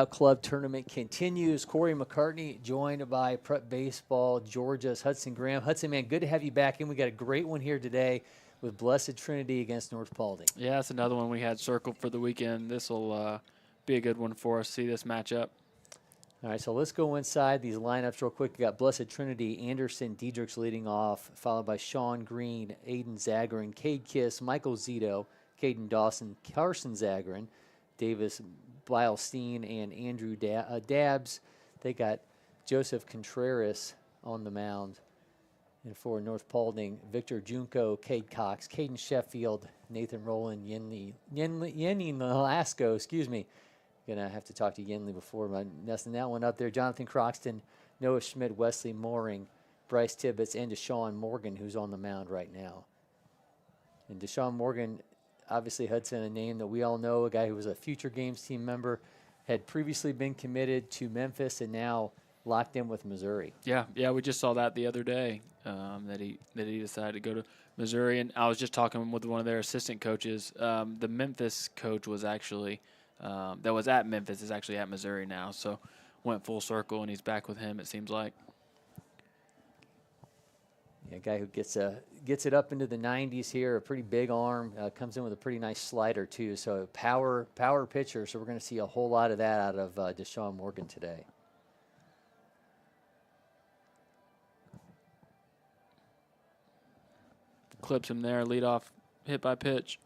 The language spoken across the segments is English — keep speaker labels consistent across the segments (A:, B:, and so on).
A: Club tournament continues. Cory McCartney joined by Prep Baseball, Georgia's Hudson Graham. Hudson, man, good to have you back in. We got a great one here today with Blessed Trinity against North Paulding.
B: Yeah, that's another one we had circled for the weekend. This will be a good one for us to see this matchup.
A: All right, so let's go inside these lineups real quick. We got Blessed Trinity, Anderson Diedrichs leading off, followed by Sean Green, Aiden Zagrin, Cade Kiss, Michael Zito, Caden Dawson, Carson Zagrin, Davis Bilestein, and Andrew Dabbs. They got Joseph Contreras on the mound. And for North Paulding, Victor Junko, Cade Cox, Caden Sheffield, Nathan Rowland, Yenny Nolasco, excuse me. Gonna have to talk to Yenley before messing that one up there. Jonathan Croxton, Noah Schmidt, Wesley Mooring, Bryce Tibbetts, and Deshaun Morgan, who's on the mound right now. And Deshaun Morgan, obviously Hudson, a name that we all know, a guy who was a future games team member, had previously been committed to Memphis and now locked in with Missouri.
B: Yeah, we just saw that the other day, that he decided to go to Missouri. And I was just talking with one of their assistant coaches. The Memphis coach was actually that was at Memphis is actually at Missouri now, so went full circle and he's back with him. It seems like.
A: Yeah, a guy who gets it up into the 90s here, a pretty big arm, comes in with a pretty nice slider too. So power pitcher. So we're going to see a whole lot of that out of Deshaun Morgan today.
B: Clips him there, lead off hit by pitch.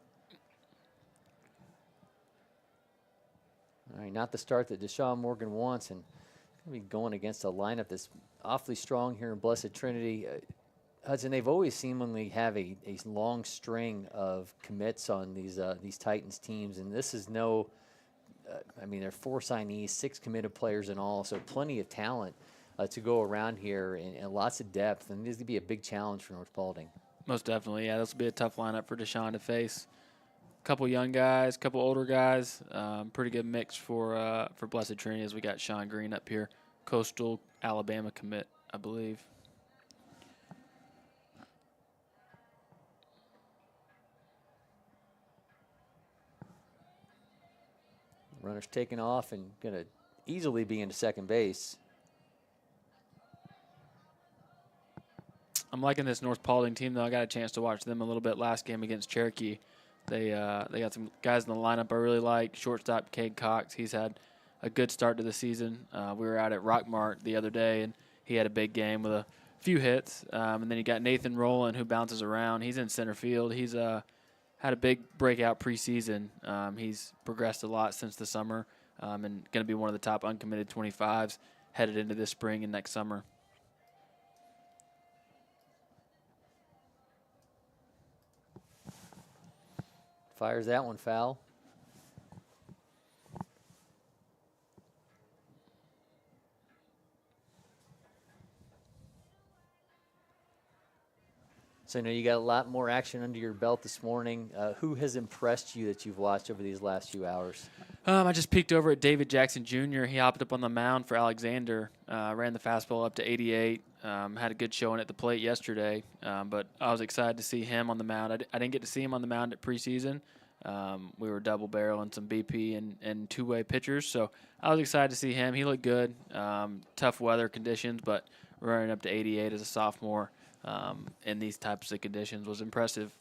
A: All right, not the start that Deshaun Morgan wants, and going to be going against a lineup that's awfully strong here in Blessed Trinity. Hudson, they've always seemingly have a long string of commits on these Titans teams, and this is no. I mean, there are 4 signees, 6 committed players in all, so plenty of talent to go around here and lots of depth, and this is going to be a big challenge for North Paulding.
B: Most definitely, yeah. This will be a tough lineup for Deshaun to face. Couple young guys, couple older guys. Pretty good mix for Blessed Trinity as we got Sean Green up here, Coastal Alabama commit, I believe.
A: Runner's taking off and going to easily be into second base.
B: I'm liking this North Paulding team, though. I got a chance to watch them a little bit last game against Cherokee. They got some guys in the lineup I really like. Shortstop Cade Cox, he's had a good start to the season. We were out at Rockmart the other day, and he had a big game with a few hits. And then you got Nathan Rowland, who bounces around. He's in center field. He's had a big breakout preseason. He's progressed a lot since the summer, and going to be one of the top uncommitted 25s headed into this spring and next summer.
A: Fires that one foul. So I know you got a lot more action under your belt this morning. Who has impressed you that you've watched over these last few hours?
B: I just peeked over at David Jackson Jr. He hopped up on the mound for Alexander, ran the fastball up to 88, had a good showing at the plate yesterday, but I was excited to see him on the mound. I didn't get to see him on the mound at preseason. We were double barreling some BP and two-way pitchers, so I was excited to see him. He looked good. Tough weather conditions, but running up to 88 as a sophomore in these types of conditions was impressive.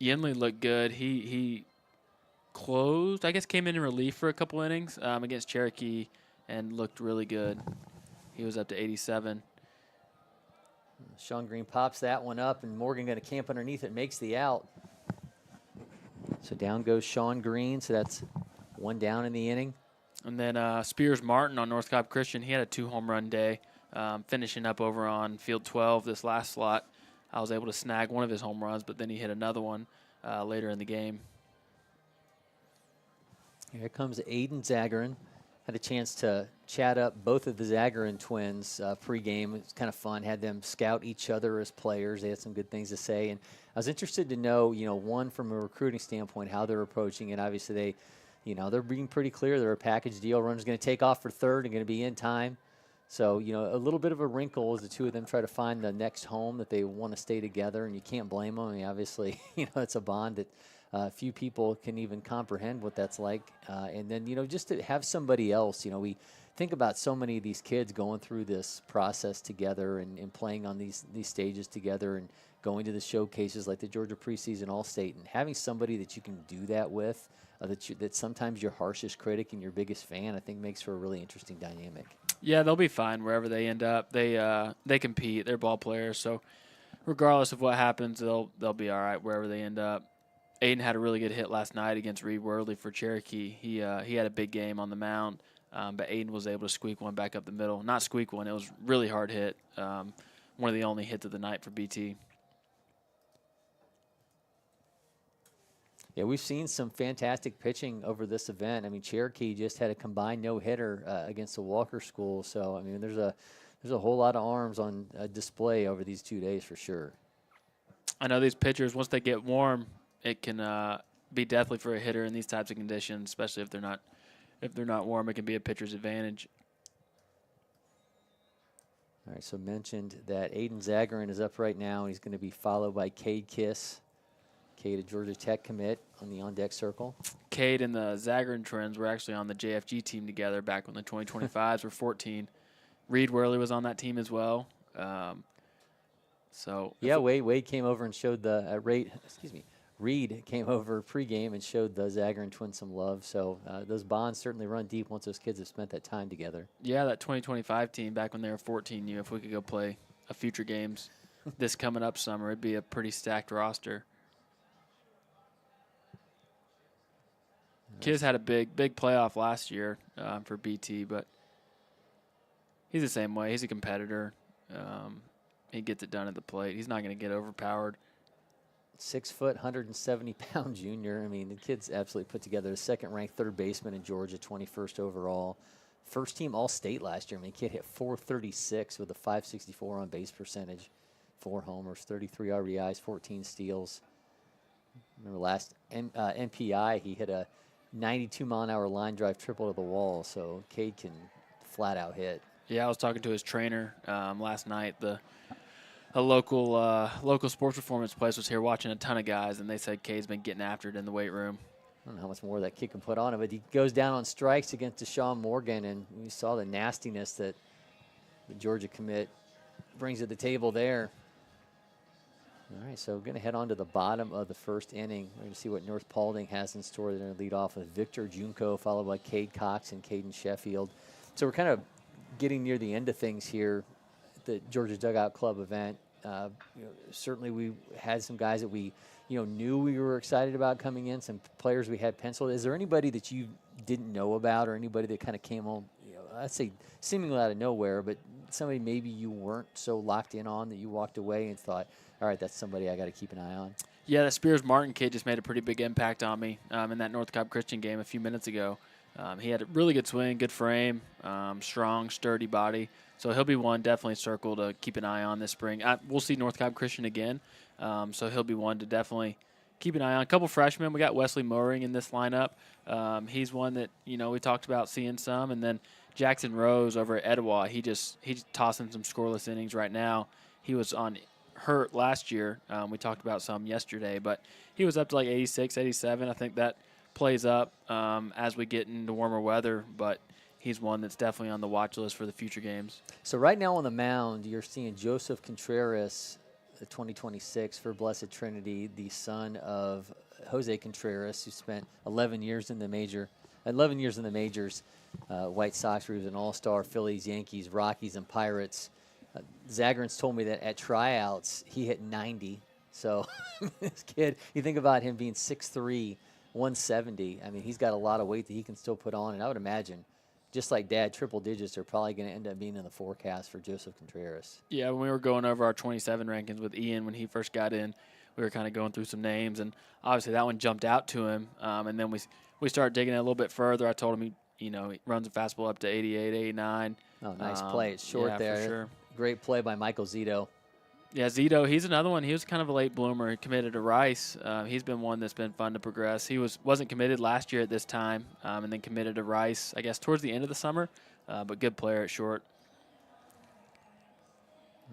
B: Yenley looked good. He closed, I guess came in relief for a couple innings against Cherokee and looked really good. He was up to 87.
A: Sean Green pops that one up, and Morgan going to camp underneath it, makes the out. So down goes Sean Green, so that's one down in the inning.
B: And then Spears Martin on North Cobb Christian, he had a 2-home-run day, finishing up over on field 12 this last slot. I was able to snag one of his home runs, but then he hit another one later in the game.
A: Here comes Aiden Zagrin. Had a chance to chat up both of the Zagrin twins pregame. It was kind of fun. Had them scout each other as players. They had some good things to say. And I was interested to know, one from a recruiting standpoint, how they're approaching it. Obviously, they're being pretty clear. They're a package deal. Runner's going to take off for third and going to be in time. So, a little bit of a wrinkle as the two of them try to find the next home that they want to stay together, and you can't blame them. I mean, obviously, it's a bond that Few people can even comprehend what that's like. And then, just to have somebody else, we think about so many of these kids going through this process together and playing on these stages together and going to the showcases like the Georgia preseason All-State, and having somebody that you can do that with, that sometimes your harshest critic and your biggest fan, I think makes for a really interesting dynamic.
B: Yeah, they'll be fine wherever they end up. They compete. They're ball players, so regardless of what happens, they'll be all right wherever they end up. Aiden had a really good hit last night against Reed Worley for Cherokee. He had a big game on the mound, but Aiden was able to squeak one back up the middle. Not squeak one. It was really hard hit. One of the only hits of the night for BT.
A: Yeah, we've seen some fantastic pitching over this event. I mean, Cherokee just had a combined no-hitter against the Walker School. So, I mean, there's a whole lot of arms on display over these 2 days for sure.
B: I know these pitchers, once they get warm, it can be deathly for a hitter in these types of conditions, especially if they're not warm. It can be a pitcher's advantage.
A: All right, so mentioned that Aiden Zagarin is up right now. He's going to be followed by Cade Kiss. Cade, a Georgia Tech commit, on the on-deck circle.
B: Cade and the Zagarin twins were actually on the JFG team together back when the 2025s were 14. Reed Worley was on that team as well.
A: Wade came over and showed the Reed came over pregame and showed the Zagarin twins some love. So those bonds certainly run deep once those kids have spent that time together.
B: Yeah, that 2025 team back when they were 14, if we could go play a future games this coming up summer, it'd be a pretty stacked roster. Kiz had a big playoff last year for BT, but he's the same way. He's a competitor. He gets it done at the plate. He's not going to get overpowered.
A: 6 foot, 170-pound junior. I mean, the kid's absolutely put together. The second-ranked third baseman in Georgia, 21st overall. First team All-State last year. I mean, the kid hit .436 with a .564 on base percentage, 4 homers, 33 RBIs, 14 steals. Remember last NPI, he hit a 92-mile-an-hour line drive triple to the wall, so Cade can flat-out hit.
B: Yeah, I was talking to his trainer last night. A local sports performance place was here watching a ton of guys, and they said Cade's been getting after it in the weight room.
A: I don't know how much more that kid can put on him, but he goes down on strikes against Deshaun Morgan, and we saw the nastiness that the Georgia commit brings to the table there. All right, so we're going to head on to the bottom of the first inning. We're going to see what North Paulding has in store. They're going to lead off with Victor Junko, followed by Cade Cox and Caden Sheffield. So we're kind of getting near the end of things here at the Georgia Dugout Club event. Certainly we had some guys that we knew we were excited about coming in, some players we had penciled. Is there anybody that you didn't know about, or anybody that kind of came on, I'd say seemingly out of nowhere, but somebody maybe you weren't so locked in on that you walked away and thought, all right, that's somebody I got to keep an eye on?
B: Yeah, that Spears Martin kid just made a pretty big impact on me in that North Cobb Christian game a few minutes ago. He had a really good swing, good frame, strong, sturdy body. So he'll be one definitely circle to keep an eye on this spring. We'll see North Cobb Christian again, so he'll be one to definitely keep an eye on. A couple freshmen. We got Wesley Moering in this lineup. He's one that we talked about seeing some, and then Jackson Rose over at Etowah. He's tossing some scoreless innings right now. He was on hurt last year. We talked about some yesterday, but he was up to like 86, 87. I think that plays up as we get into warmer weather, but he's one that's definitely on the watch list for the future games.
A: So right now on the mound, you're seeing Joseph Contreras, the 2026 for Blessed Trinity, the son of Jose Contreras, who spent 11 years in the majors. White Sox, where he was an all-star, Phillies, Yankees, Rockies, and Pirates. Zagarin's told me that at tryouts, he hit 90. So this kid, you think about him being 6'3", 170. I mean, he's got a lot of weight that he can still put on. And I would imagine, just like Dad, triple digits are probably going to end up being in the forecast for Joseph Contreras.
B: Yeah, when we were going over our 27 rankings with Ian when he first got in, we were kind of going through some names. And obviously that one jumped out to him. And then we started digging it a little bit further. I told him he runs a fastball up to 88, 89.
A: Oh, nice play. It's short there.
B: For sure.
A: Great play by Michael Zito.
B: Yeah, Zito, he's another one. He was kind of a late bloomer. He committed to Rice. He's been one that's been fun to progress. He wasn't committed last year at this time, and then committed to Rice, I guess, towards the end of the summer, but good player at short.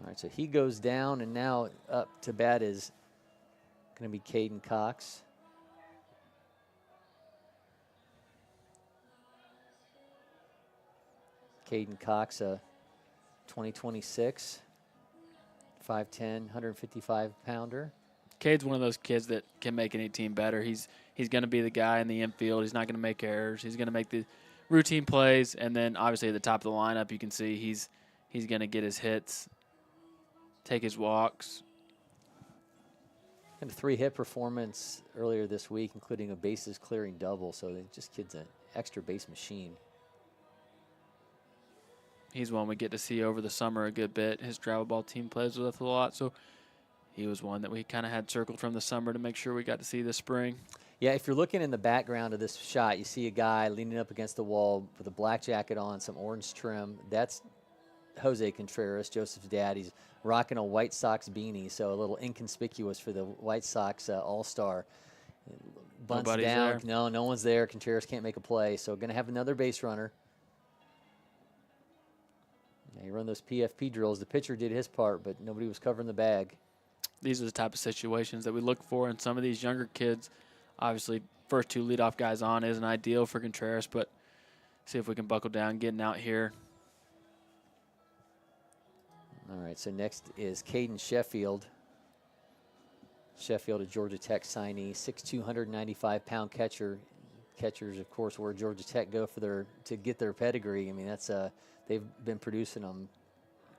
A: All right, so he goes down, and now up to bat is going to be Caden Cox. Caden Cox, 2026, 5'10", 155-pounder.
B: Cade's one of those kids that can make any team better. He's going to be the guy in the infield. He's not going to make errors. He's going to make the routine plays, and then obviously at the top of the lineup, you can see he's going to get his hits, take his walks.
A: And a 3-hit performance earlier this week, including a bases clearing double. So just kid's an extra base machine.
B: He's one we get to see over the summer a good bit. His travel ball team plays with us a lot, so he was one that we kind of had circled from the summer to make sure we got to see this spring.
A: Yeah, if you're looking in the background of this shot, you see a guy leaning up against the wall with a black jacket on, some orange trim. That's Jose Contreras, Joseph's dad. He's rocking a White Sox beanie, so a little inconspicuous for the White Sox All-Star. Bunts
B: Nobody's
A: down.
B: there.
A: No one's there. Contreras can't make a play, so going to have another base runner. Yeah, you run those PFP drills. The pitcher did his part, but nobody was covering the bag.
B: These are the type of situations that we look for in some of these younger kids. Obviously, first 2 leadoff guys on isn't ideal for Contreras, but see if we can buckle down getting out here.
A: All right, so next is Caden Sheffield. Sheffield, a Georgia Tech signee, 6'2", 195-pound catcher. Catchers, of course, where Georgia Tech go for to get their pedigree. I mean, that's they've been producing them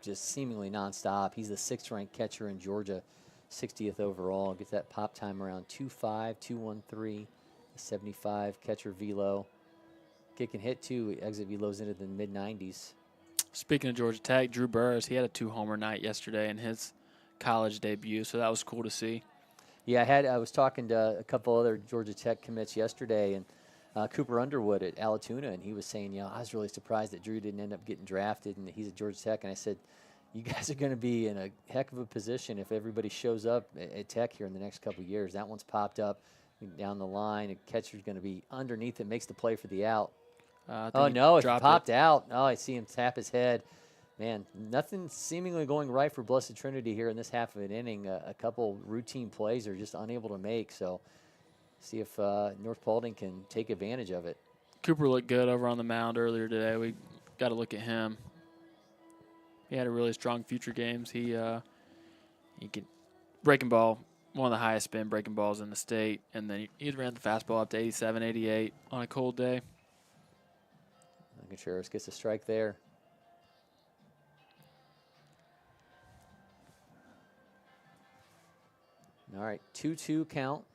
A: just seemingly nonstop. He's the 6th-ranked catcher in Georgia, 60th overall. Gets that pop time around 2.5, 2.13, 75 catcher velo. Kick and hit too. Exit velos into the mid-90s.
B: Speaking of Georgia Tech, Drew Burris, he had a 2-homer night yesterday in his college debut, so that was cool to see.
A: Yeah, I was talking to a couple other Georgia Tech commits yesterday, and Cooper Underwood at Alatoona, and he was saying, I was really surprised that Drew didn't end up getting drafted, and he's at Georgia Tech. And I said, you guys are going to be in a heck of a position if everybody shows up at Tech here in the next couple of years. That one's popped up down the line. A catcher's going to be underneath it, makes the play for the out. Oh, no, it popped out. Oh, I see him tap his head. Man, nothing seemingly going right for Blessed Trinity here in this half of an inning. A couple routine plays are just unable to make, so see if North Paulding can take advantage of it.
B: Cooper looked good over on the mound earlier today. We got to look at him. He had a really strong future games. He could breaking ball, one of the highest spin breaking balls in the state, and then he ran the fastball up to 87, 88 on a cold day.
A: Contreras gets a strike there. All right, 2-2 count.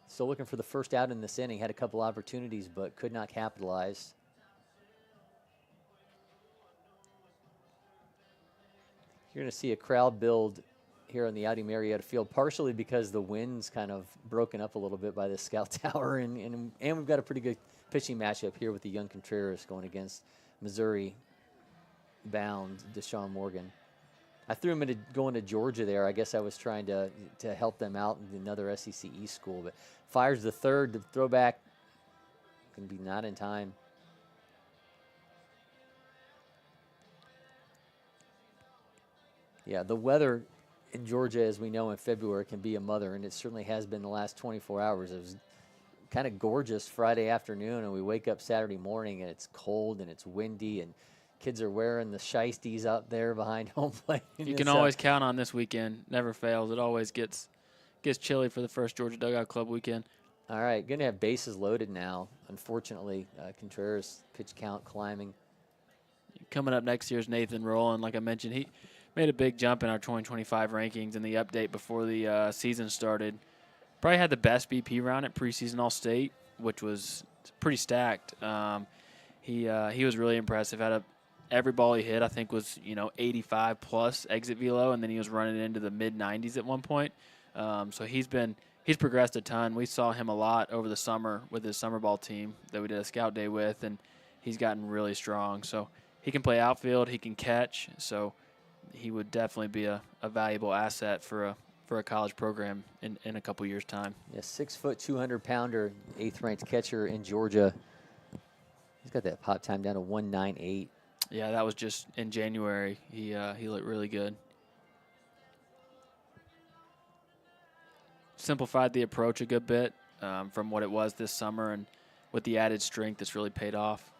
A: Still looking for the first out in this inning. Had a couple opportunities, but could not capitalize. You're going to see a crowd build here on the Audi Marietta field, partially because the wind's kind of broken up a little bit by the scout tower, and we've got a pretty good pitching matchup here with the young Contreras going against Missouri-bound Deshaun Morgan. I threw him into going to Georgia there. I guess I was trying to help them out in another SEC East school, but fires the third. The throwback can be not in time. Yeah, the weather in Georgia, as we know in February, can be a mother, and it certainly has been the last 24 hours. It was kind of gorgeous Friday afternoon, and we wake up Saturday morning, and it's cold and it's windy, and kids are wearing the shiesties out there behind home plate.
B: You can always count on this weekend. Never fails. It always gets chilly for the first Georgia Dugout Club weekend.
A: All right, going to have bases loaded now. Unfortunately, Contreras pitch count climbing.
B: Coming up next year is Nathan Rowland. Like I mentioned, he made a big jump in our 2025 rankings in the update before the season started. Probably had the best BP round at preseason All-State, which was pretty stacked. He was really impressive. Had every ball he hit, I think, was 85 plus exit velo, and then he was running into the mid 90s at one point. So he's progressed a ton. We saw him a lot over the summer with his summer ball team that we did a scout day with, and he's gotten really strong. So he can play outfield, he can catch. So he would definitely be a valuable asset for a college program in a couple years' time.
A: Yeah, 6 foot, 200-pounder, 8th-ranked catcher in Georgia. He's got that pop time down to 1.98.
B: Yeah, that was just in January. He looked really good. Simplified the approach a good bit from what it was this summer, and with the added strength, it's really paid off.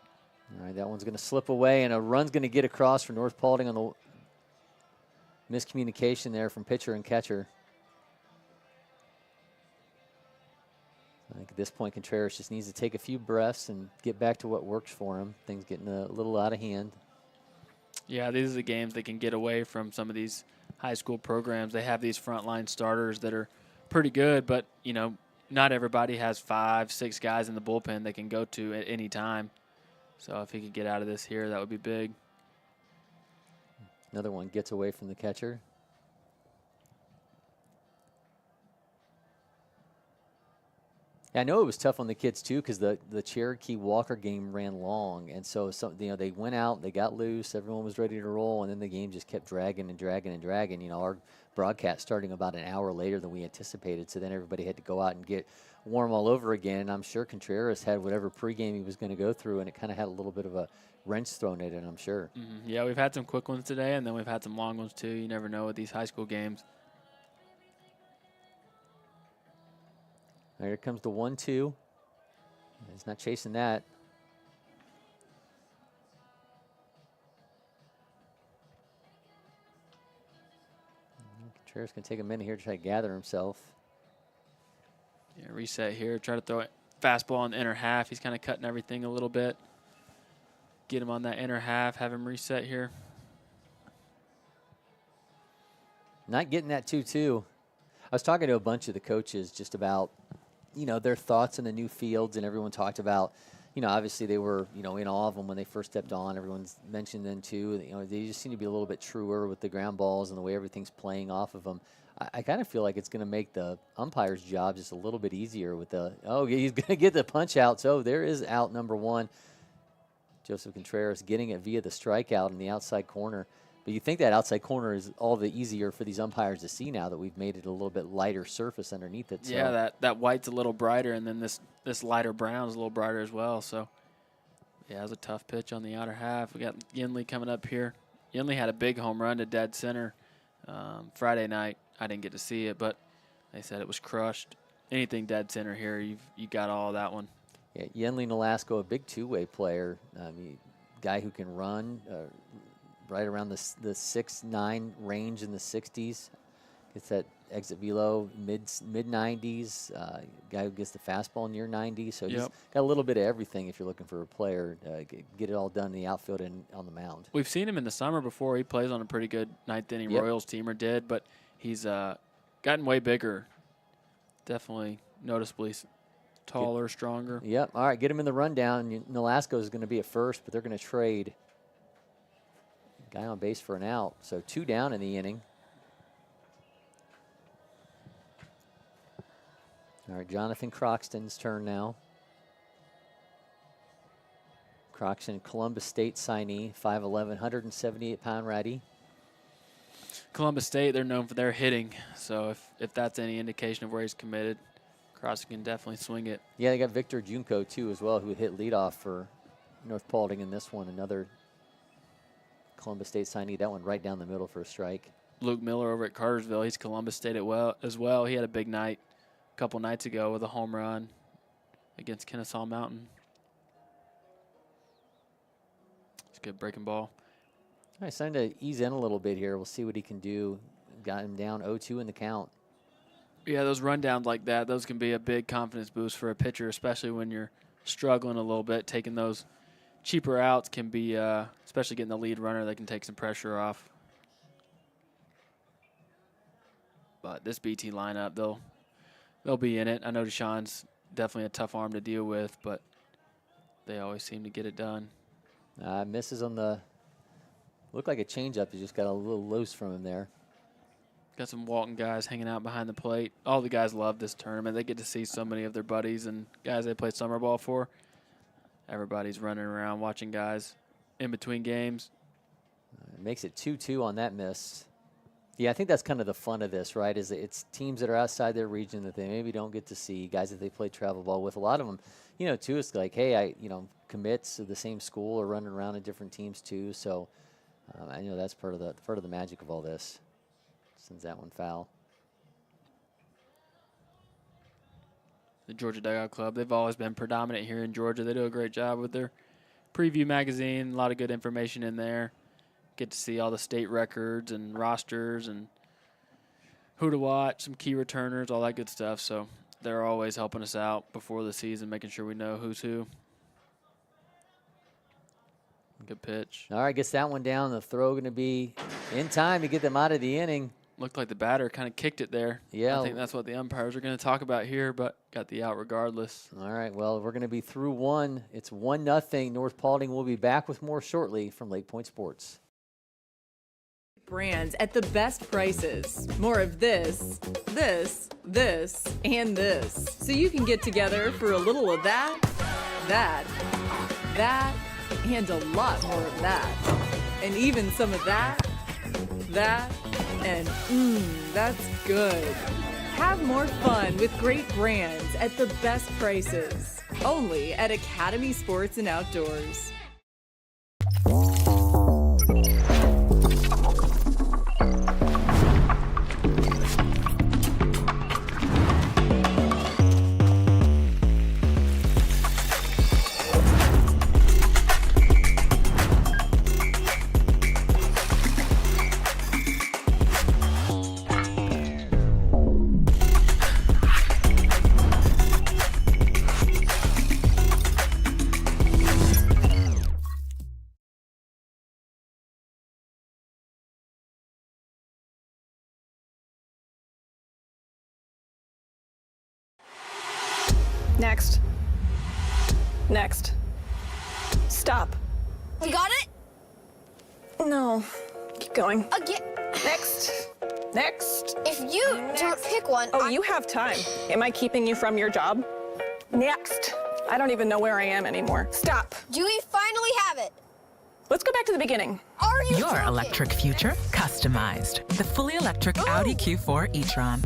A: All right, that one's going to slip away, and a run's going to get across for North Paulding on the miscommunication there from pitcher and catcher. I think at this point, Contreras just needs to take a few breaths and get back to what works for him. Things getting a little out of hand.
B: Yeah, these are the games that can get away from some of these high school programs. They have these frontline starters that are pretty good, but, you know, not everybody has 5, 6 guys in the bullpen they can go to at any time. So if he could get out of this here, that would be big.
A: Another one gets away from the catcher. Yeah, I know it was tough on the kids too, because the Cherokee Walker game ran long, and so they went out, they got loose, everyone was ready to roll, and then the game just kept dragging and dragging and dragging. You know, our broadcast starting about an hour later than we anticipated, so then everybody had to go out and get warm all over again. And I'm sure Contreras had whatever pregame he was going to go through, and it kind of had a little bit of a wrench thrown in it, I'm sure.
B: Mm-hmm. Yeah, we've had some quick ones today, and then we've had some long ones too. You never know with these high school games.
A: Here comes the 1-2. He's not chasing that. Contreras can take a minute here to try to gather himself.
B: Yeah, reset here. Try to throw it fastball in the inner half. He's kind of cutting everything a little bit. Get him on that inner half. Have him reset here.
A: Not getting that 2-2. I was talking to a bunch of the coaches just about, you know, their thoughts on the new fields, and everyone talked about, you know, obviously they were, you know, in awe of them when they first stepped on. Everyone's mentioned them too. You know, they just seem to be a little bit truer with the ground balls and the way everything's playing off of them. I kind of feel like it's going to make the umpire's job just a little bit easier with the, oh, he's going to get the punch out. So there is out number 1. Joseph Contreras getting it via the strikeout in the outside corner. But you think that outside corner is all the easier for these umpires to see now that we've made it a little bit lighter surface underneath it. So.
B: Yeah, that white's a little brighter, and then this lighter brown is a little brighter as well. So, yeah, it was a tough pitch on the outer half. We got Yinley coming up here. Yinley had a big home run to dead center Friday night. I didn't get to see it, but they said it was crushed. Anything dead center here, you got all of that one.
A: Yeah, Yinley Nolasco, a big two-way player. Guy who can run. Right around the 6'9" range in the 60s. Gets that exit velo mid 90s. Guy who gets the fastball near 90. So he's got a little bit of everything if you're looking for a player. Get it all done in the outfield and on the mound.
B: We've seen him in the summer before. He plays on a pretty good ninth inning Royals team, or did, but he's gotten way bigger. Definitely noticeably taller, stronger.
A: Yep. All right, get him in the rundown. Nolasco is going to be at first, but they're going to trade. Guy on base for an out. So 2 down in the inning. All right, Jonathan Croxton's turn now. Croxton, Columbus State signee, 5'11", 178-pound righty.
B: Columbus State, they're known for their hitting. So if that's any indication of where he's committed, Croxton can definitely swing it.
A: Yeah, they got Victor Junko, too, as well, who hit leadoff for North Paulding in this one. Another Columbus State signee, that one right down the middle for a strike.
B: Luke Miller over at Cartersville, he's Columbus State as well. He had a big night a couple nights ago with a home run against Kennesaw Mountain. It's a good breaking ball.
A: All right, starting to ease in a little bit here. We'll see what he can do. Got him down 0-2 in the count.
B: Yeah, those rundowns like that, those can be a big confidence boost for a pitcher, especially when you're struggling a little bit. Taking those cheaper outs can be, especially getting the lead runner, that can take some pressure off. But this BT lineup, they'll be in it. I know Deshaun's definitely a tough arm to deal with, but they always seem to get it done.
A: Misses on the, looked like a changeup. He just got a little loose from him there.
B: Got some Walton guys hanging out behind the plate. All the guys love this tournament. They get to see so many of their buddies and guys they play summer ball for. Everybody's running around watching guys in between games.
A: Makes it 2-2 on that miss. Yeah, I think that's kind of the fun of this, right? Is it's teams that are outside their region that they maybe don't get to see, guys that they play travel ball with. A lot of them, you know, too, it's like, hey, commits to the same school or running around in different teams too. So I know that's part of the magic of all this. Sends that one foul.
B: The Georgia Dugout Club, they've always been predominant here in Georgia. They do a great job with their preview magazine, a lot of good information in there. Get to see all the state records and rosters and who to watch, some key returners, all that good stuff. So they're always helping us out before the season, making sure we know who's who. Good pitch.
A: All right, gets that one down. The throw going to be in time to get them out of the inning.
B: Looked like the batter kind of kicked it there.
A: Yeah.
B: I think that's what the umpires are going to talk about here, but got the out regardless.
A: All right, well, we're going to be through one. It's 1-0. North Paulding will be back with more shortly from LakePoint Sports.
C: Brands at the best prices. More of this, and this. So you can get together for a little of that, and a lot more of that. And even some of that, and that's good. Have more fun with great brands at the best prices. Only at Academy Sports and Outdoors.
D: Next. Next. Stop.
E: We got it?
D: No. Keep going.
E: Again.
D: Next. Next.
E: If you don't pick one,
D: Oh, you have time. Am I keeping you from your job? Next. I don't even know where I am anymore. Stop.
E: do we finally have it?
D: Let's go back to the beginning.
E: Are you
F: Your
E: joking?
F: electric future customized. The fully electric Audi Q4 e-tron.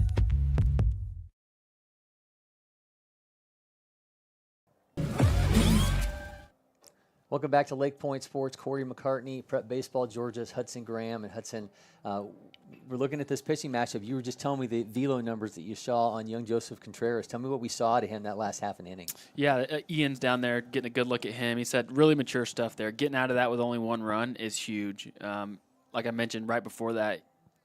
A: Welcome back to LakePoint Sports. Cory McCartney, Prep Baseball, Georgia's Hudson Graham. And Hudson, we're looking at this pitching matchup. You were just telling me the velo numbers that you saw on young Joseph Contreras. Tell me what we saw to him that last half an inning.
B: Yeah, Ian's down there getting a good look at him. He said really mature stuff there. Getting out of that with only one run is huge. Like I mentioned right before that,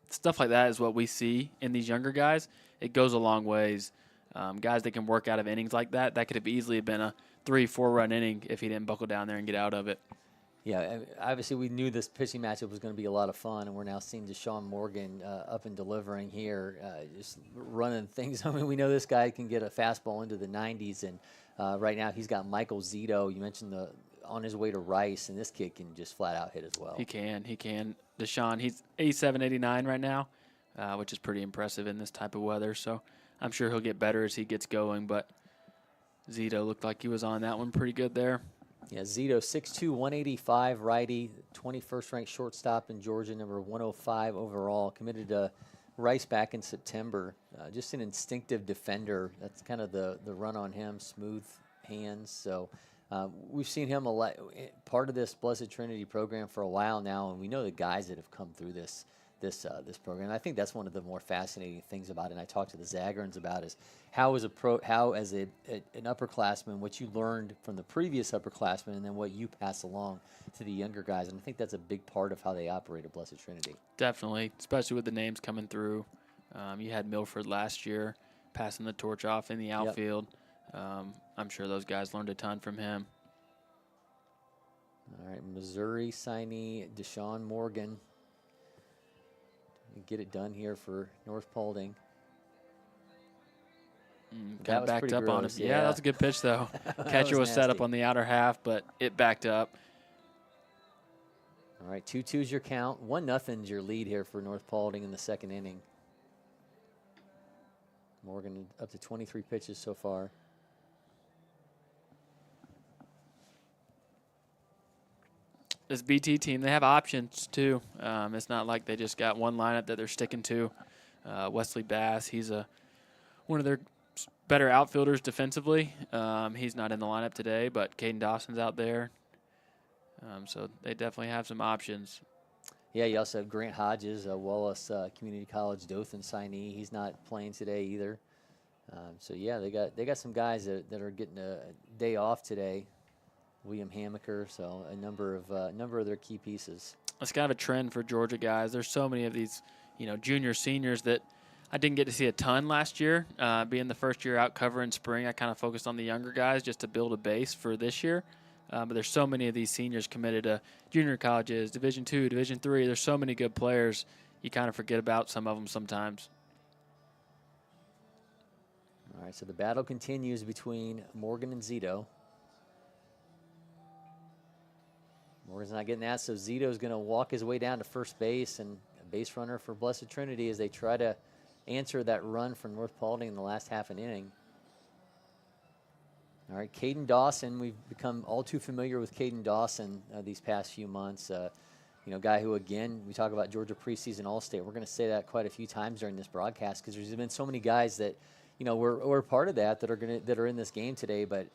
B: stuff like that is what we see in these younger guys. It goes a long ways. Guys that can work out of innings like that, that could have easily been a 3-4 run inning if he didn't buckle down there and get out of it.
A: Yeah, obviously we knew this pitching matchup was going to be a lot of fun, and we're now seeing Deshaun Morgan up and delivering here, just running things. I mean, we know this guy can get a fastball into the 90s, and right now he's got Michael Zito. You mentioned on his way to Rice, and this kid can just flat out hit as well.
B: He can. Deshaun, he's 87, 89 right now, which is pretty impressive in this type of weather. So I'm sure he'll get better as he gets going, but Zito looked like he was on that one pretty good there.
A: Yeah, Zito, 6'2", 185 righty, 21st ranked shortstop in Georgia, number 105 overall. Committed to Rice back in September. Just an instinctive defender. That's kind of the run on him, smooth hands. So we've seen him a lot, part of this Blessed Trinity program for a while now, and we know the guys that have come through this program. I think that's one of the more fascinating things about it. And I talked to the Zagrins about is how as an upperclassman, what you learned from the previous upperclassmen, and then what you pass along to the younger guys. And I think that's a big part of how they operate at Blessed Trinity.
B: Definitely, especially with the names coming through. You had Milford last year passing the torch off in the outfield. Yep. I'm sure those guys learned a ton from him.
A: All right, Missouri signee Deshaun Morgan. Get it done here for North Paulding.
B: Kind of backed up on him.
A: Yeah,
B: Yeah, that's a good pitch, though. Catcher was set up on the outer half, but it backed up.
A: All right, 2-2's your count. 1-0's your lead here for North Paulding in the second inning. Morgan up to 23 pitches so far.
B: This BT team, they have options too. It's not like they just got one lineup that they're sticking to. Wesley Bass, he's one of their better outfielders defensively. He's not in the lineup today, but Caden Dawson's out there. So they definitely have some options.
A: Yeah, you also have Grant Hodges, Wallace Community College Dothan signee. He's not playing today either. So yeah, they got some guys that are getting a day off today. William Hamaker, so a number of their key pieces.
B: It's kind of a trend for Georgia guys. There's so many of these, junior seniors that I didn't get to see a ton last year. Being the first year out covering spring, I kind of focused on the younger guys just to build a base for this year. But there's so many of these seniors committed to junior colleges, Division II, Division III. There's so many good players. You kind of forget about some of them sometimes.
A: All right, so the battle continues between Morgan and Zito. Morgan's not getting that, so Zito's going to walk his way down to first base, and a base runner for Blessed Trinity as they try to answer that run from North Paulding in the last half an inning. All right, Caden Dawson, we've become all too familiar with Caden Dawson these past few months. Guy who, again, we talk about Georgia preseason All-State. We're going to say that quite a few times during this broadcast because there's been so many guys that, we're part of that are in this game today. But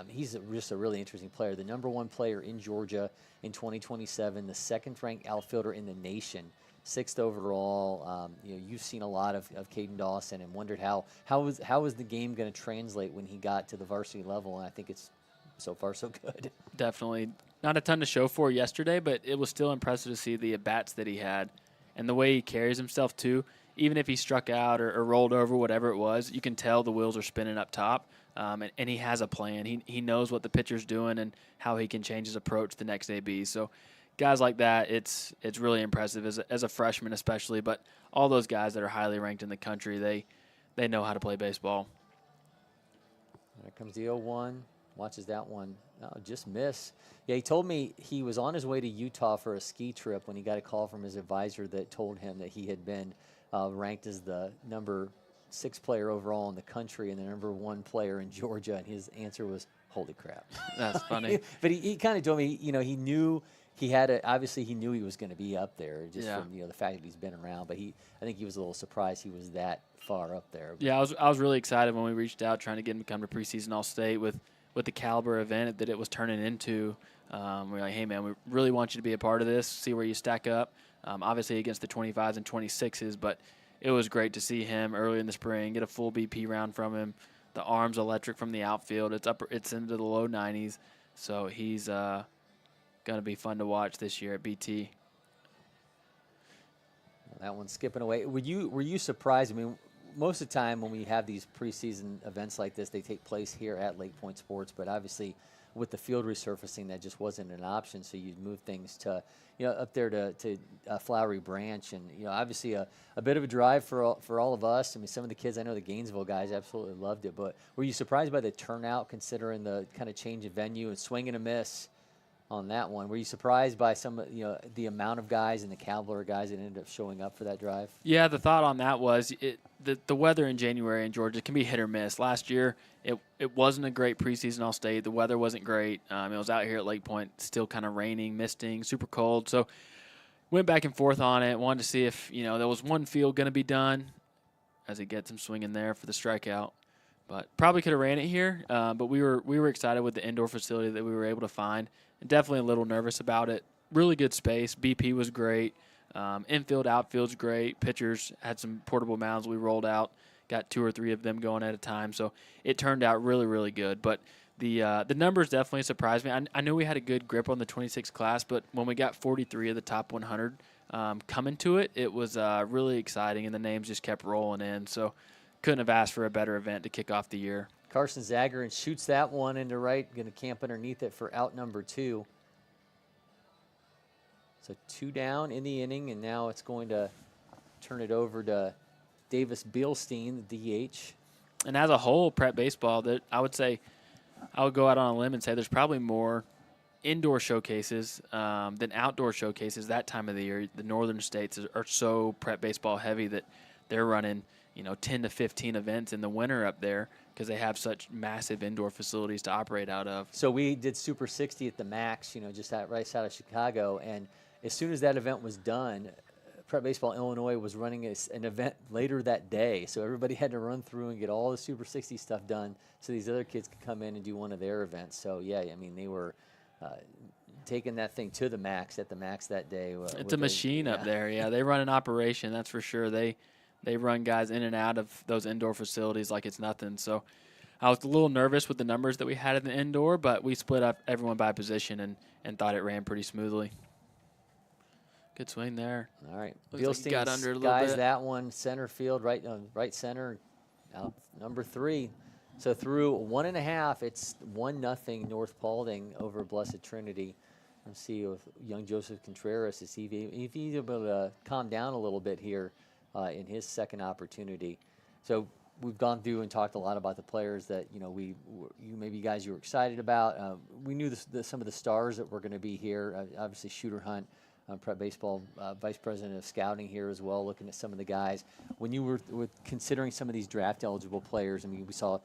A: he's just a really interesting player. The #1 player in Georgia in 2027, the second-ranked outfielder in the nation, 6th overall. You've seen a lot of Caden Dawson and wondered how was the game going to translate when he got to the varsity level, and I think it's so far so good.
B: Definitely not a ton to show for yesterday, but it was still impressive to see the at-bats that he had and the way he carries himself too. Even if he struck out or rolled over, whatever it was, you can tell the wheels are spinning up top, and he has a plan. He knows what the pitcher's doing and how he can change his approach the next AB. So guys like that, it's really impressive as a freshman especially, but all those guys that are highly ranked in the country, they know how to play baseball.
A: There comes the 0-1. Watches that one. Oh, just miss. Yeah, he told me he was on his way to Utah for a ski trip when he got a call from his advisor that told him that he had been ranked as the #6 player overall in the country and the #1 player in Georgia, and his answer was, "Holy crap."
B: That's funny.
A: But he kind of told me, he knew he had obviously he knew he was going to be up there just from the fact that he's been around. But I think he was a little surprised he was that far up there.
B: Yeah, I was really excited when we reached out trying to get him to come to preseason All-State with the caliber event that it was turning into. We're like, hey man, we really want you to be a part of this, see where you stack up. Obviously against the 25s and 26s, but it was great to see him early in the spring, get a full BP round from him. The arm's electric from the outfield. It's into the low 90s, so he's going to be fun to watch this year at BT.
A: That one's skipping away. Were you surprised? I mean, most of the time when we have these preseason events like this, they take place here at LakePoint Sports, but obviously with the field resurfacing, that just wasn't an option, so you'd move things to up there to Flowery Branch, and obviously a bit of a drive for all of us. I mean, some of the kids, I know the Gainesville guys absolutely loved it, but were you surprised by the turnout considering the kind of change of venue and swing and a miss on that one? Were you surprised by some the amount of guys and the caliber of guys that ended up showing up for that drive?
B: Yeah, the thought on that was the weather in January in Georgia can be hit or miss. Last year, it wasn't a great preseason All-State. The weather wasn't great. It was out here at LakePoint, still kind of raining, misting, super cold. So went back and forth on it. Wanted to see if there was one field going to be done, as he gets him swinging there for the strikeout. But probably could have ran it here. But we were excited with the indoor facility that we were able to find. And definitely a little nervous about it. Really good space. BP was great. Infield, outfield's great. Pitchers had some portable mounds we rolled out. Got 2 or 3 of them going at a time. So it turned out really, really good. But the numbers definitely surprised me. I knew we had a good grip on the 26 class, but when we got 43 of the top 100 coming to it, it was really exciting, and the names just kept rolling in. So couldn't have asked for a better event to kick off the year.
A: Carson Zagarin shoots that one into right, going to camp underneath it for out number 2. So 2 down in the inning, and now it's going to turn it over to Davis Bielstein, the DH.
B: And as a whole, prep baseball, that I would say, I would go out on a limb and say there's probably more indoor showcases than outdoor showcases that time of the year. The northern states are so prep baseball heavy that they're running 10 to 15 events in the winter up there because they have such massive indoor facilities to operate out of.
A: So we did Super 60 at the Max, just right outside of Chicago, and as soon as that event was done, Prep Baseball Illinois was running an event later that day, so everybody had to run through and get all the Super 60 stuff done so these other kids could come in and do one of their events. So, yeah, I mean, they were taking that thing to the Max that day.
B: It's a machine up there, yeah. They run an operation, that's for sure. They run guys in and out of those indoor facilities like it's nothing. So I was a little nervous with the numbers that we had in the indoor, but we split up everyone by position and thought it ran pretty smoothly. Good swing there.
A: All right.
B: Looks like he got
A: Bilstein
B: under a little
A: skies
B: bit.
A: that one, center field, right center, out number 3. So through 1.5, it's 1-0 North Paulding over Blessed Trinity. Let's see with young Joseph Contreras, if he's able to calm down a little bit here in his second opportunity. So we've gone through and talked a lot about the players that you guys were excited about. We knew some of the stars that were going to be here. Obviously, Shooter Hunt, Prep Baseball Vice President of Scouting here as well, looking at some of the guys. When you were considering some of these draft eligible players, I mean, we saw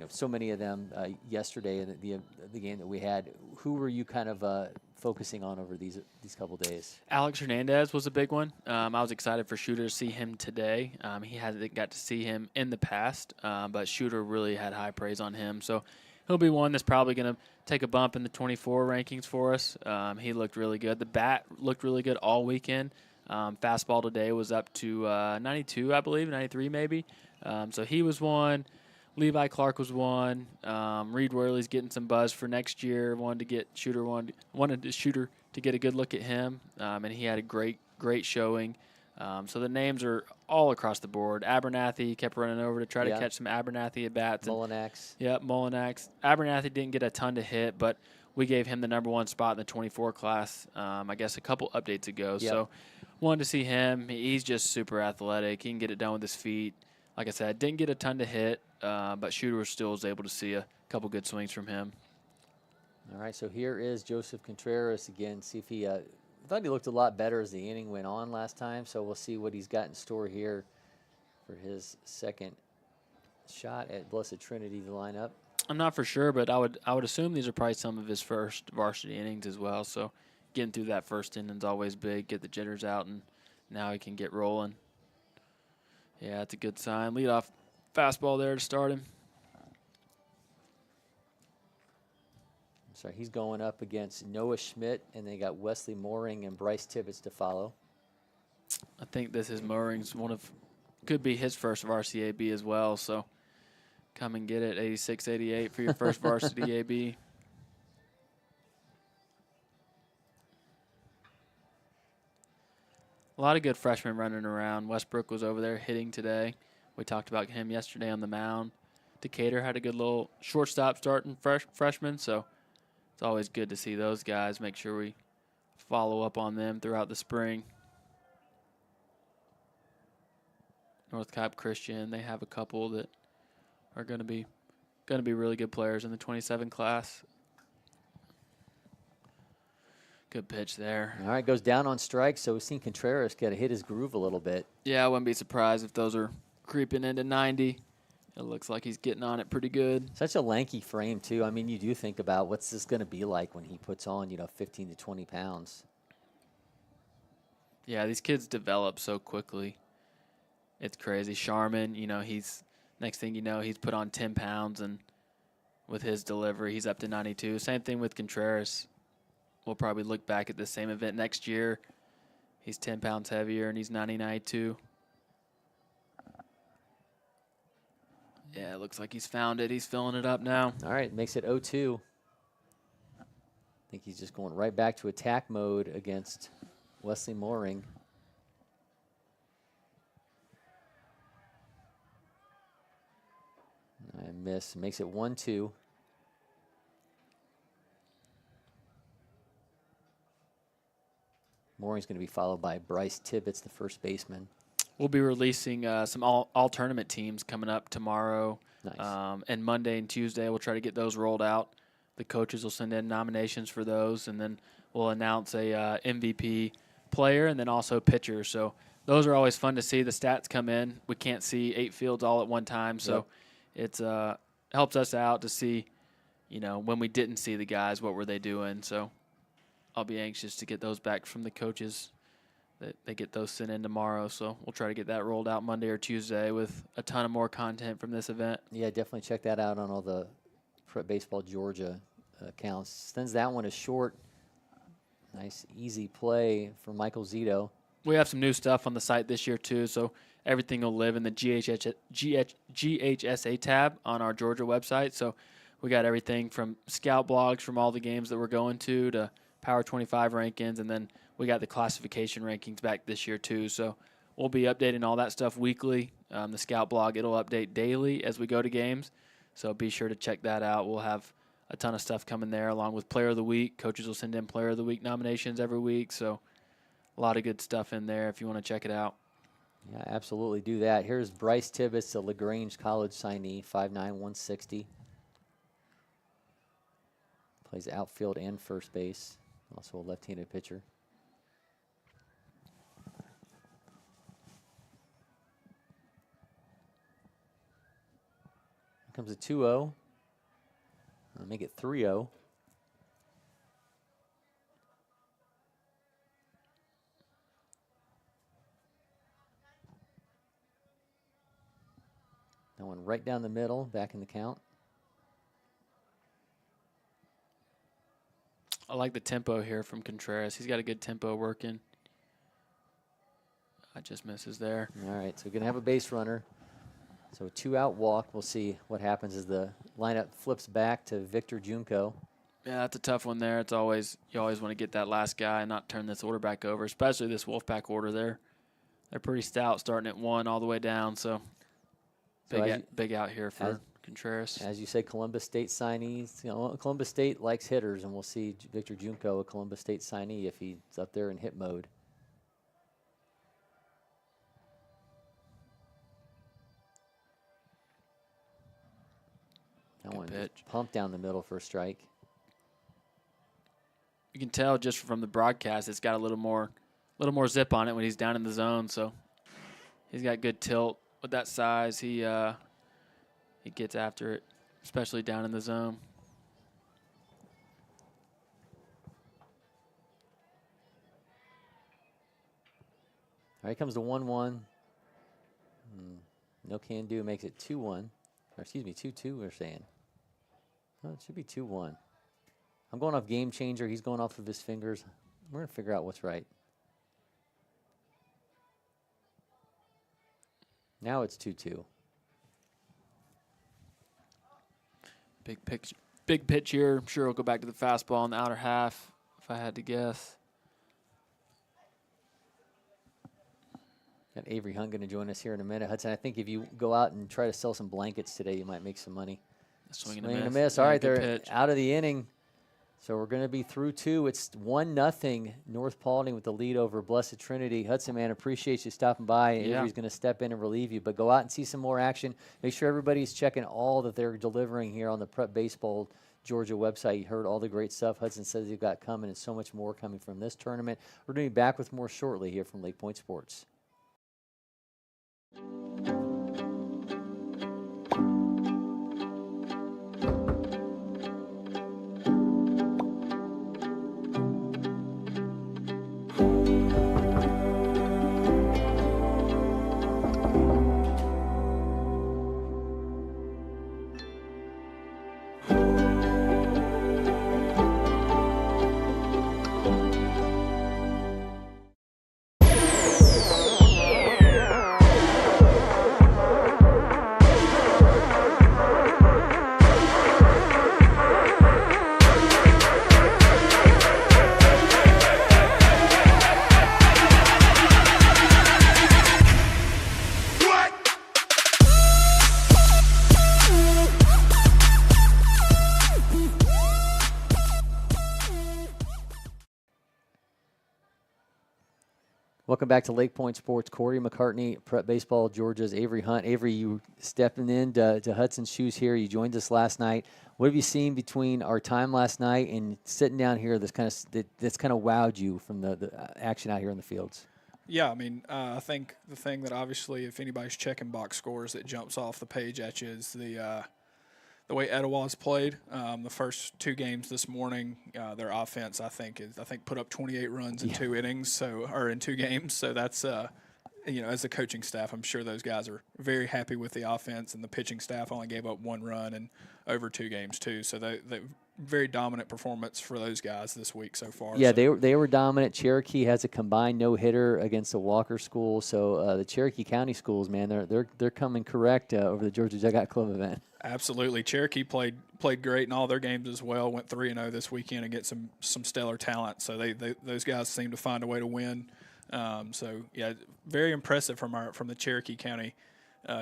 A: so many of them yesterday in the game that we had. Who were you kind of focusing on over these couple days?
B: Alex Hernandez was a big one. I was excited for Shooter to see him today. He hasn't got to see him in the past, but Shooter really had high praise on him. So he'll be one that's probably going to take a bump in the 24 rankings for us. He looked really good. The bat looked really good all weekend. Fastball today was up to 92, I believe, 93 maybe. So he was one. Levi Clark was one. Reed Worley's getting some buzz for next year. Wanted Shooter to get a good look at him, and he had a great showing. So the names are all across the board. Abernathy kept running over to try to catch some Abernathy at bats.
A: Mullinax.
B: Yep, Mullinax. Abernathy didn't get a ton to hit, but we gave him the #1 spot in the 24 class, I guess a couple updates ago.
A: Yep.
B: So wanted to see him. He's just super athletic. He can get it done with his feet. Like I said, didn't get a ton to hit, but Shooter still was able to see a couple good swings from him.
A: All right, so here is Joseph Contreras again. See if he thought he looked a lot better as the inning went on last time, so we'll see what he's got in store here for his second shot at Blessed Trinity, the lineup.
B: I'm not for sure, but I would assume these are probably some of his first varsity innings as well. So getting through that first inning is always big. Get the jitters out, and now he can get rolling. Yeah, that's a good sign. Lead off fastball there to start him.
A: Sorry, he's going up against Noah Schmidt, and they got Wesley Mooring and Bryce Tibbetts to follow.
B: I think this is Mooring's could be his first varsity AB as well. So come and get it, 86, 88 for your first varsity AB. A lot of good freshmen running around. Westbrook was over there hitting today. We talked about him yesterday on the mound. Decatur had a good little shortstop starting freshman, so it's always good to see those guys. Make sure we follow up on them throughout the spring. North Cobb Christian, they have a couple that are going to be really good players in the 27 class. Good pitch there.
A: All right, goes down on strike, so we've seen Contreras get to hit his groove a little bit.
B: Yeah, I wouldn't be surprised if those are creeping into 90. It looks like he's getting on it pretty good.
A: Such a lanky frame, too. I mean, you do think about what's this going to be like when he puts on, 15 to 20 pounds.
B: Yeah, these kids develop so quickly. It's crazy. Sharman, he's next thing you know, he's put on 10 pounds, and with his delivery, he's up to 92. Same thing with Contreras. We'll probably look back at the same event next year. He's 10 pounds heavier, and he's 92. Yeah, it looks like he's found it. He's filling it up now.
A: All right, makes it 0-2. I think he's just going right back to attack mode against Wesley Mooring. I miss. Makes it 1-2. Mooring's going to be followed by Bryce Tibbetts, the first baseman.
B: We'll be releasing some all tournament teams coming up tomorrow.
A: Nice.
B: And Monday and Tuesday. We'll try to get those rolled out. The coaches will send in nominations for those, and then we'll announce a MVP player and then also pitcher. So those are always fun to see. The stats come in. We can't see 8 fields all at one time, so it's helps us out to see, when we didn't see the guys, what were they doing. So I'll be anxious to get those back from the coaches. They get those sent in tomorrow, so we'll try to get that rolled out Monday or Tuesday with a ton of more content from this event.
A: Yeah, definitely check that out on all the Prep Baseball Georgia accounts. Sends that one as short. Nice, easy play for Michael Zito.
B: We have some new stuff on the site this year, too, so everything will live in the GHSA tab on our Georgia website. So we got everything from scout blogs from all the games that we're going to Power 25 rankings, and then we got the classification rankings back this year too. So we'll be updating all that stuff weekly. The scout blog, it'll update daily as we go to games. So be sure to check that out. We'll have a ton of stuff coming there, along with Player of the Week. Coaches will send in Player of the Week nominations every week. So a lot of good stuff in there if you want to check it out.
A: Yeah, absolutely do that. Here's Bryce Tibbetts, the LaGrange College signee, 5'9", 160. Plays outfield and first base. Also a left-handed pitcher. Here comes a 2-0. I'll make it 3-0. That one right down the middle, back in the count.
B: I like the tempo here from Contreras. He's got a good tempo working. I just misses there.
A: All right, so we're going to have a base runner. So a 2-out walk. We'll see what happens as the lineup flips back to Victor Junko.
B: Yeah, that's a tough one there. It's always, you always want to get that last guy and not turn this order back over, especially this Wolfpack order there. They're pretty stout, starting at 1 all the way down. So big out here for Contreras.
A: As you say, Columbus State signees. You know, Columbus State likes hitters, and we'll see Victor Junko, a Columbus State signee, if he's up there in hit mode. That one just pumped down the middle for a strike.
B: You can tell just from the broadcast, it's got a little more zip on it when he's down in the zone. So he's got good tilt with that size. He gets after it, especially down in the zone.
A: All right, comes the 1-1. No can do, makes it 2-1. Or excuse me, 2-2 we're saying. Oh, it should be 2-1. I'm going off game changer. He's going off of his fingers. We're going to figure out what's right. Now it's 2-2.
B: Big pitch here. I'm sure we'll go back to the fastball in the outer half, if I had to guess.
A: Got Avery Hunt going to join us here in a minute. Hudson, I think if you go out and try to sell some blankets today, you might make some money.
B: Swing
A: and a miss. All
B: Yeah,
A: right,
B: good
A: they're
B: pitch.
A: out of the inning. So we're going to be through 2. It's 1-0 North Paulding with the lead over Blessed Trinity. Hudson, man, appreciate you stopping by.
B: Yeah.
A: Avery's going to step in and relieve you. But go out and see some more action. Make sure everybody's checking all that they're delivering here on the Prep Baseball Georgia website. You heard all the great stuff Hudson says you've got coming, and so much more coming from this tournament. We're going to be back with more shortly here from LakePoint Sports. Welcome back to LakePoint Sports. Cory McCartney, Prep Baseball, Georgia's Avery Hunt. Avery, you stepping in to Hudson's shoes here. You joined us last night. What have you seen between our time last night and sitting down here that's kind of wowed you from the action out here in the fields?
G: Yeah, I mean, I think the thing that obviously, if anybody's checking box scores, that jumps off the page at you is the way Etowah's played. The first 2 games this morning, their offense, I think put up 28 runs in 2 innings, in 2 games. So that's, as the coaching staff, I'm sure those guys are very happy with the offense, and the pitching staff only gave up 1 run in over 2 games too. So they very dominant performance for those guys this week so far.
A: Yeah,
G: so.
A: they were dominant. Cherokee has a combined no-hitter against the Walker School. So the Cherokee County schools, man, they're coming correct over the Georgia Dugout Club event.
G: Absolutely. Cherokee played great in all their games as well. Went 3-0 this weekend and get some stellar talent. So those guys seem to find a way to win. So yeah, very impressive from the Cherokee County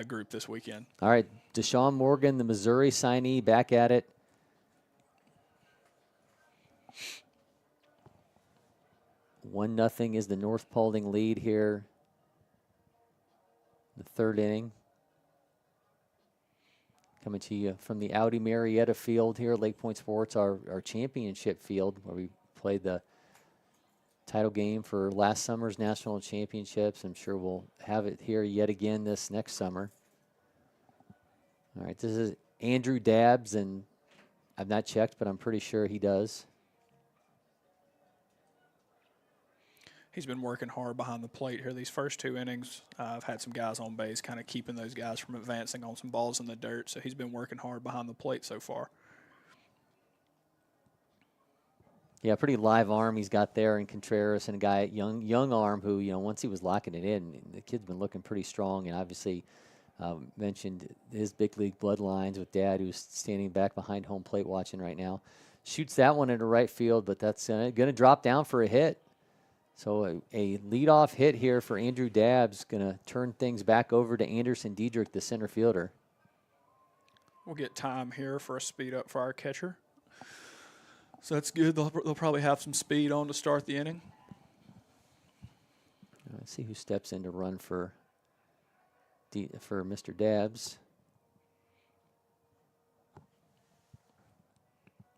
G: group this weekend.
A: All right, Deshaun Morgan, the Missouri signee, back at it. 1-0 is the North Paulding lead here. The third inning. Coming to you from the Audi Marietta field here, LakePoint Sports, our championship field, where we played the title game for last summer's national championships. I'm sure we'll have it here yet again this next summer. All right, this is Andrew Dabbs, and I've not checked, but I'm pretty sure he does.
G: He's been working hard behind the plate here these first 2 innings. I've had some guys on base kind of keeping those guys from advancing on some balls in the dirt, so he's been working hard behind the plate so far.
A: Yeah, pretty live arm he's got there in Contreras, and a guy, young arm who, once he was locking it in, the kid's been looking pretty strong, and obviously mentioned his big league bloodlines with Dad, who's standing back behind home plate watching right now. Shoots that one into right field, but that's going to drop down for a hit. So a leadoff hit here for Andrew Dabbs, going to turn things back over to Anderson Diedrich, the center fielder.
G: We'll get time here for a speed up for our catcher. So that's good. They'll probably have some speed on to start the inning.
A: Let's see who steps in to run for Mr. Dabbs.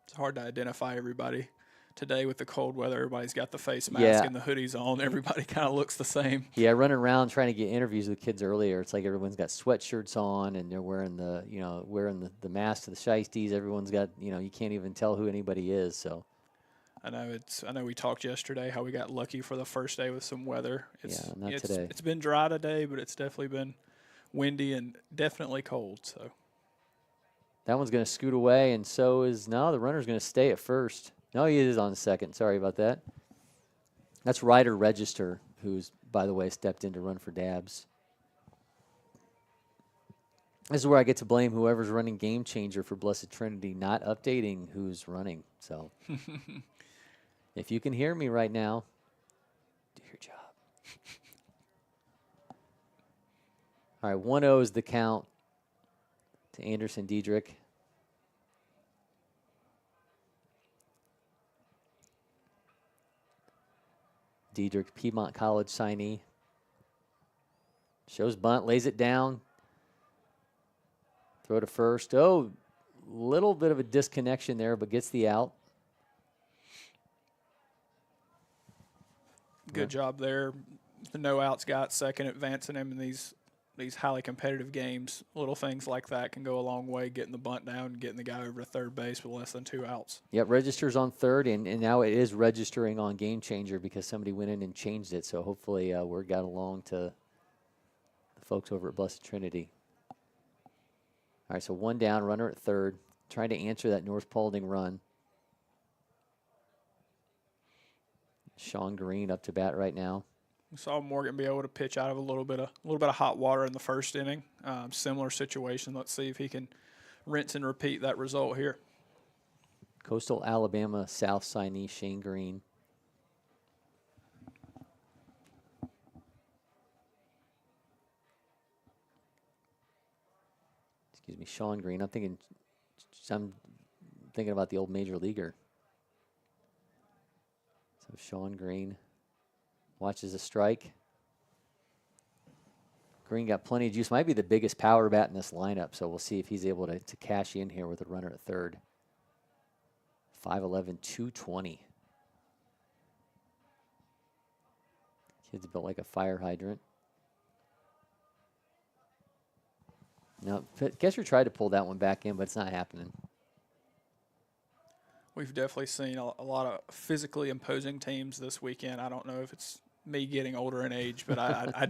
G: It's hard to identify everybody. Today with the cold weather, everybody's got the face mask and the hoodies on. Everybody kind of looks the same.
A: Yeah, running around trying to get interviews with kids earlier. It's like everyone's got sweatshirts on and they're wearing the mask to the shiesties. Everyone's got, you can't even tell who anybody is. So
G: I know we talked yesterday how we got lucky for the first day with some weather.
A: Today.
G: It's been dry today, but it's definitely been windy and definitely cold. So
A: that one's going to scoot away, and so is the runner's going to stay at first. No, he is on second. Sorry about that. That's Ryder Register, who's, by the way, stepped in to run for Dabbs. This is where I get to blame whoever's running Game Changer for Blessed Trinity, not updating who's running. So if you can hear me right now, do your job. All right, 1-0 is the count to Anderson Diedrich. Diedrich, Piedmont College signee. Shows bunt, lays it down. Throw to first. Oh, little bit of a disconnection there, but gets the out.
G: Good job there. The no outs got second, advancing him in these highly competitive games. Little things like that can go a long way, getting the bunt down and getting the guy over to third base with less than 2 outs.
A: Yep, registers on third, and now it is registering on Game Changer because somebody went in and changed it. So hopefully word got along to the folks over at Blessed Trinity. All right, so 1 down, runner at third, trying to answer that North Paulding run. Sean Green up to bat right now.
G: We saw Morgan be able to pitch out of a little bit of hot water in the first inning. Similar situation. Let's see if he can rinse and repeat that result here.
A: Coastal Alabama South signee Shane Green. Excuse me, Sean Green. I'm thinking about the old major leaguer. So Sean Green watches a strike. Green got plenty of juice. Might be the biggest power bat in this lineup, so we'll see if he's able to cash in here with a runner at third. 5'11", 220. Kid's built like a fire hydrant. Now, catcher tried to pull that one back in, but it's not happening.
G: We've definitely seen a lot of physically imposing teams this weekend. I don't know if it's me getting older in age, but I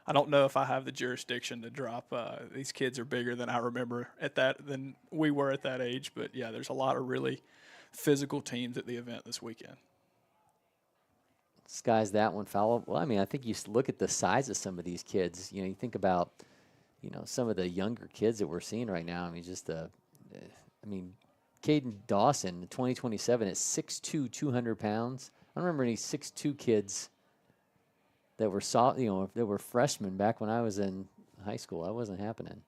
G: I don't know if I have the jurisdiction to drop. These kids are bigger than I remember than we were at that age. But yeah, there's a lot of really physical teams at the event this weekend.
A: Skies that one foul. Well, I mean, I think you look at the size of some of these kids. You know, you think about, some of the younger kids that we're seeing right now. I mean, Caden Dawson, 2027 at 6'2", 200 pounds. I don't remember any 6'2" kids that were that were freshmen back when I was in high school. That wasn't happening.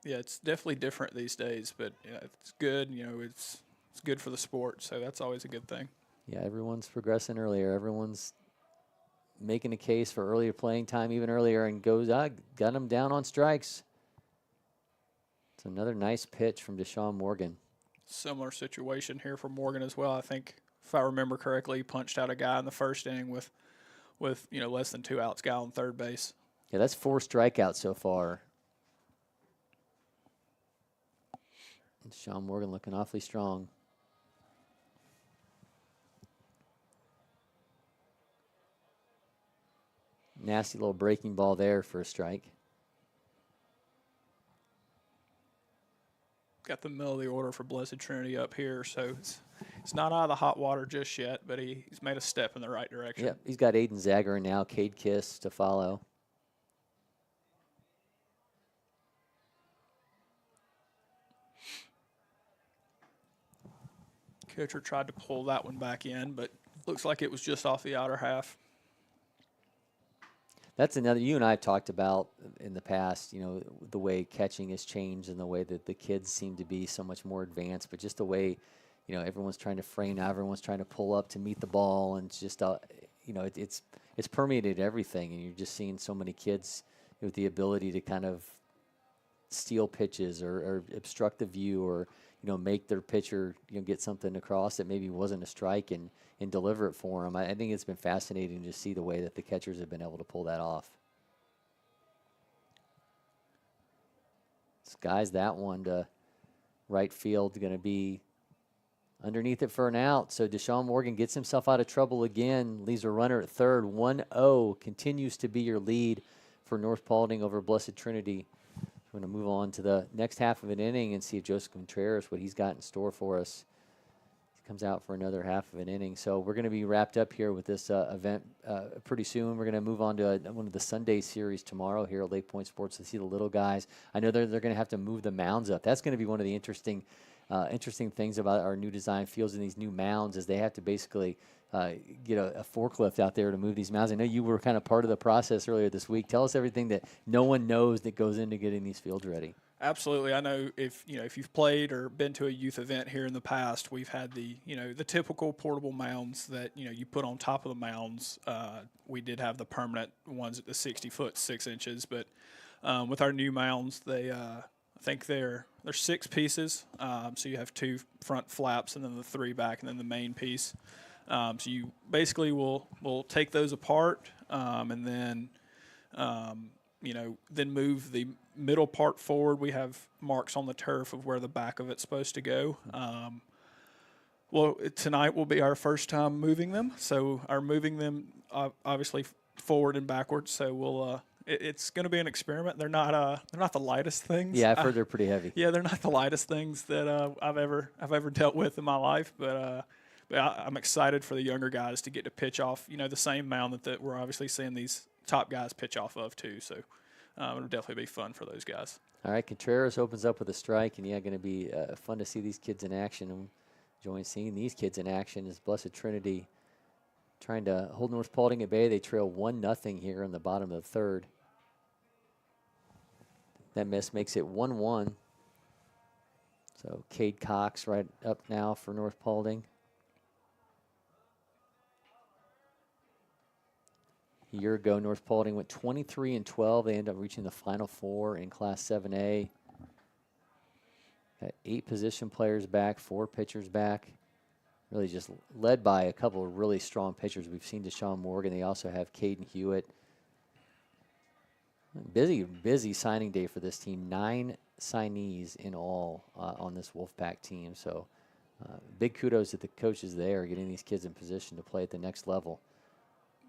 G: Yeah, it's definitely different these days, but it's good. It's good for the sport, so that's always a good thing.
A: Yeah, everyone's progressing earlier. Everyone's making a case for earlier playing time, even earlier, and got them down on strikes. It's another nice pitch from Deshaun Morgan.
G: Similar situation here for Morgan as well. I think, if I remember correctly, he punched out a guy in the first inning with less than 2 outs, guy on third base.
A: Yeah, that's 4 strikeouts so far. Deshaun Morgan looking awfully strong. Nasty little breaking ball there for a strike.
G: Got the middle of the order for Blessed Trinity up here, so it's not out of the hot water just yet, but he's made a step in the right direction.
A: Yep, he's got Aiden Zagger now, Cade Kiss to follow.
G: Catcher tried to pull that one back in, but looks like it was just off the outer half.
A: That's another, you and I have talked about in the past, the way catching has changed and the way that the kids seem to be so much more advanced, but just the way, everyone's trying to frame now, everyone's trying to pull up to meet the ball, and it's just, it's permeated everything, and you're just seeing so many kids with the ability to kind of steal pitches or obstruct the view or, make their pitcher, get something across that maybe wasn't a strike and deliver it for them. I think it's been fascinating to see the way that the catchers have been able to pull that off. Skies that one to right field, going to be underneath it for an out. So Deshaun Morgan gets himself out of trouble again, leaves a runner at third. 1-0 continues to be your lead for North Paulding over Blessed Trinity. We're going to move on to the next half of an inning and see if Joseph Contreras, what he's got in store for us. He comes out for another half of an inning. So we're going to be wrapped up here with this event pretty soon. We're going to move on to one of the Sunday series tomorrow here at LakePoint Sports to see the little guys. I know they're going to have to move the mounds up. That's going to be one of the interesting things about our new design fields and these new mounds is they have to basically get a forklift out there to move these mounds. I know you were kind of part of the process earlier this week. Tell us everything that no one knows that goes into getting these fields ready.
G: Absolutely. I know if you've played or been to a youth event here in the past, we've had the typical portable mounds that you put on top of the mounds. We did have the permanent ones at the 60 foot 6 inches, but with our new mounds, they I think they're 6 pieces. So you have 2 front flaps and then the 3 back and then the main piece. So you basically will take those apart and then then move the middle part forward. We have marks on the turf of where the back of it's supposed to go. Tonight will be our first time moving them. So our moving them obviously forward and backwards. So we'll it's going to be an experiment. They're not the lightest things.
A: Yeah, I've heard they're pretty heavy.
G: Yeah, they're not the lightest things that I've ever dealt with in my life, but I'm excited for the younger guys to get to pitch off, the same mound that we're obviously seeing these top guys pitch off of too. So it'll definitely be fun for those guys.
A: All right, Contreras opens up with a strike, and going to be fun to see these kids in action. I'm enjoying seeing these kids in action as Blessed Trinity trying to hold North Paulding at bay. They trail 1-0 here in the bottom of the third. That miss makes it 1-1. So Cade Cox right up now for North Paulding. A year ago, North Paulding went 23-12. They end up reaching the Final Four in Class 7A. Got 8 position players back, 4 pitchers back. Really just led by a couple of really strong pitchers. We've seen Deshaun Morgan. They also have Caden Hewitt. Busy signing day for this team. 9 signees in all on this Wolfpack team. So big kudos to the coaches there, getting these kids in position to play at the next level.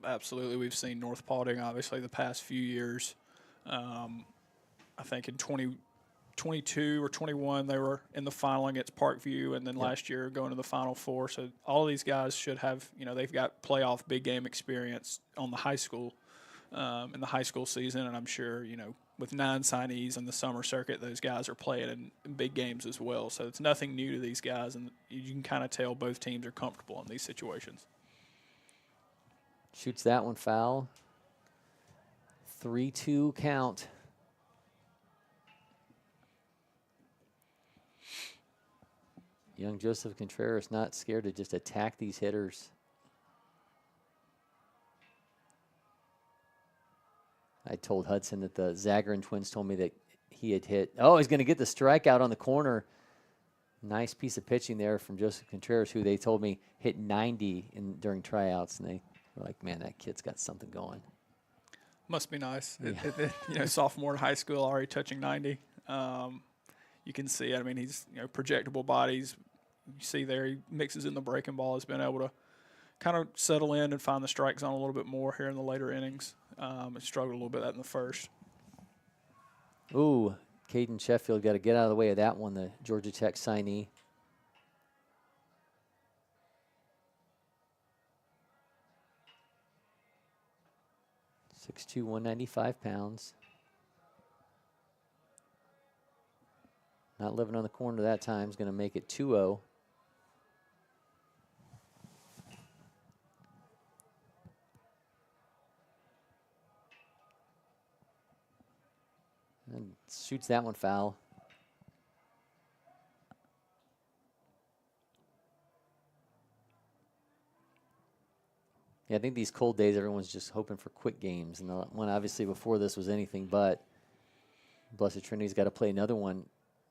G: Absolutely. We've seen North Paulding, obviously, the past few years. I think in 2022 or 21, they were in the final against Parkview, and then last year going to the Final Four. So all of these guys should have, they've got playoff big game experience on the high school, in the high school season. And I'm sure, with 9 signees on the summer circuit, those guys are playing in big games as well. So it's nothing new to these guys, and you can kind of tell both teams are comfortable in these situations.
A: Shoots that one foul. 3-2 count. Young Joseph Contreras not scared to just attack these hitters. I told Hudson that the Zagrin twins told me that he had hit. Oh, he's going to get the strikeout on the corner. Nice piece of pitching there from Joseph Contreras, who they told me hit 90 during tryouts, and they were like, "Man, that kid's got something going."
G: Must be nice.
A: Yeah.
G: Sophomore in high school, already touching 90. You can see it. I mean, he's projectable bodies. You see there, he mixes in the breaking ball. Has been able to kind of settle in and find the strike zone a little bit more here in the later innings. It struggled a little bit in the first.
A: Ooh, Caden Sheffield got to get out of the way of that one, the Georgia Tech signee. (6'2", 195 pounds. Not living on the corner that time. Is going to make it 2-0. And shoots that one foul. Yeah, I think these cold days, everyone's just hoping for quick games. And the one obviously before this was anything but. Blessed Trinity's got to play another one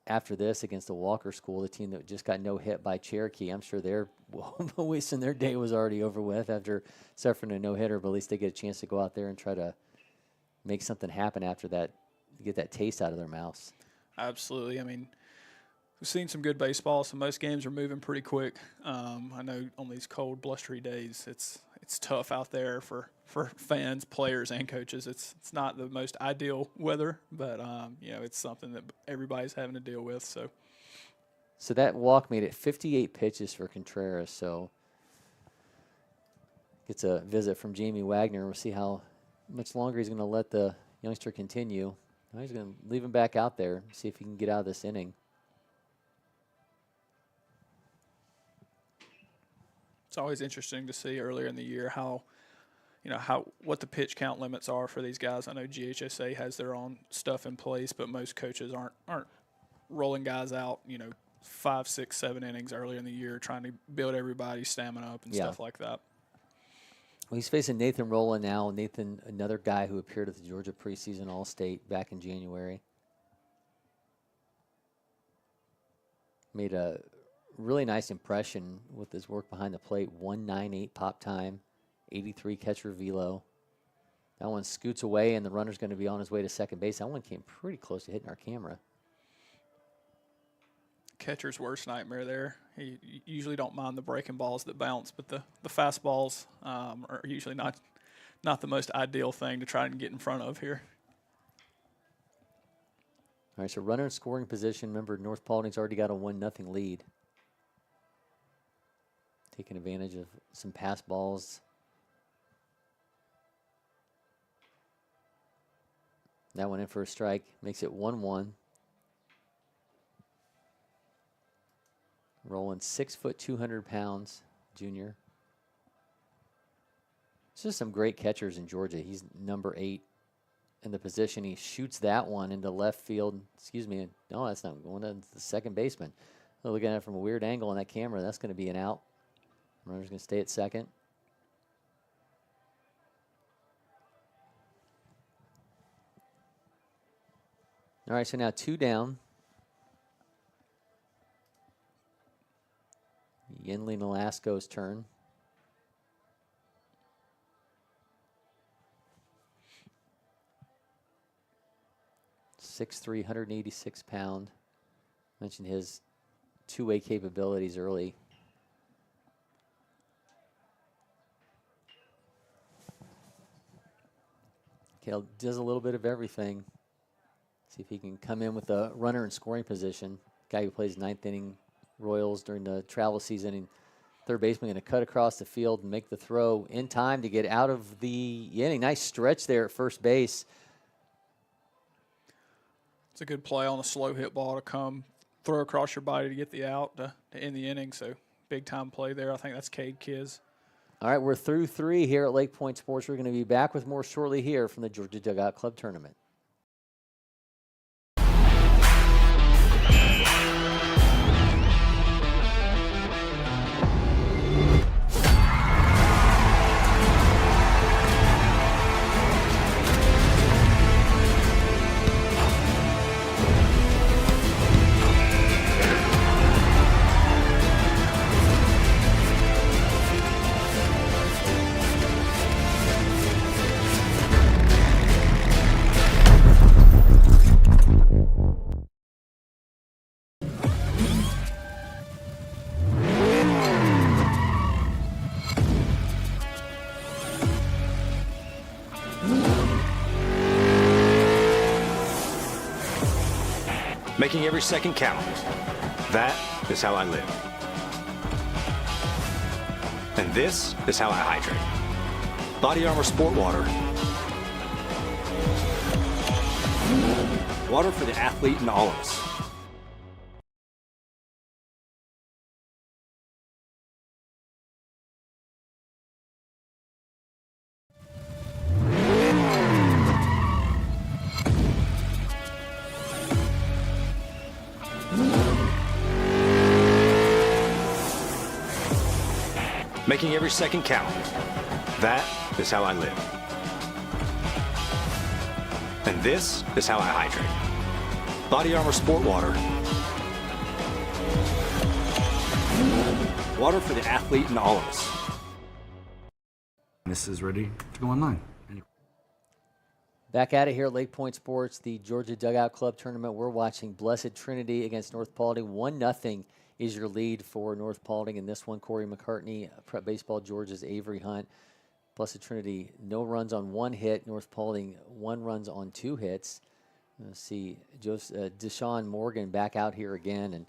A: after this against the Walker School, the team that just got no hit by Cherokee. I'm sure they're wishing their day was already over with after suffering a no-hitter, but at least they get a chance to go out there and try to make something happen after that, get that taste out of their mouths.
G: Absolutely. I mean, we've seen some good baseball, so most games are moving pretty quick. I know on these cold, blustery days, it's tough out there for fans, players, and coaches. It's not the most ideal weather, but it's something that everybody's having to deal with.
A: So that walk made it 58 pitches for Contreras. So gets a visit from Jamie Wagner. We'll see how much longer he's going to let the youngster continue. Now he's going to leave him back out there, see if he can get out of this inning.
G: It's always interesting to see earlier in the year what the pitch count limits are for these guys. I know GHSA has their own stuff in place, but most coaches aren't rolling guys out, 5, 6, 7 innings earlier in the year, trying to build everybody's stamina up and stuff like that.
A: Well, he's facing Nathan Rowland now. Nathan, another guy who appeared at the Georgia preseason All-State back in January. Made a really nice impression with his work behind the plate. 198 pop time, 83 catcher velo. That one scoots away, and the runner's going to be on his way to second base. That one came pretty close to hitting our camera.
G: Catcher's worst nightmare there. You usually don't mind the breaking balls that bounce, but the fastballs are usually not the most ideal thing to try and get in front of here.
A: All right, so runner in scoring position. Remember, North Paulding's already got a 1-0 lead. Taking advantage of some pass balls. That one in for a strike. Makes it 1-1. Rolling 6 foot, 200 pounds, junior. It's just some great catchers in Georgia. He's number 8 in the position. He shoots that one into left field. Excuse me. No, that's not going to the second baseman. Looking at it from a weird angle on that camera. That's going to be an out. Runner's going to stay at second. All right, so now 2 down. Yinli Nolasco's turn. (6'3", 186 pound. Mentioned his two-way capabilities early. Kale does a little bit of everything. See if he can come in with a runner in scoring position. Guy who plays ninth inning Royals during the travel season. And third baseman going to cut across the field and make the throw in time to get out of the inning. Nice stretch there at first base.
G: It's a good play on a slow hit ball to come throw across your body to get the out to end the inning. So big time play there. I think that's Cade Kiz.
A: All right, we're through 3 here at LakePoint Sports. We're going to be back with more shortly here from the Georgia Dugout Club Tournament.
H: Making every second count. That is how I live. And this is how I hydrate. Body Armor Sport Water. Water for the athlete in all of us. Making every second count. That is how I live. And this is how I hydrate. Body Armor Sport Water. Water for the athlete in all of us.
I: This is ready to go online.
A: Back at it here at LakePoint Sports, the Georgia Dugout Club Tournament. We're watching Blessed Trinity against North Paulding. 1-0 is your lead for North Paulding in this one. Cory McCartney, Prep Baseball Georgia's Avery Hunt. Blessed Trinity, no runs on 1 hit. North Paulding, 1 runs on 2 hits. Let's see, Deshaun Morgan back out here again, and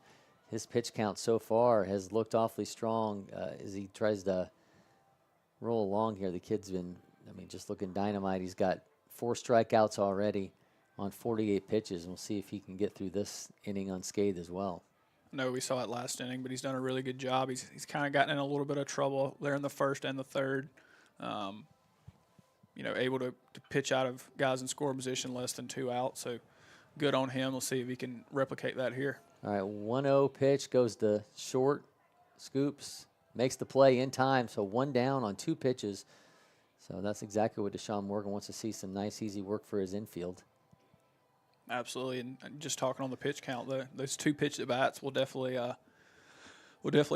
A: his pitch count so far has looked awfully strong as he tries to roll along here. The kid's been, just looking dynamite. He's got 4 strikeouts already on 48 pitches, and we'll see if he can get through this inning unscathed as well.
G: No, we saw it last inning, but he's done a really good job. He's kind of gotten in a little bit of trouble there in the first and the third. Able to pitch out of guys in scoring position less than 2 out. So good on him. We'll see if he can replicate that here.
A: All right, 1-0 pitch goes to short, scoops, makes the play in time. So 1 down on 2 pitches. So that's exactly what Deshaun Morgan wants to see, some nice, easy work for his infield.
G: Absolutely, and just talking on the pitch count, those 2 pitch at bats will definitely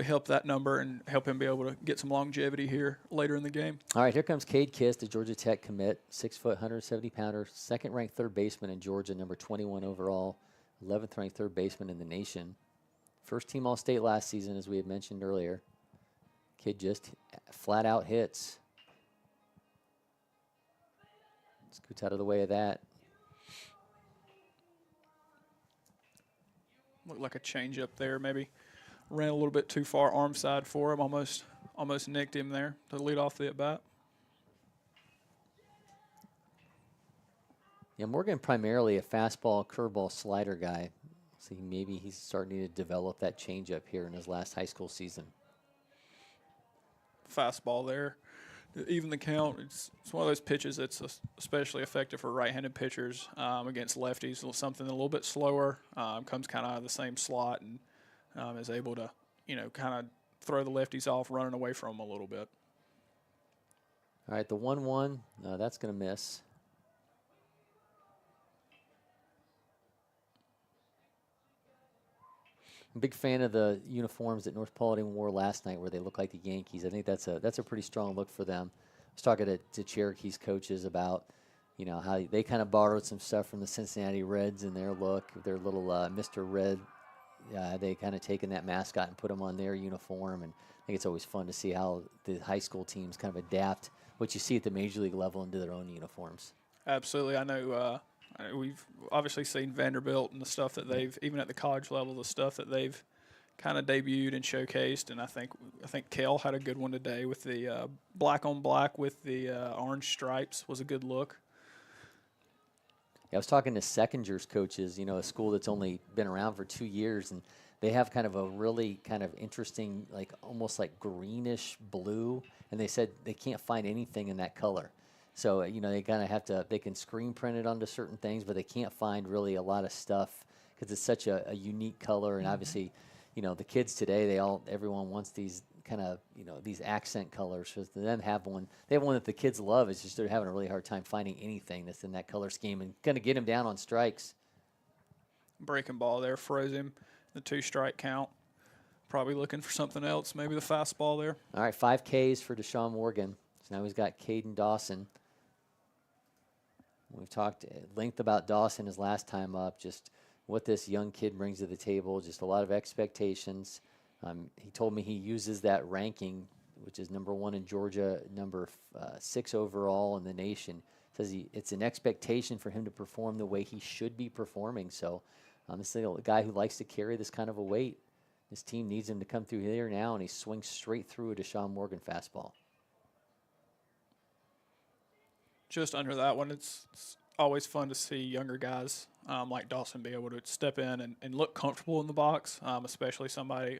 G: help that number and help him be able to get some longevity here later in the game.
A: All right, here comes Cade Kiss, the Georgia Tech commit, 6-foot, 170-pounder, second-ranked third baseman in Georgia, number 21 overall, 11th-ranked third baseman in the nation. First team All-State last season, as we had mentioned earlier. Kid just flat-out hits. Scoots out of the way of that.
G: Looked like a change up there, maybe ran a little bit too far arm side for him, almost nicked him there to lead off the at bat.
A: Yeah, Morgan primarily a fastball, curveball, slider guy. So maybe he's starting to develop that changeup here in his last high school season.
G: Fastball there. Even the count, it's one of those pitches that's especially effective for right-handed pitchers against lefties. Something a little bit slower, comes kind of out of the same slot and is able to, kind of throw the lefties off, running away from them a little bit.
A: All right, the 1-1, that's going to miss. I'm a big fan of the uniforms that North Paulding wore last night where they look like the Yankees. I think that's a pretty strong look for them. I was talking to Cherokee's coaches about, how they kind of borrowed some stuff from the Cincinnati Reds in their look, their little Mr. Red. They kind of taken that mascot and put them on their uniform. And I think it's always fun to see how the high school teams kind of adapt what you see at the major league level into their own uniforms.
G: Absolutely. I know we've obviously seen Vanderbilt and the stuff that they've, even at the college level, the stuff that they've kind of debuted and showcased. And I think Kel had a good one today with the black on black with the orange stripes was a good look.
A: Yeah, I was talking to Seconders coaches, a school that's only been around for 2 years, and they have kind of a really kind of interesting, like almost like greenish blue, and they said they can't find anything in that color. So, they kind of have to, they can screen print it onto certain things, but they can't find really a lot of stuff because it's such a unique color. And obviously, the kids today, everyone wants these kind of, these accent colors. So to them they have one that the kids love. It's just they're having a really hard time finding anything that's in that color scheme and going to get him down on strikes.
G: Breaking ball there, froze him. The 2-strike count. Probably looking for something else, maybe the fastball there.
A: All right, 5 Ks for Deshaun Morgan. So now he's got Caden Dawson. We've talked at length about Dawson his last time up, just what this young kid brings to the table, just a lot of expectations. He told me he uses that ranking, which is number 1 in Georgia, number 6 overall in the nation. Says it's an expectation for him to perform the way he should be performing. So this is a guy who likes to carry this kind of a weight. His team needs him to come through here now, and he swings straight through a Deshaun Morgan fastball.
G: Just under that one, it's always fun to see younger guys like Dawson be able to step in and look comfortable in the box, especially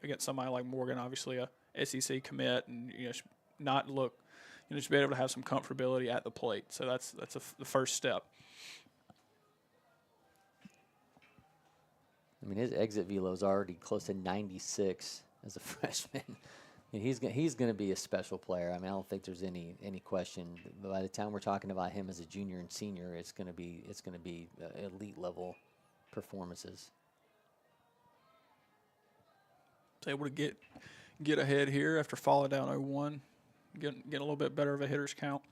G: against somebody like Morgan, obviously a SEC commit, and not look, just be able to have some comfortability at the plate. So that's the first step.
A: I mean, his exit velo is already close to 96 as a freshman. And he's going to be a special player. I mean, I don't think there's any question. By the time we're talking about him as a junior and senior, it's going to be elite level performances.
G: He's able to get ahead here after falling down 0-1, get a little bit better of a hitter's count.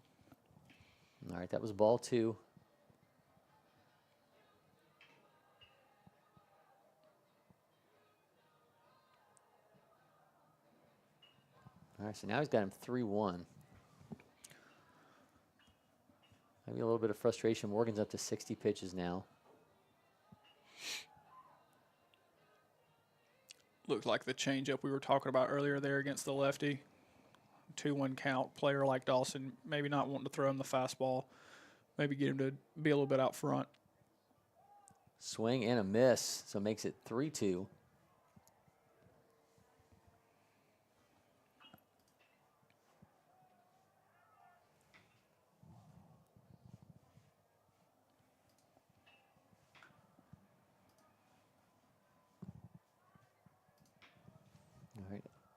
A: All right, that was ball 2. All right, so now he's got him 3-1. Maybe a little bit of frustration. Morgan's up to 60 pitches now.
G: Looked like the changeup we were talking about earlier there against the lefty. 2-1 count. Player like Dawson, maybe not wanting to throw him the fastball. Maybe get him to be a little bit out front.
A: Swing and a miss, so makes it 3-2.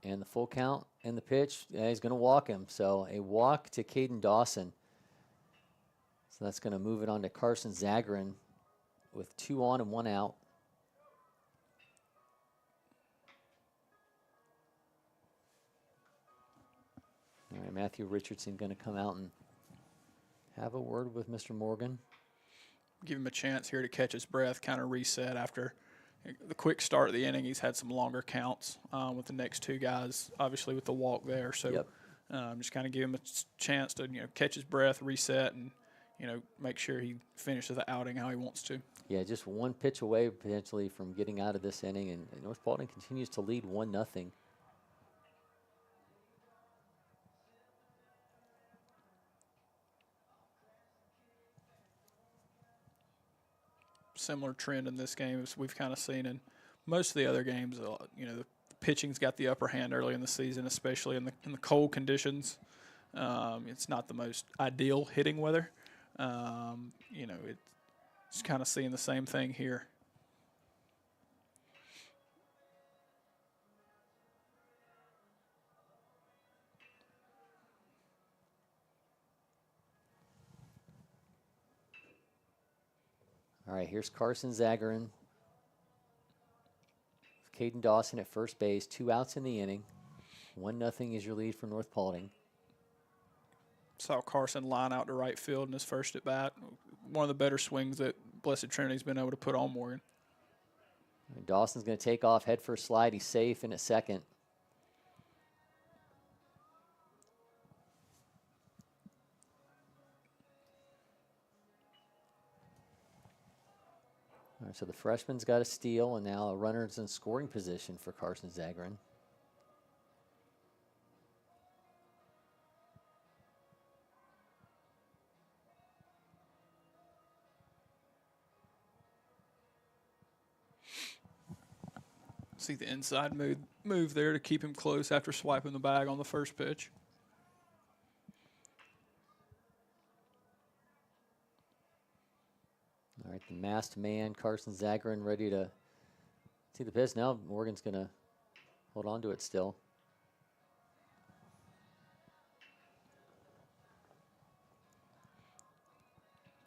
A: And the full count and the pitch, he's going to walk him. So a walk to Caden Dawson. So that's going to move it on to Carson Zagrin with 2 on and 1 out. All right, Matthew Richardson going to come out and have a word with Mr. Morgan.
G: Give him a chance here to catch his breath, kind of reset after the quick start of the inning. He's had some longer counts with the next 2 guys, obviously with the walk there. So just kind of give him a chance to catch his breath, reset, and make sure he finishes the outing how he wants to.
A: Yeah, just 1 pitch away potentially from getting out of this inning, and North Paulding continues to lead 1-0.
G: Similar trend in this game as we've kind of seen in most of the other games. The pitching's got the upper hand early in the season, especially in the cold conditions. It's not the most ideal hitting weather. It's kind of seeing the same thing here.
A: All right, here's Carson Zagrin. Caden Dawson at first base, 2 outs in the inning. 1-0 is your lead for North Paulding.
G: Saw Carson line out to right field in his first at bat. One of the better swings that Blessed Trinity's been able to put on Morgan.
A: And Dawson's going to take off, head first slide. He's safe in at second. All right, so the freshman's got a steal, and now a runner's in scoring position for Carson Zagrin.
G: See the inside move there to keep him close after swiping the bag on the first pitch.
A: All right, the masked man, Carson Zagrin, ready to see the pitch. Now Morgan's going to hold on to it still.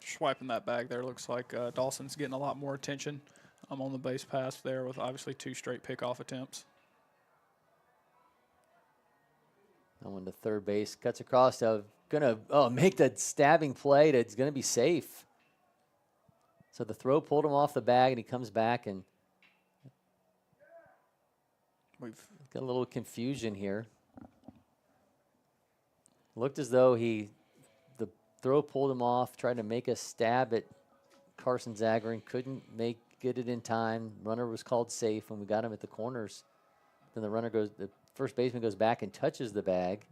G: Swiping that bag there, looks like Dawson's getting a lot more attention. I'm on the base pass there with obviously 2 straight pickoff attempts.
A: That one to third base, cuts across. Gonna make that stabbing play. It's gonna be safe. So the throw pulled him off the bag, and he comes back, and
G: We've
A: got a little confusion here. Looked as though the throw pulled him off, tried to make a stab at Carson Zagrin, couldn't get it in time. Runner was called safe when we got him at the corners. Then the first baseman goes back and touches the bag.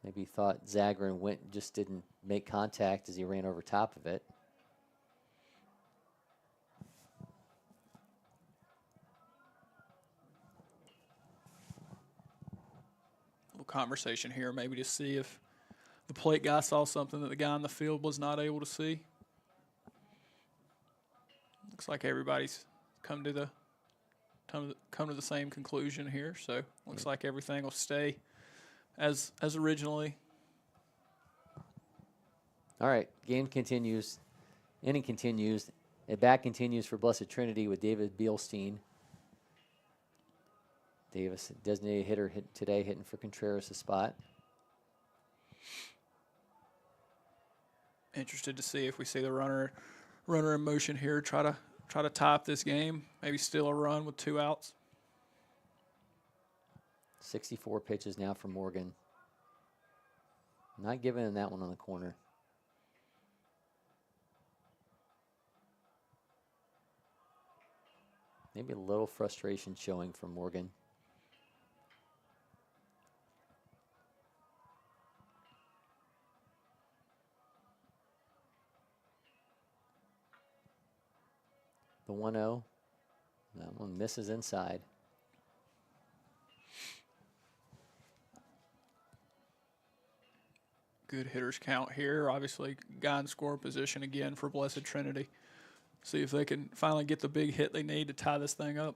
A: Maybe he thought Zagrin just didn't make contact as he ran over top of it.
G: conversation here, maybe to see if the plate guy saw something that the guy in the field was not able to see. Looks like everybody's come to the same conclusion here. So looks like everything will stay as originally.
A: All right, game continues, inning continues, at bat continues for Blessed Trinity with David Bielstein. Davis, designated hitter today, hitting for Contreras' spot.
G: Interested to see if we see the runner in motion here, try to tie up this game, maybe steal a run with 2 outs.
A: 64 pitches now for Morgan. Not giving him that one on the corner. Maybe a little frustration showing from Morgan. The 1-0. That one misses inside.
G: Good hitters count here. Obviously, guy in score position again for Blessed Trinity. See if they can finally get the big hit they need to tie this thing up.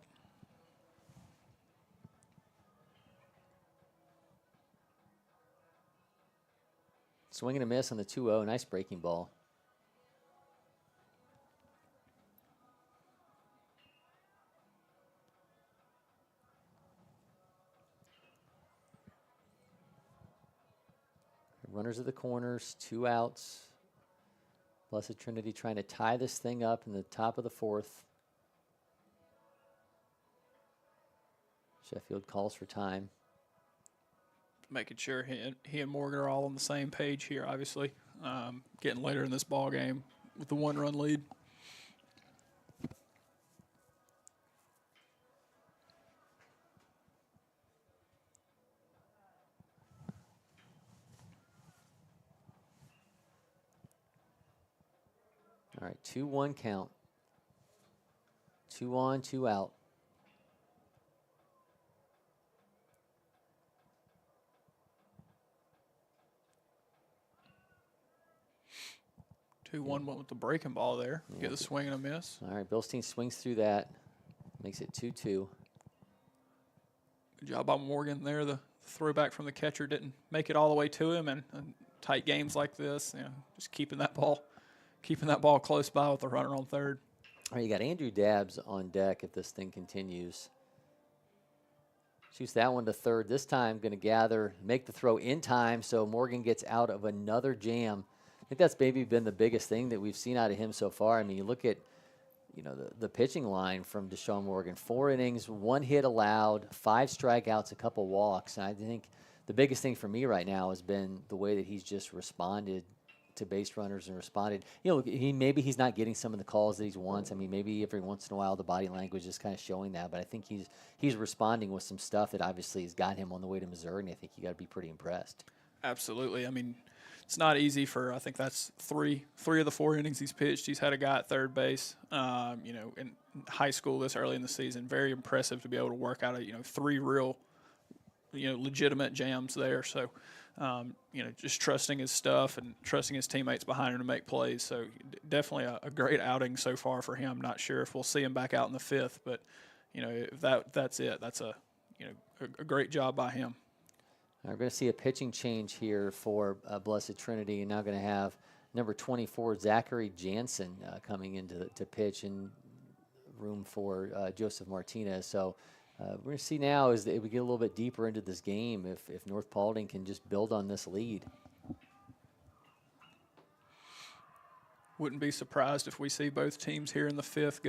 A: Swing and a miss on the 2-0. Nice breaking ball. Runners at the corners, 2 outs. Blessed Trinity trying to tie this thing up in the top of the 4th. Sheffield calls for time.
G: Making sure he and Morgan are all on the same page here, obviously. Getting later in this ball game with the 1-run lead.
A: All right, 2-1 count. 2 on, 2 out.
G: Went with the breaking ball there.
A: Yeah.
G: Get the swing and a miss.
A: All right, Bilstein swings through that. Makes it 2-2.
G: Good job by Morgan there. The throwback from the catcher didn't make it all the way to him, and tight games like this, just keeping that ball close by with the runner on third.
A: All right, you got Andrew Dabbs on deck if this thing continues. Shoots that one to third. This time going to make the throw in time so Morgan gets out of another jam. I think that's maybe been the biggest thing that we've seen out of him so far. I mean, you look at, the pitching line from Deshaun Morgan. 4 innings, 1 hit allowed, 5 strikeouts, a couple walks. And I think the biggest thing for me right now has been the way that he's just responded to base runners and responded. You know, maybe he's not getting some of the calls that he wants. I mean, maybe every once in a while the body language is kind of showing that, but I think he's responding with some stuff that obviously has got him on the way to Missouri, and I think you got to be pretty impressed.
G: Absolutely. I mean, it's not easy for, I think that's three of the 4 innings he's pitched. He's had a guy at third base, you know, in high school this early in the season. Very impressive to be able to work out, 3 real, legitimate jams there. So, just trusting his stuff and trusting his teammates behind him to make plays. So definitely a great outing so far for him. Not sure if we'll see him back out in the 5th, but, if that's it. That's a great job by him.
A: We're going to see a pitching change here for Blessed Trinity, and now going to have number 24, Zachary Jansen, coming into to pitch in room for Joseph Martinez. So we're going to see now as we get a little bit deeper into this game if North Paulding can just build on this lead.
G: Wouldn't be surprised if we see both teams here in the 5th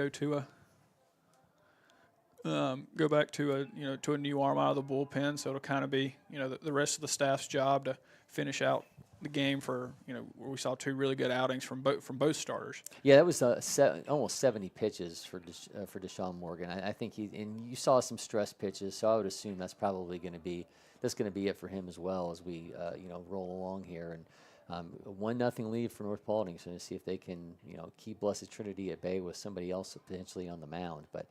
G: go back to a new arm out of the bullpen. So it'll kind of be the rest of the staff's job to finish out the game for where we saw 2 really good outings from both starters.
A: Yeah, that was almost 70 pitches for Deshaun Morgan. I think and you saw some stress pitches, so I would assume that's probably going to be it for him as well as we roll along here. And 1-0 lead for North Paulding, so to see if they can keep Blessed Trinity at bay with somebody else potentially on the mound, but.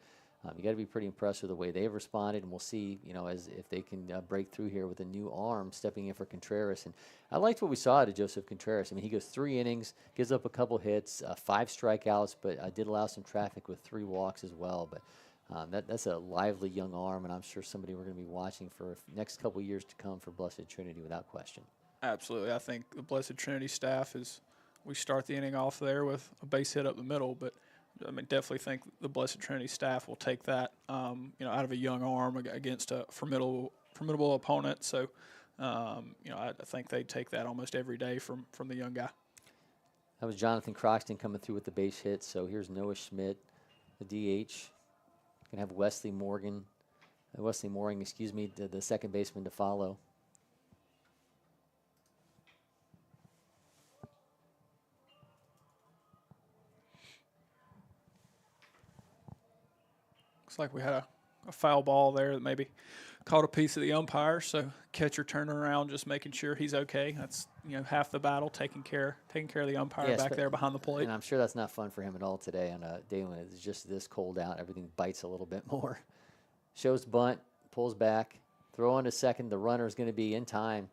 A: You got to be pretty impressed with the way they've responded, and we'll see, as if they can break through here with a new arm stepping in for Contreras. And I liked what we saw out of Joseph Contreras. I mean, he goes 3 innings, gives up a couple hits, 5 strikeouts, but did allow some traffic with 3 walks as well. But that's a lively young arm, and I'm sure somebody we're going to be watching for next couple years to come for Blessed Trinity without question.
G: Absolutely. I think the Blessed Trinity staff we start the inning off there with a base hit up the middle, but definitely think the Blessed Trinity staff will take that, out of a young arm against a formidable opponent. So, I think they take that almost every day from the young guy.
A: That was Jonathan Croxton coming through with the base hit. So here's Noah Schmidt, the DH. Gonna have Wesley Morgan, the second baseman to follow.
G: Looks like we had a foul ball there that maybe caught a piece of the umpire. So catcher turning around, just making sure he's okay. That's half the battle, taking care of the umpire back there behind the plate.
A: And I'm sure that's not fun for him at all today on a day when it's just this cold out. Everything bites a little bit more. Shows bunt, pulls back, throw on to second. The runner is going to be in time.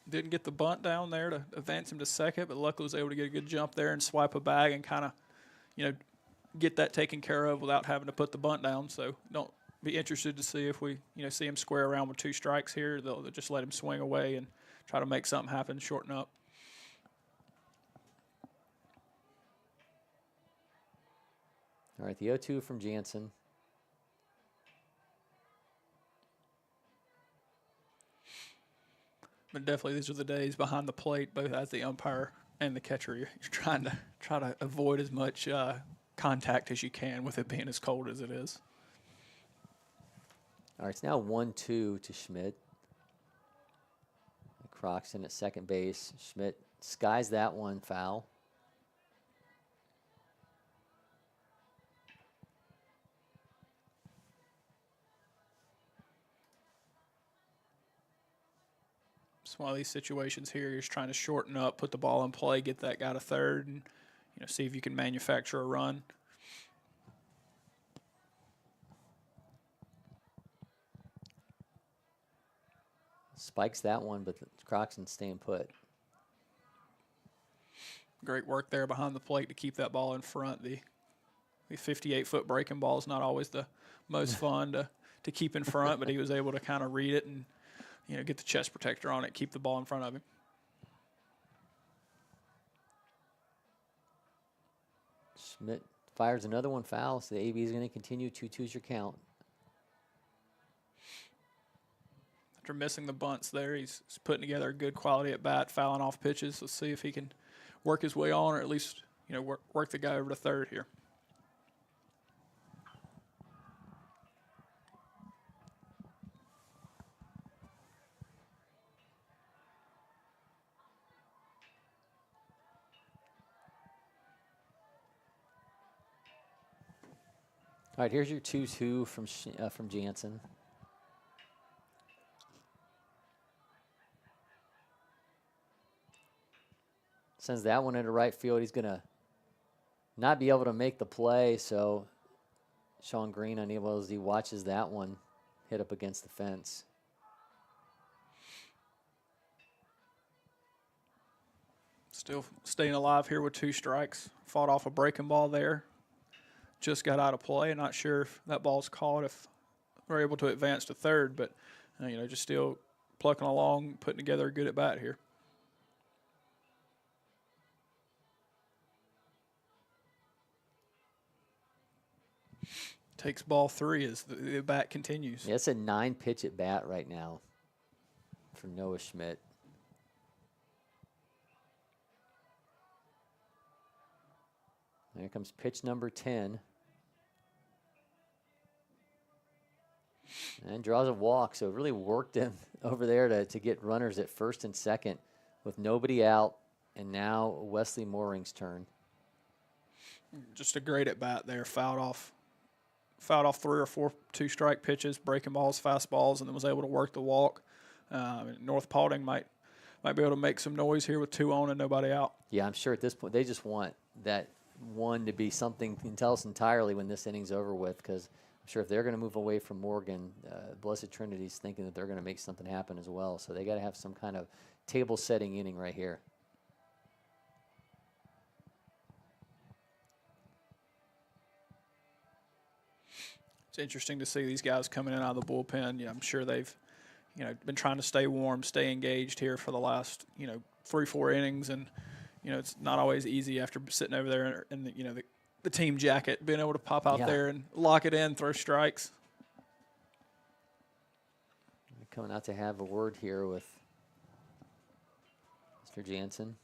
G: Didn't get the bunt down there to advance him to second, but luckily was able to get a good jump there and swipe a bag and kind of get that taken care of without having to put the bunt down. So don't be interested to see if we, see him square around with 2 strikes here. They'll just let him swing away and try to make something happen, shorten up.
A: All right, the 0-2 from Jansen.
G: But definitely these are the days behind the plate, both as the umpire and the catcher. You're trying to avoid as much contact as you can with it being as cold as it is.
A: All right, it's now 1-2 to Schmidt. Croxton at second base. Schmidt skies that one foul.
G: It's one of these situations here. You're just trying to shorten up, put the ball in play, get that guy to third, and see if you can manufacture a run.
A: Spikes that one, but Croxton's staying put.
G: Great work there behind the plate to keep that ball in front. The 58-foot breaking ball is not always the most fun to keep in front, but he was able to kind of read it and get the chest protector on it, keep the ball in front of him.
A: Schmidt fires another one foul, so the AB is going to continue. 2-2's your count.
G: After missing the bunts there, he's putting together a good quality at bat, fouling off pitches. Let's see if he can work his way on, or at least work the guy over to third here.
A: All right, here's your 2-2 from Jansen. Sends that one into right field. He's going to not be able to make the play, so Sean Green unable as he watches that one hit up against the fence.
G: Still staying alive here with 2 strikes. Fought off a breaking ball there. Just got out of play. Not sure if that ball's caught, if we're able to advance to third, but just still plucking along, putting together a good at bat here. Takes ball 3 as the bat continues.
A: Yeah, it's a 9-pitch at bat right now for Noah Schmidt. There comes pitch number 10. And draws a walk, so it really worked him over there to get runners at first and second with nobody out, and now Wesley Mooring's turn.
G: Just a great at bat there. Fouled off 3 or 4 2-strike pitches, breaking balls, fastballs, and then was able to work the walk. North Paulding might be able to make some noise here with 2 on and nobody out.
A: Yeah, I'm sure at this point they just want that one to be something can tell us entirely when this inning's over with, because I'm sure if they're going to move away from Morgan, Blessed Trinity's thinking that they're going to make something happen as well. So they got to have some kind of table-setting inning right here.
G: It's interesting to see these guys coming in out of the bullpen. Yeah, I'm sure they've been trying to stay warm, stay engaged here for the last 3-4 innings, and it's not always easy after sitting over there in the team jacket, being able to pop out there and lock it in, throw strikes.
A: Coming out to have a word here with Mr. Jansen.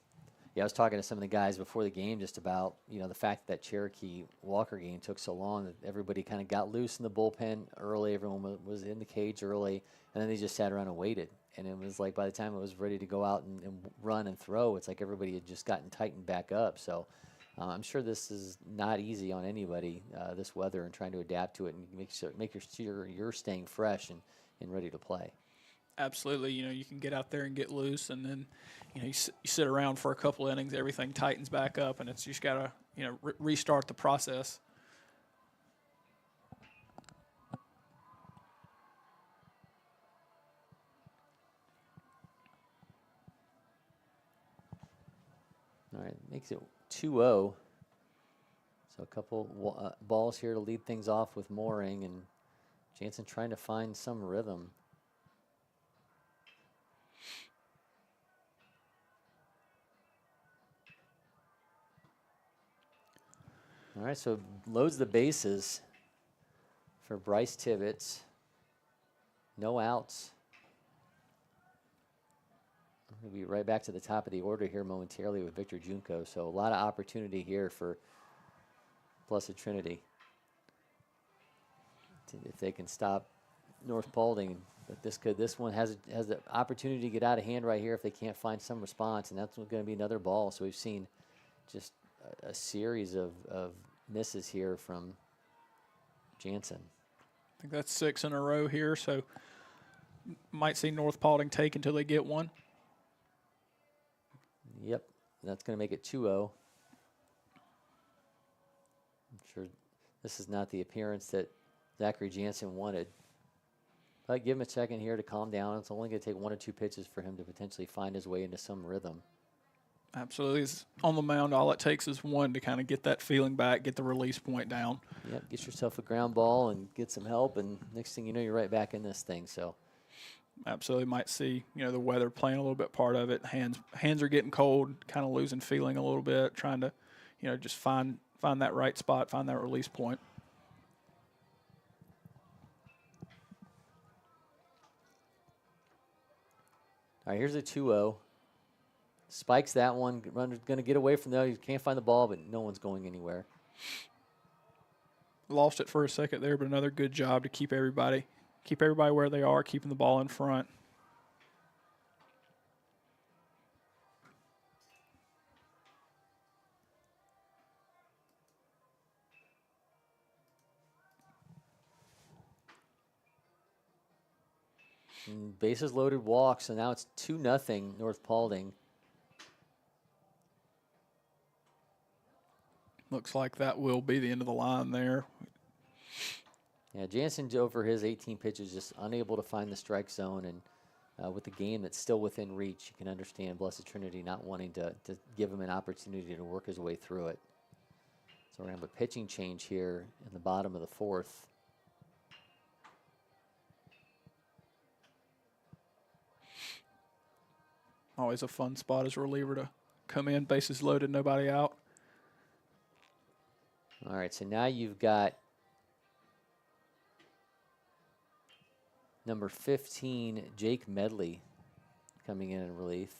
A: Yeah, I was talking to some of the guys before the game just about, the fact that Cherokee Walker game took so long that everybody kind of got loose in the bullpen early. Everyone was in the cage early, and then they just sat around and waited. And it was like by the time it was ready to go out and run and throw, it's like everybody had just gotten tightened back up. So I'm sure this is not easy on anybody, this weather, and trying to adapt to it and make sure you're staying fresh and ready to play.
G: Absolutely. You can get out there and get loose, and then, you sit around for a couple innings, everything tightens back up, and it's just got to, restart the process.
A: All right, makes it 2-0. So a couple balls here to lead things off with Mooring, and Jansen trying to find some rhythm. All right, so loads the bases for Bryce Tibbetts. No outs. We'll be right back to the top of the order here momentarily with Victor Junko. So a lot of opportunity here for Blessed Trinity if they can stop North Paulding. But this one has the opportunity to get out of hand right here if they can't find some response, and that's going to be another ball. So we've seen just a series of misses here from Jansen.
G: I think that's 6 in a row here, so might see North Paulding take until they get one.
A: Yep, that's going to make it 2-0. I'm sure this is not the appearance that Zachary Jansen wanted. But give him a second here to calm down. It's only going to take 1 or 2 pitches for him to potentially find his way into some rhythm.
G: Absolutely. It's on the mound, all it takes is one to kind of get that feeling back, get the release point down.
A: Yep, get yourself a ground ball and get some help, and next thing you know, you're right back in this thing. So
G: absolutely might see, the weather playing a little bit part of it. Hands are getting cold, kind of losing feeling a little bit, trying to, just find that right spot, find that release point.
A: all right, here's a 2-0. Spikes that one. Runner's going to get away from there. He can't find the ball, but no one's going anywhere.
G: Lost it for a second there, but another good job to keep everybody where they are, keeping the ball in front.
A: And bases loaded walk, so now it's 2-0 North Paulding.
G: Looks like that will be the end of the line there.
A: Yeah, Jansen over his 18 pitches just unable to find the strike zone, and with the game that's still within reach, you can understand Blessed Trinity not wanting to give him an opportunity to work his way through it. So we're going to have a pitching change here in the bottom of the fourth.
G: Always a fun spot as a reliever to come in, bases loaded, nobody out.
A: All right, so now you've got number 15, Jake Medley, coming in relief.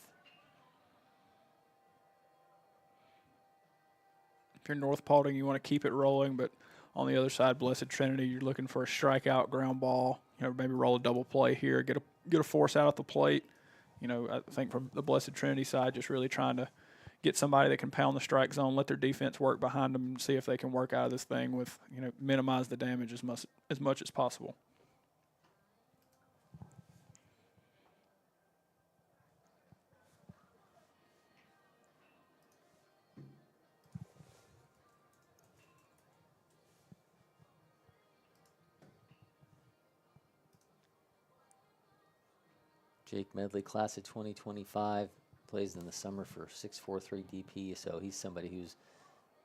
G: If you're North Paulding, you want to keep it rolling, but on the other side, Blessed Trinity, you're looking for a strikeout, ground ball. You know, maybe roll a double play here, get a force out at the plate. You know, I think from the Blessed Trinity side, just really trying to get somebody that can pound the strike zone, let their defense work behind them, and see if they can work out of this thing with, you know, minimize the damage as much as possible.
A: Jake Medley, class of 2025, plays in the summer for 643 DP, so he's somebody who's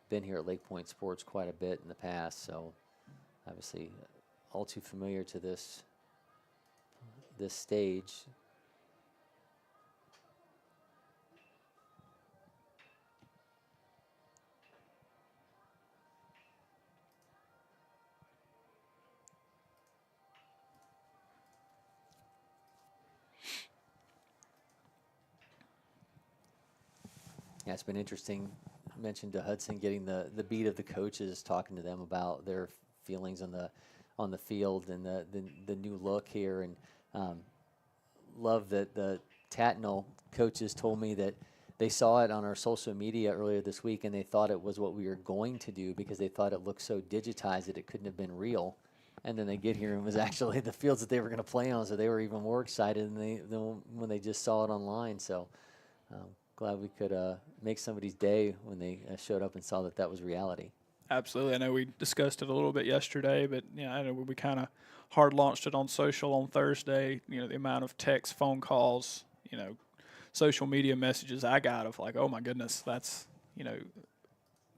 A: been here at LakePoint Sports quite a bit in the past, so obviously all too familiar to this stage. Yeah, it's been interesting. I mentioned to Hudson getting the beat of the coaches, talking to them about their feelings on the field and the new look here, and love that the Tatnall coaches told me that they saw it on our social media earlier this week and they thought it was what we were going to do because they thought it looked so digitized that it couldn't have been real. And then they get here and it was actually the fields that they were going to play on, so they were even more excited than when they just saw it online. So glad we could make somebody's day when they showed up and saw that was reality.
G: Absolutely. I know we discussed it a little bit yesterday, but yeah, I know we kind of hard launched it on social on Thursday. You know, the amount of text, phone calls, you know, social media messages I got of like, oh my goodness, that's, you know,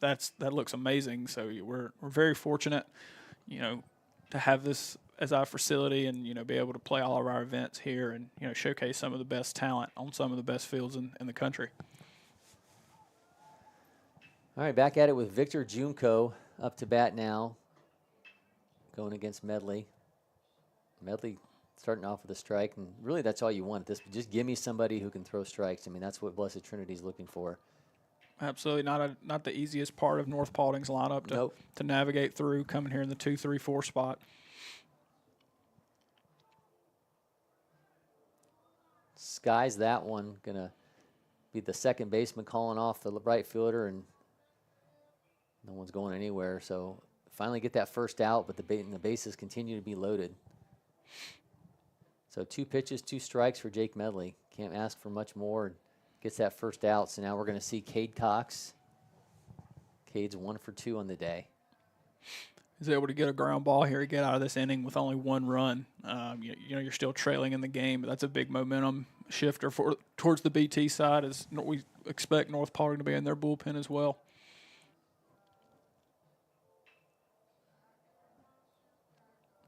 G: that looks amazing. So we're very fortunate, you know, to have this as our facility and, you know, be able to play all of our events here and, you know, showcase some of the best talent on some of the best fields in the country.
A: All right, back at it with Victor Junko up to bat now, going against Medley. Medley starting off with a strike, and really that's all you want. Just give me somebody who can throw strikes. I mean, that's what Blessed Trinity is looking for.
G: Absolutely not the easiest part of North Paulding's lineup to navigate through, coming here in the 2, 3, 4 spot.
A: Skies that one, gonna be the second baseman calling off the right fielder, and no one's going anywhere. So finally get that first out, but the bases continue to be loaded. So 2 pitches, 2 strikes for Jake Medley. Can't ask for much more. Gets that first out. So now we're going to see Cade Cox. Cade's 1 for 2 on the day.
G: He's able to get a ground ball here, get out of this inning with only 1 run. You know, you're still trailing in the game, but that's a big momentum shifter towards the BT side, as we expect North Paulding to be in their bullpen as well.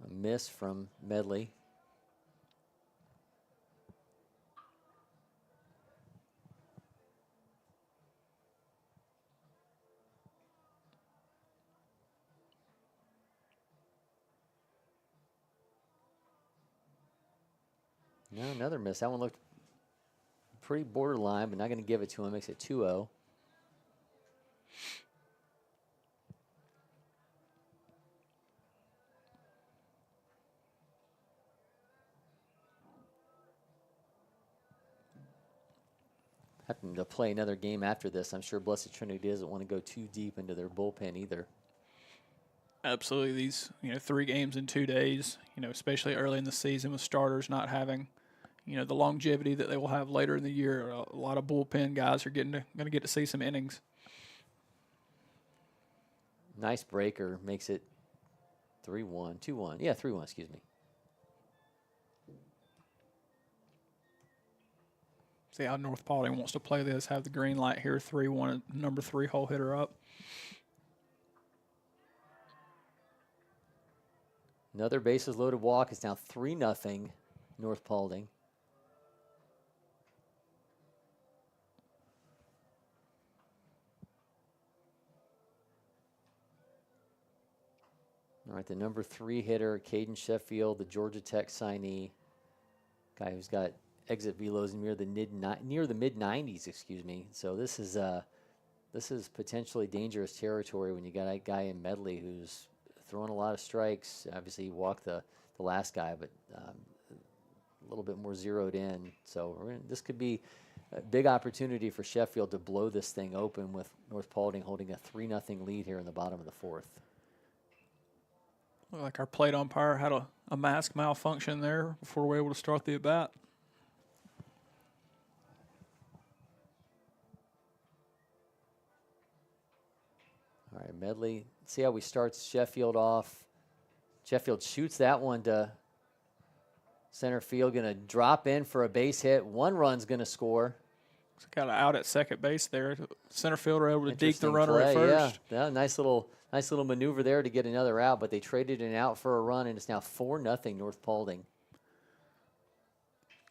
A: A miss from Medley. No, another miss. That one looked pretty borderline, but not going to give it to him. Makes it 2-0. Having to play another game after this, I'm sure Blessed Trinity doesn't want to go too deep into their bullpen either.
G: Absolutely. These, 3 games in 2 days, especially early in the season with starters not having, the longevity that they will have later in the year. A lot of bullpen guys are going to get to see some innings.
A: Nice breaker, makes it 3-1, 2-1. Yeah, 3-1, excuse me.
G: See how North Paulding wants to play this, have the green light here, 3-1, number 3 hole hitter up.
A: Another bases loaded walk. It's now 3-0 North Paulding. All right, the number 3 hitter, Caden Sheffield, the Georgia Tech signee, guy who's got exit velos near the mid 90s, excuse me. So this is potentially dangerous territory when you got a guy in Medley who's throwing a lot of strikes. Obviously, he walked the last guy, but a little bit more zeroed in. So this could be a big opportunity for Sheffield to blow this thing open with North Paulding holding a 3-0 lead here in the bottom of the 4th.
G: Looked like our plate umpire had a mask malfunction there before we were able to start the at-bat.
A: All right, Medley, see how we start Sheffield off. Sheffield shoots that one to center field, going to drop in for a base hit. 1 run's going to score.
G: Got out at second base there. Center fielder able to deke the
A: Interesting
G: runner
A: play,
G: at first.
A: Yeah, nice little maneuver there to get another out, but they traded an out for a run, and it's now 4-0 North Paulding.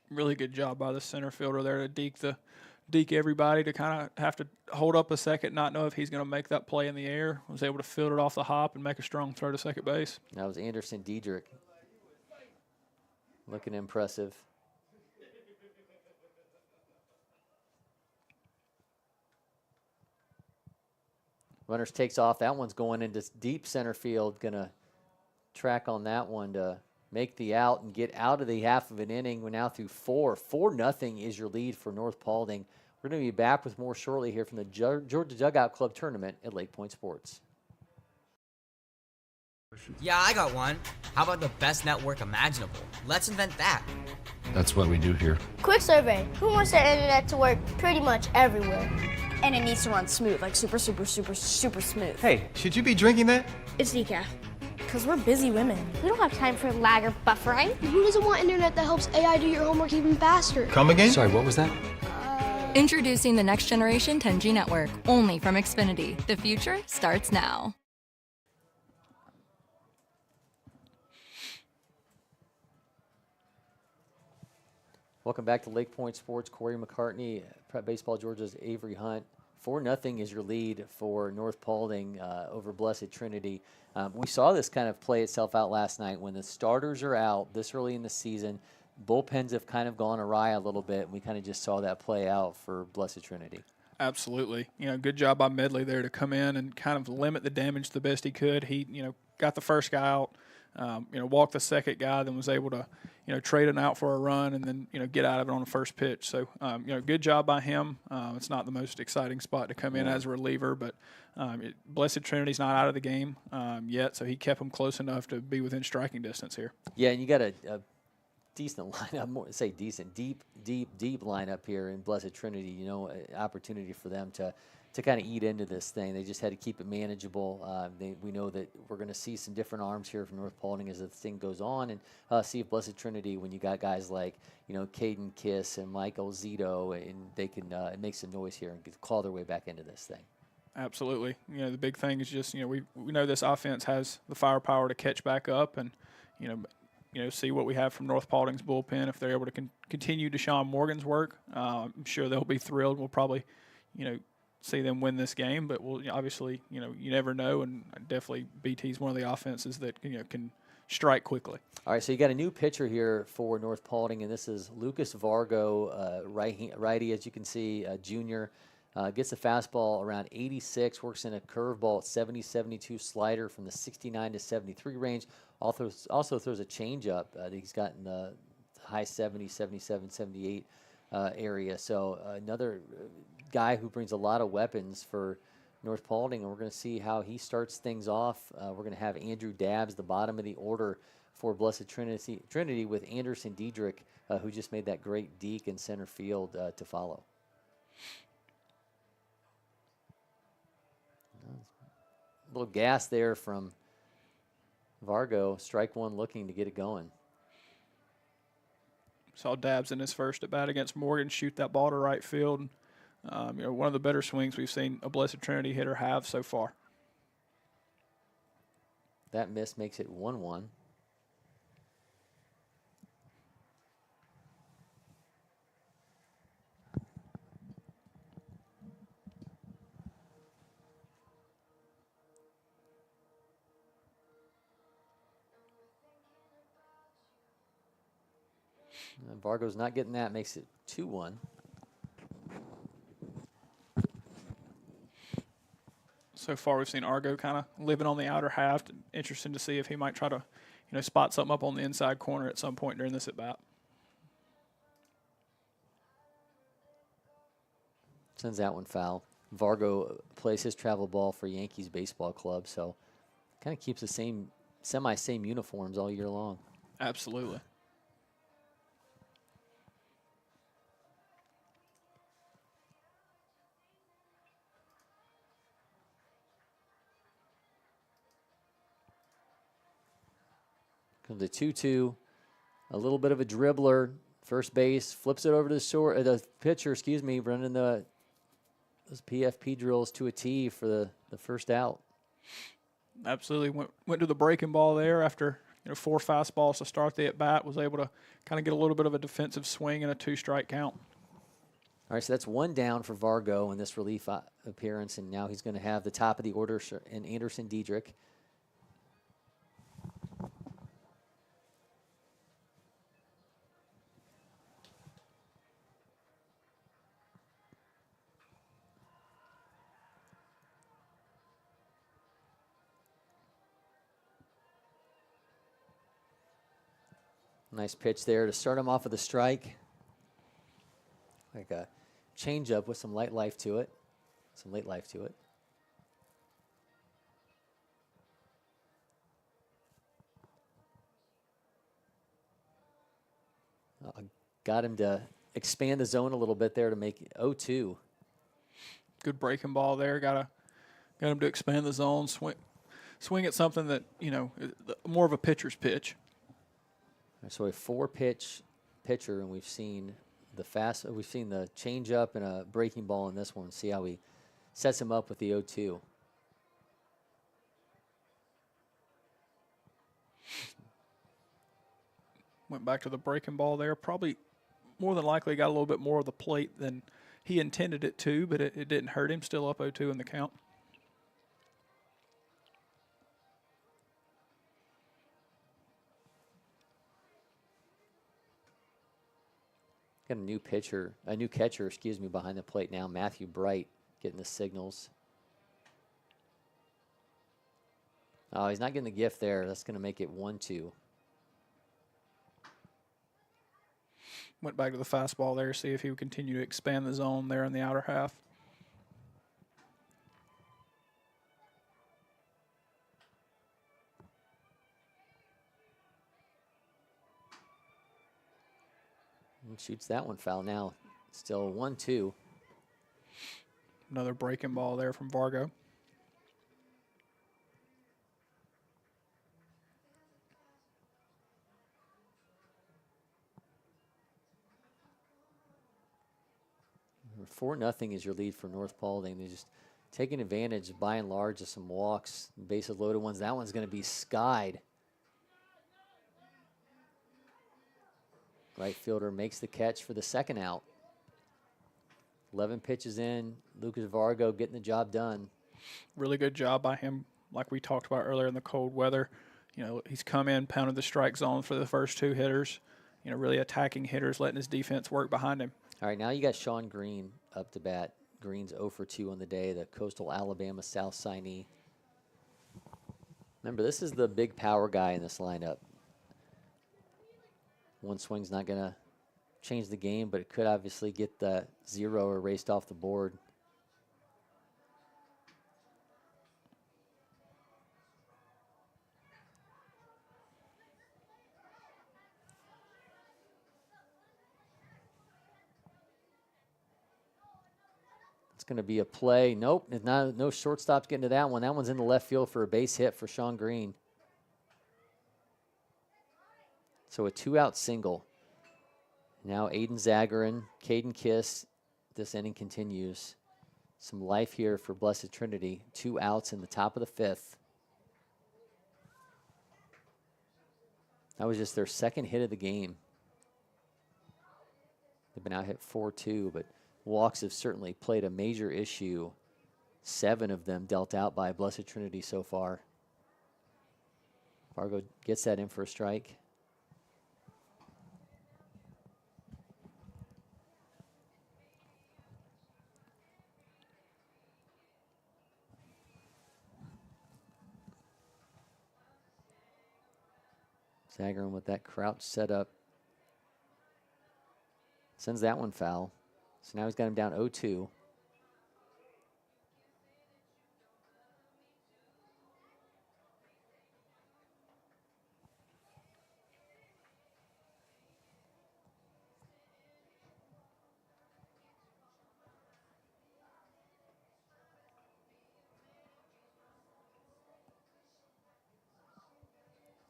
G: Really good job by the center fielder there to deke everybody, to kind of have to hold up a second, not know if he's going to make that play in the air. Was able to field it off the hop and make a strong throw to second base.
A: That was Anderson Diedrich. Looking impressive. Runners takes off. That one's going into deep center field. Going to track on that one to make the out and get out of the half of an inning. We're now through 4. 4-0 is your lead for North Paulding. We're going to be back with more shortly here from the Georgia Dugout Club Tournament at LakePoint Sports.
I: Yeah, I got one. How about the best network imaginable? Let's invent that.
J: That's what we do here.
E: Quick survey. Who wants their internet to work pretty much everywhere?
K: And it needs to run smooth, like super smooth.
J: Hey, should you be drinking that?
K: It's decaf. Because we're busy women.
E: We don't have time for lag or buffering. Who doesn't want internet that helps AI do your homework even faster?
J: Come again? Sorry, what was that?
L: Introducing the next generation 10G network, only from Xfinity. The future starts now.
A: Welcome back to LakePoint Sports. Cory McCartney, Prep Baseball Georgia's Avery Hunt. 4-0 is your lead for North Paulding over Blessed Trinity. We saw this kind of play itself out last night when the starters are out this early in the season. Bullpens have kind of gone awry a little bit, and we kind of just saw that play out for Blessed Trinity.
G: Absolutely. Good job by Medley there to come in and kind of limit the damage the best he could. He, got the first guy out, walked the second guy, then was able to, trade an out for a run and then, get out of it on the first pitch. So, good job by him. It's not the most exciting spot to come in as a reliever, but Blessed Trinity's not out of the game yet, so he kept them close enough to be within striking distance here.
A: Yeah, and you got a decent lineup, deep lineup here in Blessed Trinity. Opportunity for them to kind of eat into this thing. They just had to keep it manageable. We know that we're going to see some different arms here from North Paulding as the thing goes on, and see if Blessed Trinity, when you got guys like Caden Kiss and Michael Zito, and they can make some noise here and claw their way back into this thing.
G: Absolutely. The big thing is just we know this offense has the firepower to catch back up, and see what we have from North Paulding's bullpen. If they're able to continue Deshaun Morgan's work, I'm sure they'll be thrilled. We'll probably, see them win this game, but we'll obviously, you never know, and definitely BT's one of the offenses that can strike quickly.
A: All right, so you got a new pitcher here for North Paulding, and this is Lucas Vargo, righty, as you can see, junior. Gets a fastball around 86, works in a curveball at 70-72 slider from the 69 to 73 range. Also throws a changeup that he's got in the high 70, 77, 78 area. So another guy who brings a lot of weapons for North Paulding, and we're going to see how he starts things off. We're going to have Andrew Dabbs, the bottom of the order for Blessed Trinity with Anderson Diedrich, who just made that great deke in center field to follow. A little gas there from Vargo. Strike one looking to get it going.
G: Saw Dabbs in his first at bat against Morgan shoot that ball to right field. One of the better swings we've seen a Blessed Trinity hitter have so far.
A: That miss makes it 1-1. Vargo's not getting that, makes it 2-1.
G: So far, we've seen Argo kind of living on the outer half. Interesting to see if he might try to, spot something up on the inside corner at some point during this at bat.
A: Sends that one foul. Vargo plays his travel ball for Yankees Baseball Club, so kind of keeps the same uniforms all year long.
G: Absolutely.
A: Comes the 2-2, a little bit of a dribbler. First base flips it over to the pitcher, running those PFP drills to a T for the first out.
G: Absolutely. Went to the breaking ball there after 4 fastballs to start the at bat. Was able to kind of get a little bit of a defensive swing and a 2-strike count.
A: All right, so that's one down for Vargo in this relief appearance, and now he's going to have the top of the order in Anderson Diedrich. Nice pitch there to start him off with a strike. Like a changeup with some late life to it. Got him to expand the zone a little bit there to make it 0-2.
G: Good breaking ball there. Got him to expand the zone, swing at something that, more of a pitcher's pitch.
A: So a 4-pitch pitcher, and we've seen the changeup and a breaking ball in this one. See how he sets him up with the 0-2.
G: Went back to the breaking ball there. Probably more than likely got a little bit more of the plate than he intended it to, but it didn't hurt him. Still up 0-2 in the count.
A: Got a new catcher, behind the plate now. Matthew Bright getting the signals. Oh, he's not getting the gift there. That's going to make it 1-2.
G: Went back to the fastball there, see if he would continue to expand the zone there in the outer half.
A: And shoots that one foul now. Still 1-2.
G: Another breaking ball there from Vargo.
A: Four 4-0 is your lead for North Paulding. They're just taking advantage, by and large, of some walks, bases loaded ones. That one's going to be skied. Right fielder makes the catch for the second out. 11 pitches in. Lucas Vargo getting the job done.
G: Really good job by him, like we talked about earlier in the cold weather. He's come in, pounded the strike zone for the first 2 hitters. Really attacking hitters, letting his defense work behind him.
A: All right, now you got Sean Green up to bat. Green's 0 for 2 on the day, the Coastal Alabama South signee. Remember, this is the big power guy in this lineup. One swing's not going to change the game, but it could obviously get the 0 erased off the board. It's going to be a play. Nope, no shortstop's getting to that one. That one's in the left field for a base hit for Sean Green. So a 2-out single. Now Aiden Zagarin, Caden Kiss. This inning continues. Some life here for Blessed Trinity. 2 outs in the top of the 5th. That was just their second hit of the game. They've been out hit 4-2, but walks have certainly played a major issue. 7 of them dealt out by Blessed Trinity so far. Vargo gets that in for a strike. Zagarin with that crouch set up. Sends that one foul. So now he's got him down 0-2.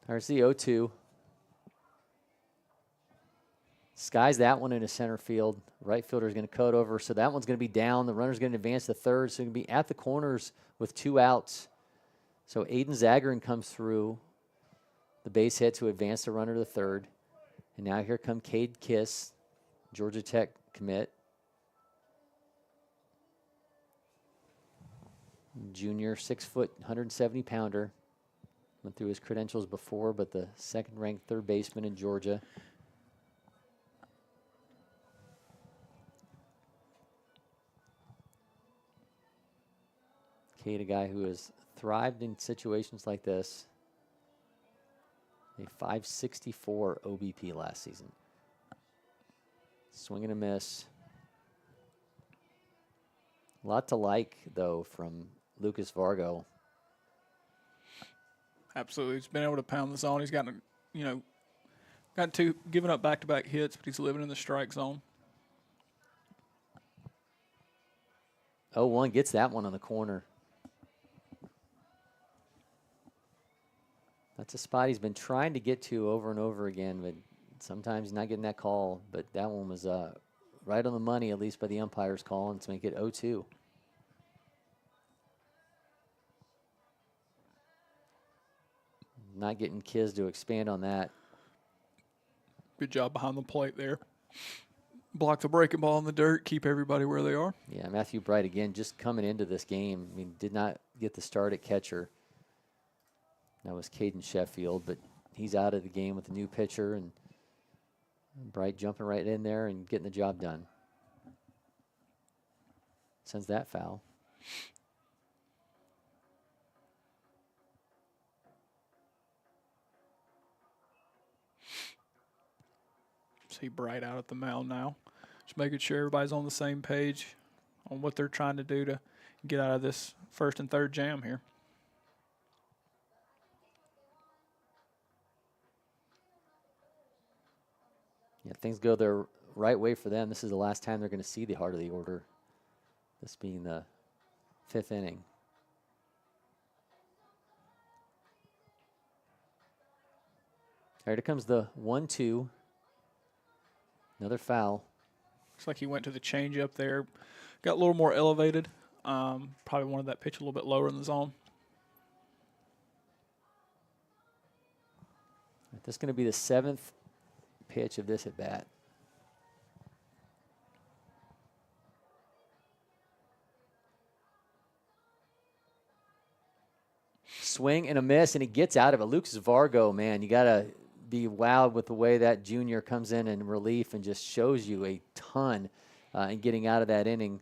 A: There's the 0-2. Skies that one into center field. Right fielder is going to cut over, so that one's going to be down. The runner's going to advance to third, so he's going to be at the corners with 2 outs. So Aiden Zagarin comes through the base hit to advance the runner to third. And now here come Cade Kiss, Georgia Tech commit. Junior, 6 foot, 170 pounder. Went through his credentials before, but the second-ranked third baseman in Georgia. Cade, a guy who has thrived in situations like this. A 564 OBP last season. Swing and a miss. A lot to like, though, from Lucas Vargo.
G: Absolutely. He's been able to pound the zone. He's gotten, giving up back-to-back hits, but he's living in the strike zone.
A: 0-1 gets that one on the corner. That's a spot he's been trying to get to over and over again, but sometimes not getting that call. But that one was right on the money, at least by the umpire's call, and to make it 0-2. Not getting Kiz to expand on that.
G: Good job behind the plate there. Block the breaking ball in the dirt, keep everybody where they are.
A: Yeah, Matthew Bright, again, just coming into this game. I mean, did not get the start at catcher. That was Caden Sheffield, but he's out of the game with a new pitcher, and Bright jumping right in there and getting the job done. Sends that foul.
G: See Bright out at the mound now. Just making sure everybody's on the same page on what they're trying to do to get out of this first and third jam here.
A: Yeah, things go the right way for them. This is the last time they're going to see the heart of the order, this being the 5th inning. All right, here comes the 1-2. Another foul.
G: Looks like he went to the changeup there. Got a little more elevated. Probably wanted that pitch a little bit lower in the zone.
A: This is going to be the 7th pitch of this at bat. Swing and a miss, and he gets out of it. Lucas Vargo, man, you got to be wowed with the way that junior comes in relief and just shows you a ton in getting out of that inning.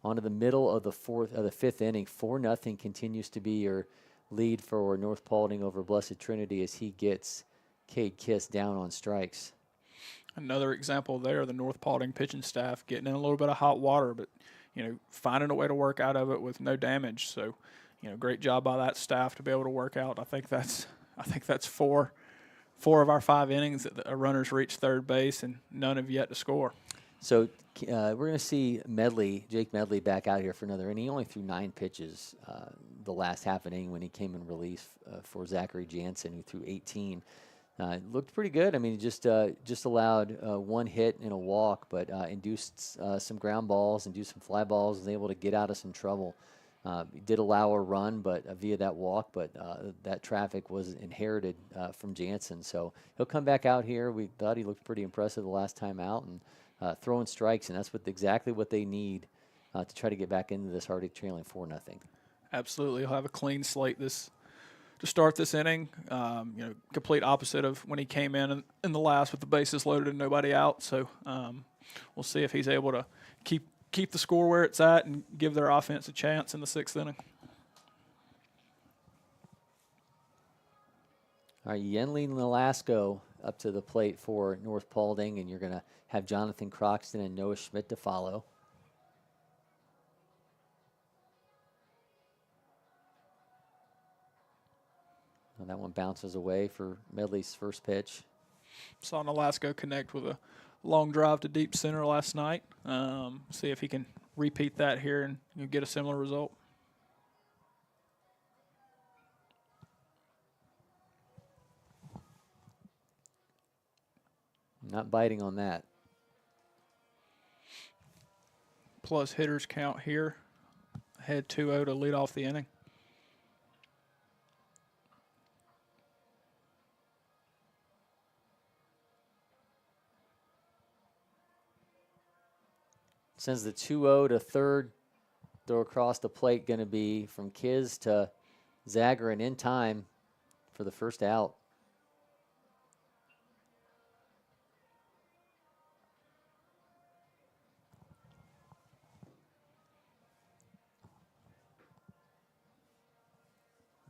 A: Onto the middle of the 5th inning, 4-0 continues to be your lead for North Paulding over Blessed Trinity as he gets Cade Kiss down on strikes.
G: Another example there, the North Paulding pitching staff getting in a little bit of hot water, but finding a way to work out of it with no damage. So, great job by that staff to be able to work out. I think that's four of our 5 innings that a runner's reached third base, and none have yet to score.
A: So we're going to see Jake Medley back out here for another inning. He only threw 9 pitches the last half inning when he came in relief for Zachary Jansen, who threw 18. Looked pretty good. I mean, just allowed 1 hit and a walk, but induced some ground balls, induced some fly balls, was able to get out of some trouble. He did allow a run, but via that walk, but that traffic was inherited from Jansen. So he'll come back out here. We thought he looked pretty impressive the last time out, and throwing strikes, and that's exactly what they need to try to get back into this Hardy trailing 4-0.
G: Absolutely, he'll have a clean slate to start this inning. Complete opposite of when he came in the last with the bases loaded and nobody out. So we'll see if he's able to keep the score where it's at and give their offense a chance in the 6th inning.
A: All right, Yenli Nolasco up to the plate for North Paulding, and you're going to have Jonathan Croxton and Noah Schmidt to follow. And that one bounces away for Medley's first pitch.
G: Saw Nolasco connect with a long drive to deep center last night. See if he can repeat that here and get a similar result.
A: Not biting on that.
G: Plus hitters count here. Head 2-0 to lead off the inning.
A: Sends the 2-0 to third. Throw across the plate going to be from Kiz to Zagrin in time for the first out.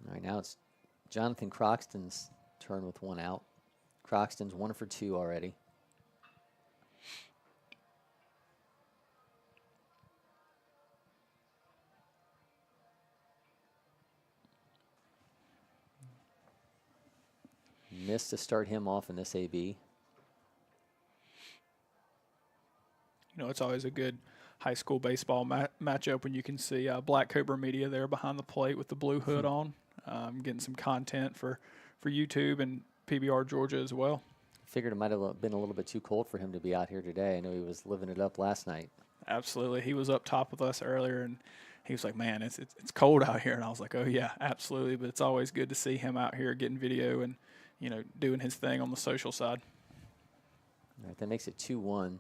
A: All right, now it's Jonathan Croxton's turn with 1 out. Croxton's 1 for 2 already. Missed to start him off in this AB.
G: It's always a good high school baseball matchup when you can see Black Cobra Media there behind the plate with the blue hood on, getting some content for YouTube and PBR Georgia as well.
A: Figured it might have been a little bit too cold for him to be out here today. I know he was living it up last night.
G: Absolutely. He was up top with us earlier, and he was like, man, it's cold out here. And I was like, oh, yeah, absolutely. But it's always good to see him out here getting video and, doing his thing on the social side.
A: All right, that makes it 2-1.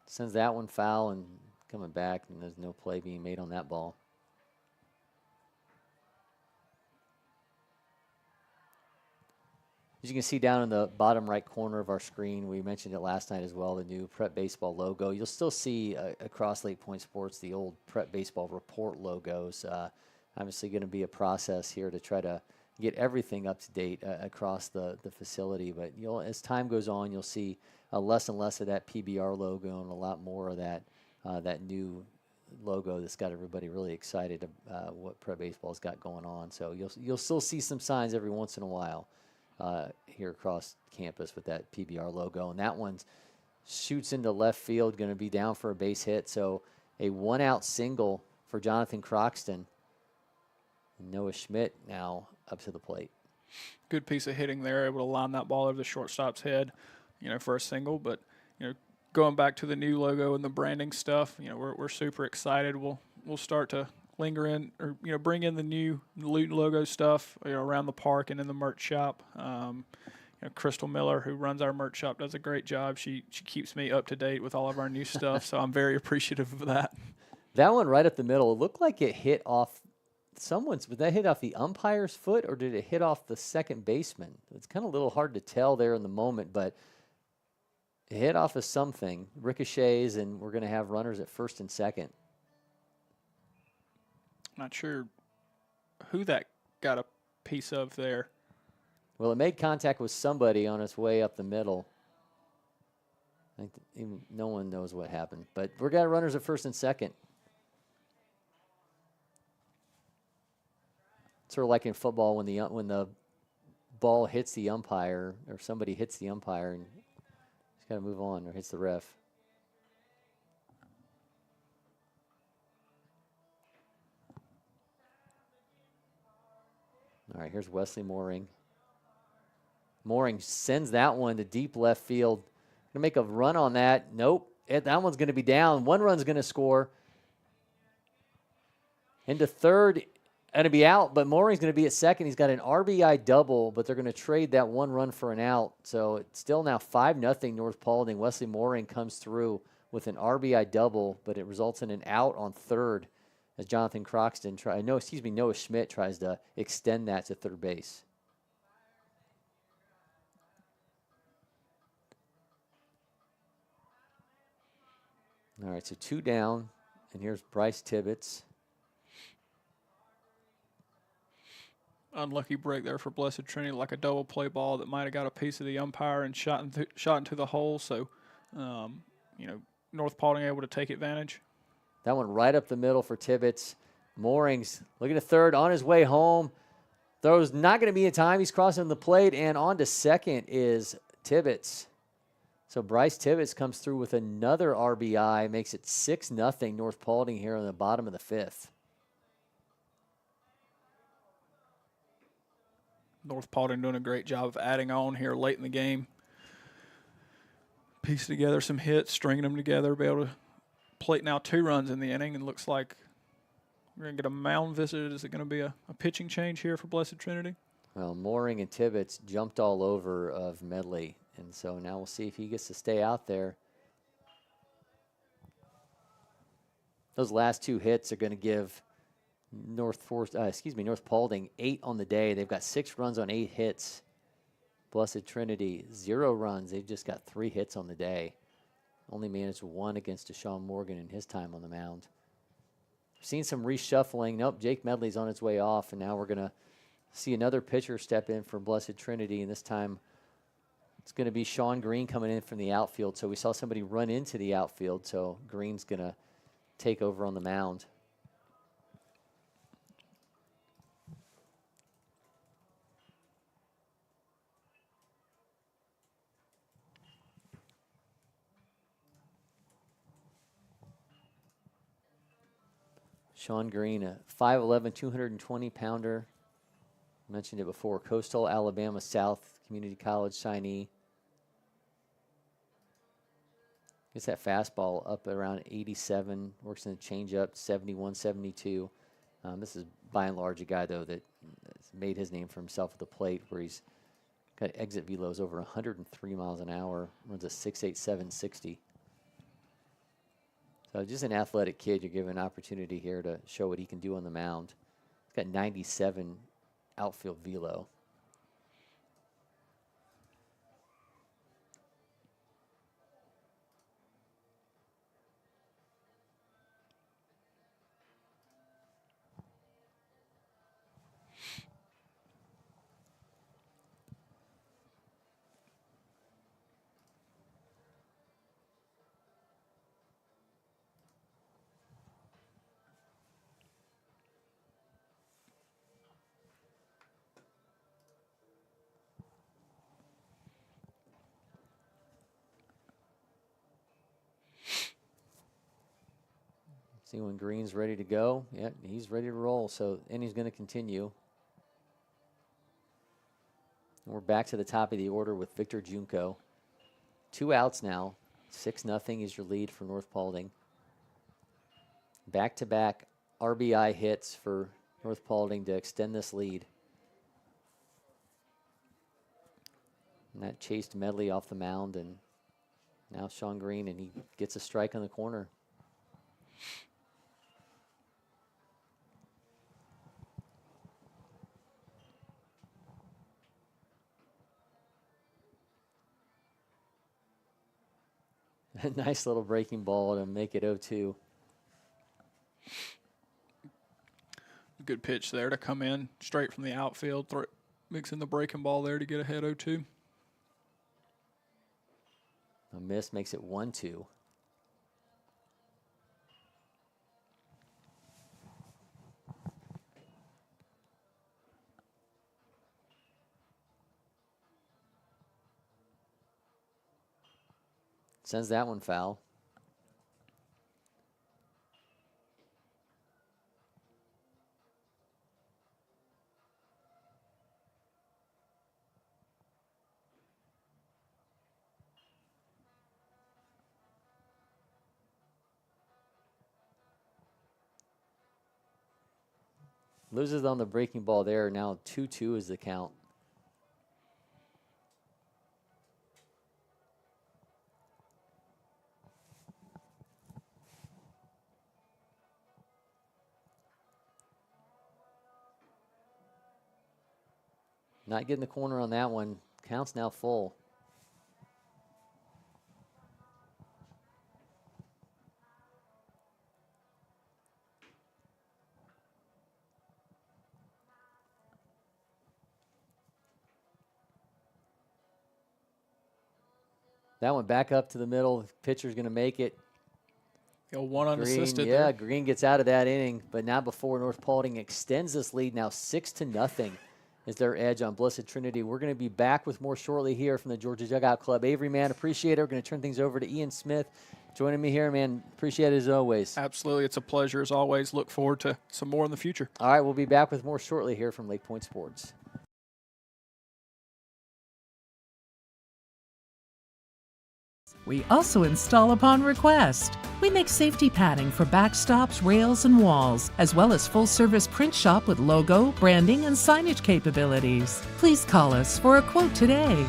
A: Sends that one foul and coming back, and there's no play being made on that ball. As you can see down in the bottom right corner of our screen, we mentioned it last night as well, the new Prep Baseball logo. You'll still see across LakePoint Sports the old Prep Baseball report logos. Obviously going to be a process here to try to get everything up to date across the facility. But as time goes on, you'll see less and less of that PBR logo and a lot more of that new logo that's got everybody really excited about what Prep Baseball's got going on. So you'll still see some signs every once in a while here across campus with that PBR logo. And that one shoots into left field, going to be down for a base hit. So a 1-out single for Jonathan Croxton. And Noah Schmidt now up to the plate.
G: Good piece of hitting there, able to line that ball over the shortstop's head, for a single. But, going back to the new logo and the branding stuff, we're super excited. We'll start to linger in or bring in the new logo stuff around the park and in the merch shop. Crystal Miller, who runs our merch shop, does a great job. She keeps me up to date with all of our new stuff, so I'm very appreciative of that.
A: That one right up the middle, it looked like it hit off did that hit off the umpire's foot or did it hit off the second baseman? It's kind of a little hard to tell there in the moment, but it hit off of something, ricochets, and we're going to have runners at first and second.
G: Not sure who that got a piece of there.
A: Well, it made contact with somebody on its way up the middle. Even no one knows what happened. But we're got runners at first and second. Sort of like in football when the ball hits the umpire or somebody hits the umpire and he's got to move on or hits the ref. All right, here's Wesley Mooring. Mooring sends that one to deep left field. Gonna make a run on that. Nope. That one's gonna be down. One run's gonna score. Into third, gonna be out, but Mooring's gonna be at second. He's got an RBI double, but they're gonna trade that one run for an out. So it's still now 5-0 North Paulding. Wesley Mooring comes through with an RBI double, but it results in an out on third as Jonathan Croxton Noah Schmidt tries to extend that to third base. All right, so 2 down, and here's Bryce Tibbetts.
G: Unlucky break there for Blessed Trinity, like a double play ball that might have got a piece of the umpire and shot into the hole. So, North Paulding able to take advantage.
A: That one right up the middle for Tibbetts. Moorings looking at third on his way home. Throws not going to be in time. He's crossing the plate, and on to second is Tibbetts. So Bryce Tibbetts comes through with another RBI, makes it 6-0 North Paulding here on the bottom of the 5th.
G: North Paulding doing a great job of adding on here late in the game. Piece together some hits, stringing them together, be able to plate now 2 runs in the inning, and looks like we're going to get a mound visit. Is it going to be a pitching change here for Blessed Trinity?
A: Well, Mooring and Tibbetts jumped all over of Medley, and so now we'll see if he gets to stay out there. Those last 2 hits are going to give North Paulding 8 on the day. They've got 6 runs on 8 hits. Blessed Trinity, 0 runs. They've just got 3 hits on the day. Only managed 1 against Deshaun Morgan in his time on the mound. Seen some reshuffling. Nope, Jake Medley's on his way off, and now we're going to see another pitcher step in for Blessed Trinity, and this time it's going to be Sean Green coming in from the outfield. So we saw somebody run into the outfield, so Green's going to take over on the mound. Sean Green, a 5'11", 220-pounder. Mentioned it before. Coastal Alabama South Community College signee. Gets that fastball up around 87. Works in the changeup, 71, 72. This is by and large a guy, though, that has made his name for himself at the plate, where he's got exit velos over 103 miles an hour. Runs a 6.8, 760. So just an athletic kid. You're given an opportunity here to show what he can do on the mound. He's got 97 outfield velo. See when Green's ready to go. Yeah, he's ready to roll. So inning's going to continue. And we're back to the top of the order with Victor Junko. 2 outs now. 6-0 is your lead for North Paulding. Back-to-back RBI hits for North Paulding to extend this lead. And that chased Medley off the mound, and now Sean Green, and he gets a strike on the corner. A nice little breaking ball to make it 0-2.
G: Good pitch there to come in straight from the outfield, mixing the breaking ball there to get ahead 0-2.
A: A miss makes it 1-2. Sends that one foul. Loses on the breaking ball there. Now 2-2 is the count. Not getting the corner on that one. Count's now full. That one back up to the middle. Pitcher's going to make it.
G: Go one unassisted
A: Green,
G: there.
A: Green gets out of that inning, but not before North Paulding extends this lead now 6-0 is their edge on Blessed Trinity. We're going to be back with more shortly here from the Georgia Dugout Club. Avery, man, appreciate it. We're going to turn things over to Ian Smith joining me here, man. Appreciate it as always.
G: Absolutely. It's a pleasure as always. Look forward to some more in the future.
A: All right, we'll be back with more shortly here from LakePoint Sports.
M: We also install upon request. We make safety padding for backstops, rails, and walls, as well as full-service print shop with logo, branding, and signage capabilities. Please call us for a quote today.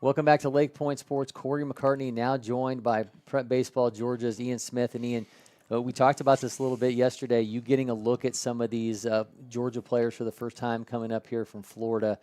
A: Welcome back to LakePoint Sports. Cory McCartney now joined by Prep Baseball Georgia's Ian Smith. And Ian, we talked about this a little bit yesterday. You getting a look at some of these Georgia players for the first time coming up here from Florida.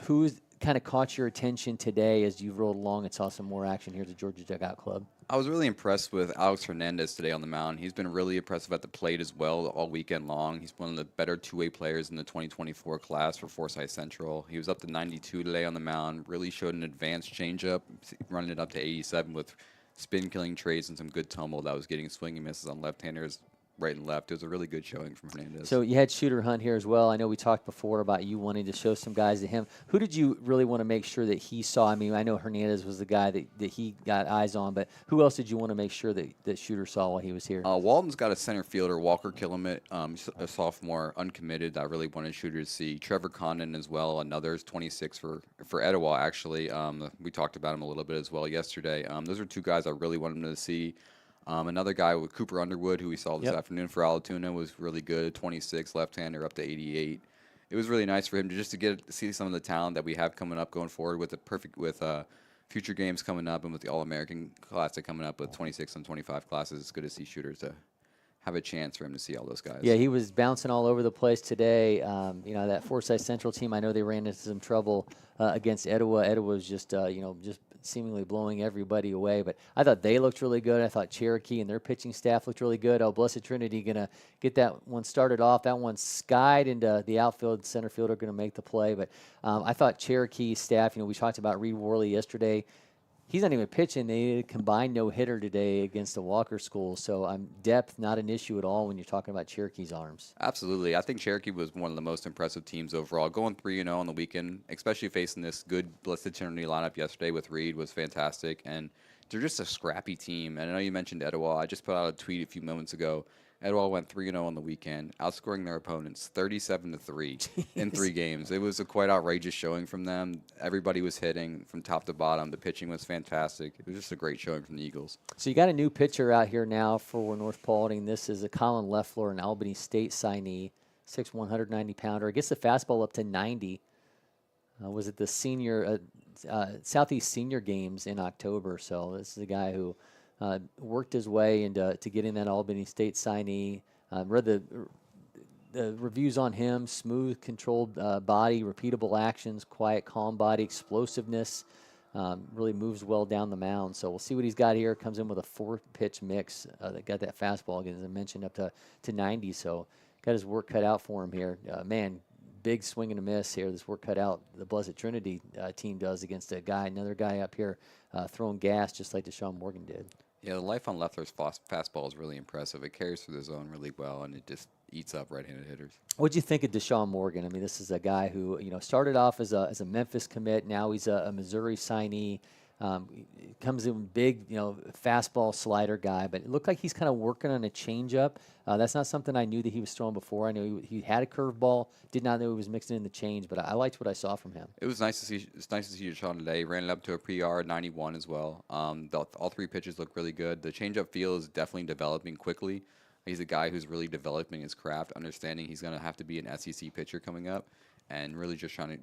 A: Who's kind of caught your attention today as you've rolled along and saw some more action here at the Georgia Dugout Club?
N: I was really impressed with Alex Hernandez today on the mound. He's been really impressive at the plate as well all weekend long. He's one of the better two-way players in the 2024 class for Forsyth Central. He was up to 92 today on the mound, really showed an advanced changeup, running it up to 87 with spin-killing trades and some good tumble that was getting swing and misses on left-handers right and left. It was a really good showing from Hernandez.
A: So you had Shooter Hunt here as well. I know we talked before about you wanting to show some guys to him. Who did you really want to make sure that he saw? I mean, I know Hernandez was the guy that he got eyes on, but who else did you want to make sure that Shooter saw while he was here?
N: Walton's got a center fielder, Walker Killamit, a sophomore, uncommitted. I really wanted Shooter to see. Trevor Condon as well, another 26 for Etowah, actually. We talked about him a little bit as well yesterday. Those are two guys I really wanted him to see. Another guy with Cooper Underwood, who we saw this afternoon for Allatoona, was really good. 26 left-hander up to 88. It was really nice for him to get to see some of the talent that we have coming up going forward with future games coming up and with the All-American Classic coming up with 26 and 25 classes. It's good to see Shooters to have a chance for him to see all those guys.
A: Yeah, he was bouncing all over the place today. That Forsyth Central team, I know they ran into some trouble against Etowah. Etowah was just seemingly blowing everybody away. But I thought they looked really good. I thought Cherokee and their pitching staff looked really good. Oh, Blessed Trinity going to get that one started off. That one skied into the outfield. Center fielder going to make the play. But I thought Cherokee staff, we talked about Reed Worley yesterday. He's not even pitching. They did a combined no-hitter today against the Walker School. So depth, not an issue at all when you're talking about Cherokee's arms.
N: Absolutely. I think Cherokee was one of the most impressive teams overall. Going 3-0 on the weekend, especially facing this good Blessed Trinity lineup yesterday with Reed, was fantastic. And they're just a scrappy team. And I know you mentioned Etowah. I just put out a tweet a few moments ago. Etowah went 3-0 on the weekend, outscoring their opponents 37-3 in 3 games. It was a quite outrageous showing from them. Everybody was hitting from top to bottom. The pitching was fantastic. It was just a great showing from the Eagles.
A: So you got a new pitcher out here now for North Paulding. This is a Colin Leffler, an Albany State signee, 6'1", 190-pounder. It gets the fastball up to 90. was it the senior Southeast Senior Games in October. So this is a guy who worked his way into getting that Albany State signee. Read the reviews on him: smooth, controlled body, repeatable actions, quiet, calm body, explosiveness. Really moves well down the mound. So we'll see what he's got here. Comes in with a 4-pitch mix that got that fastball, again, as I mentioned, up to 90. So got his work cut out for him here. Man, big swing and a miss here. This work cut out the Blessed Trinity team does against another guy up here throwing gas just like Deshaun Morgan did.
N: Yeah, the life on Leffler's fastball is really impressive. It carries through the zone really well, and it just eats up right-handed hitters.
A: What'd you think of Deshaun Morgan? I mean, this is a guy who started off as a Memphis commit. Now he's a Missouri signee. Comes in big, fastball slider guy, but it looked like he's kind of working on a changeup. That's not something I knew that he was throwing before. I knew he had a curveball. Did not know he was mixing in the change, but I liked what I saw from him.
N: It was nice to see. It's nice to see Deshaun today. He ran it up to a PR 91 as well. All 3 pitches look really good. The changeup feel is definitely developing quickly. He's a guy who's really developing his craft, understanding he's going to have to be an SEC pitcher coming up, and really just trying to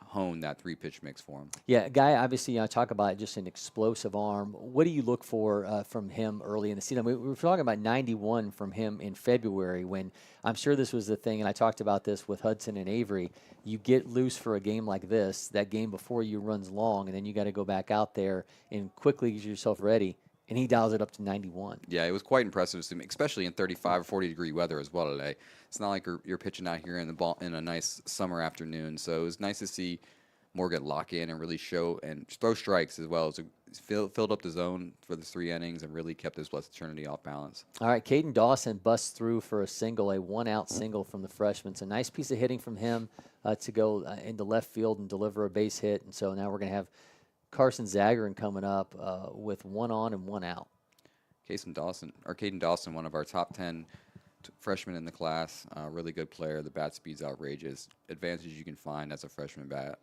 N: hone that 3-pitch mix for him.
A: Yeah, guy, obviously, talk about just an explosive arm. What do you look for from him early in the season? We were talking about 91 from him in February, when I'm sure this was the thing, and I talked about this with Hudson and Avery. You get loose for a game like this, that game before you runs long, and then you got to go back out there and quickly get yourself ready. And he dials it up to 91.
N: Yeah, it was quite impressive to me, especially in 35 or 40-degree weather as well today. It's not like you're pitching out here in a nice summer afternoon. So it was nice to see Morgan lock in and really show and throw strikes as well. So filled up the zone for the 3 innings and really kept his Blessed Trinity off balance.
A: All right, Caden Dawson busts through for a 1-out single from the freshman. It's a nice piece of hitting from him to go into left field and deliver a base hit. And so now we're going to have Carson Zagrin coming up with 1 on and 1 out.
N: Caden Dawson, one of our top 10 freshmen in the class, really good player. The bat speed's outrageous. Advantage you can find as a freshman bat.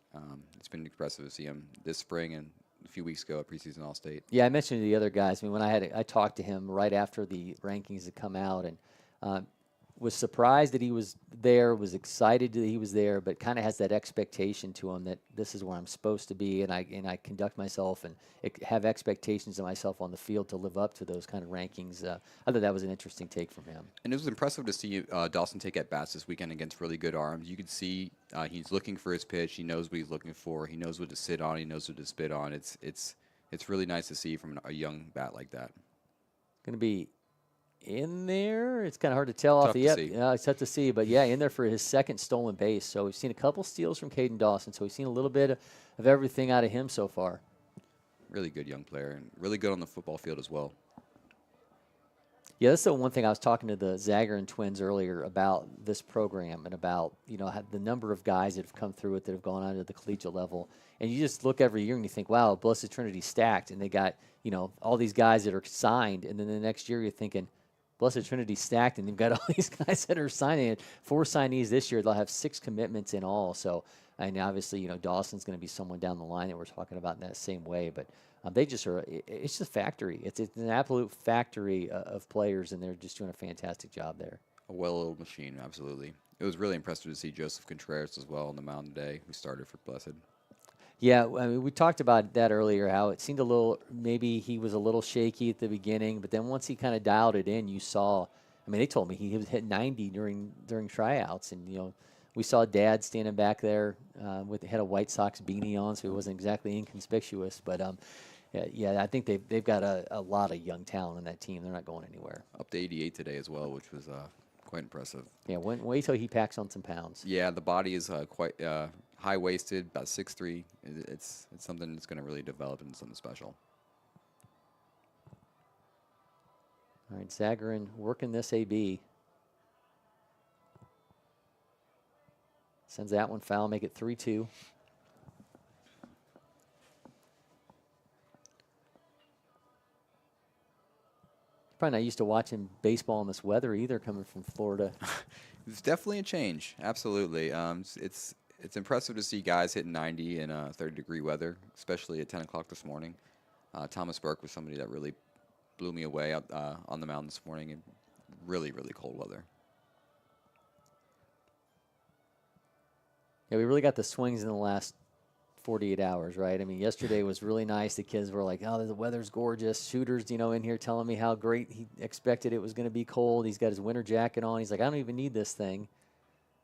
N: It's been impressive to see him this spring and a few weeks ago at preseason All-State.
A: Yeah, I mentioned to the other guys. I mean, when I talked to him right after the rankings had come out, and was surprised that he was there, was excited that he was there, but kind of has that expectation to him that this is where I'm supposed to be, and I conduct myself and have expectations of myself on the field to live up to those kind of rankings. I thought that was an interesting take from him.
N: And it was impressive to see Dawson take at bats this weekend against really good arms. You could see he's looking for his pitch. He knows what he's looking for. He knows what to sit on. He knows what to spit on. It's really nice to see from a young bat like that.
A: Going to be in there. It's kind of hard to tell off the it's tough to see, but yeah, in there for his 2nd stolen base. So we've seen a couple steals from Caden Dawson. So we've seen a little bit of everything out of him so far.
N: Really good young player and really good on the football field as well.
A: Yeah, that's the one thing I was talking to the Zagrin twins earlier about this program and about, the number of guys that have come through it that have gone on to the collegiate level. And you just look every year and you think, wow, Blessed Trinity stacked. And they got, all these guys that are signed. And then the next year you're thinking, Blessed Trinity stacked, and they've got all these guys that are signing. 4 signees this year. They'll have 6 commitments in all. So, and obviously, Dawson's going to be someone down the line that we're talking about in that same way. But they just are. It's just a factory. It's an absolute factory of players, and they're just doing a fantastic job there.
N: A well-oiled machine, absolutely. It was really impressive to see Joseph Contreras as well on the mound today, who started for Blessed.
A: Yeah, I mean, we talked about that earlier, how it seemed maybe he was a little shaky at the beginning, but then once he kind of dialed it in, you saw, they told me he was hit 90 during tryouts, and, we saw Dad standing back there had a White Sox beanie on, so he wasn't exactly inconspicuous, but I think they've got a lot of young talent on that team. They're not going anywhere.
N: Up to 88 today as well, which was quite impressive.
A: Yeah, wait till he packs on some pounds.
N: Yeah, the body is quite high-waisted, about 6'3". It's something that's going to really develop into something special.
A: All right, Zagrin working this AB. Sends that one foul, make it 3-2. Probably not used to watching baseball in this weather either, coming from Florida.
N: It's definitely a change, absolutely. It's impressive to see guys hitting 90 in 30-degree weather, especially at 10 o'clock this morning. Thomas Burke was somebody that really blew me away out, on the mound this morning in really, really cold weather.
A: Yeah, we really got the swings in the last 48 hours, right? I mean, yesterday was really nice. The kids were like, oh, the weather's gorgeous. Shooters, in here telling me how great he expected it was going to be cold. He's got his winter jacket on. He's like, I don't even need this thing.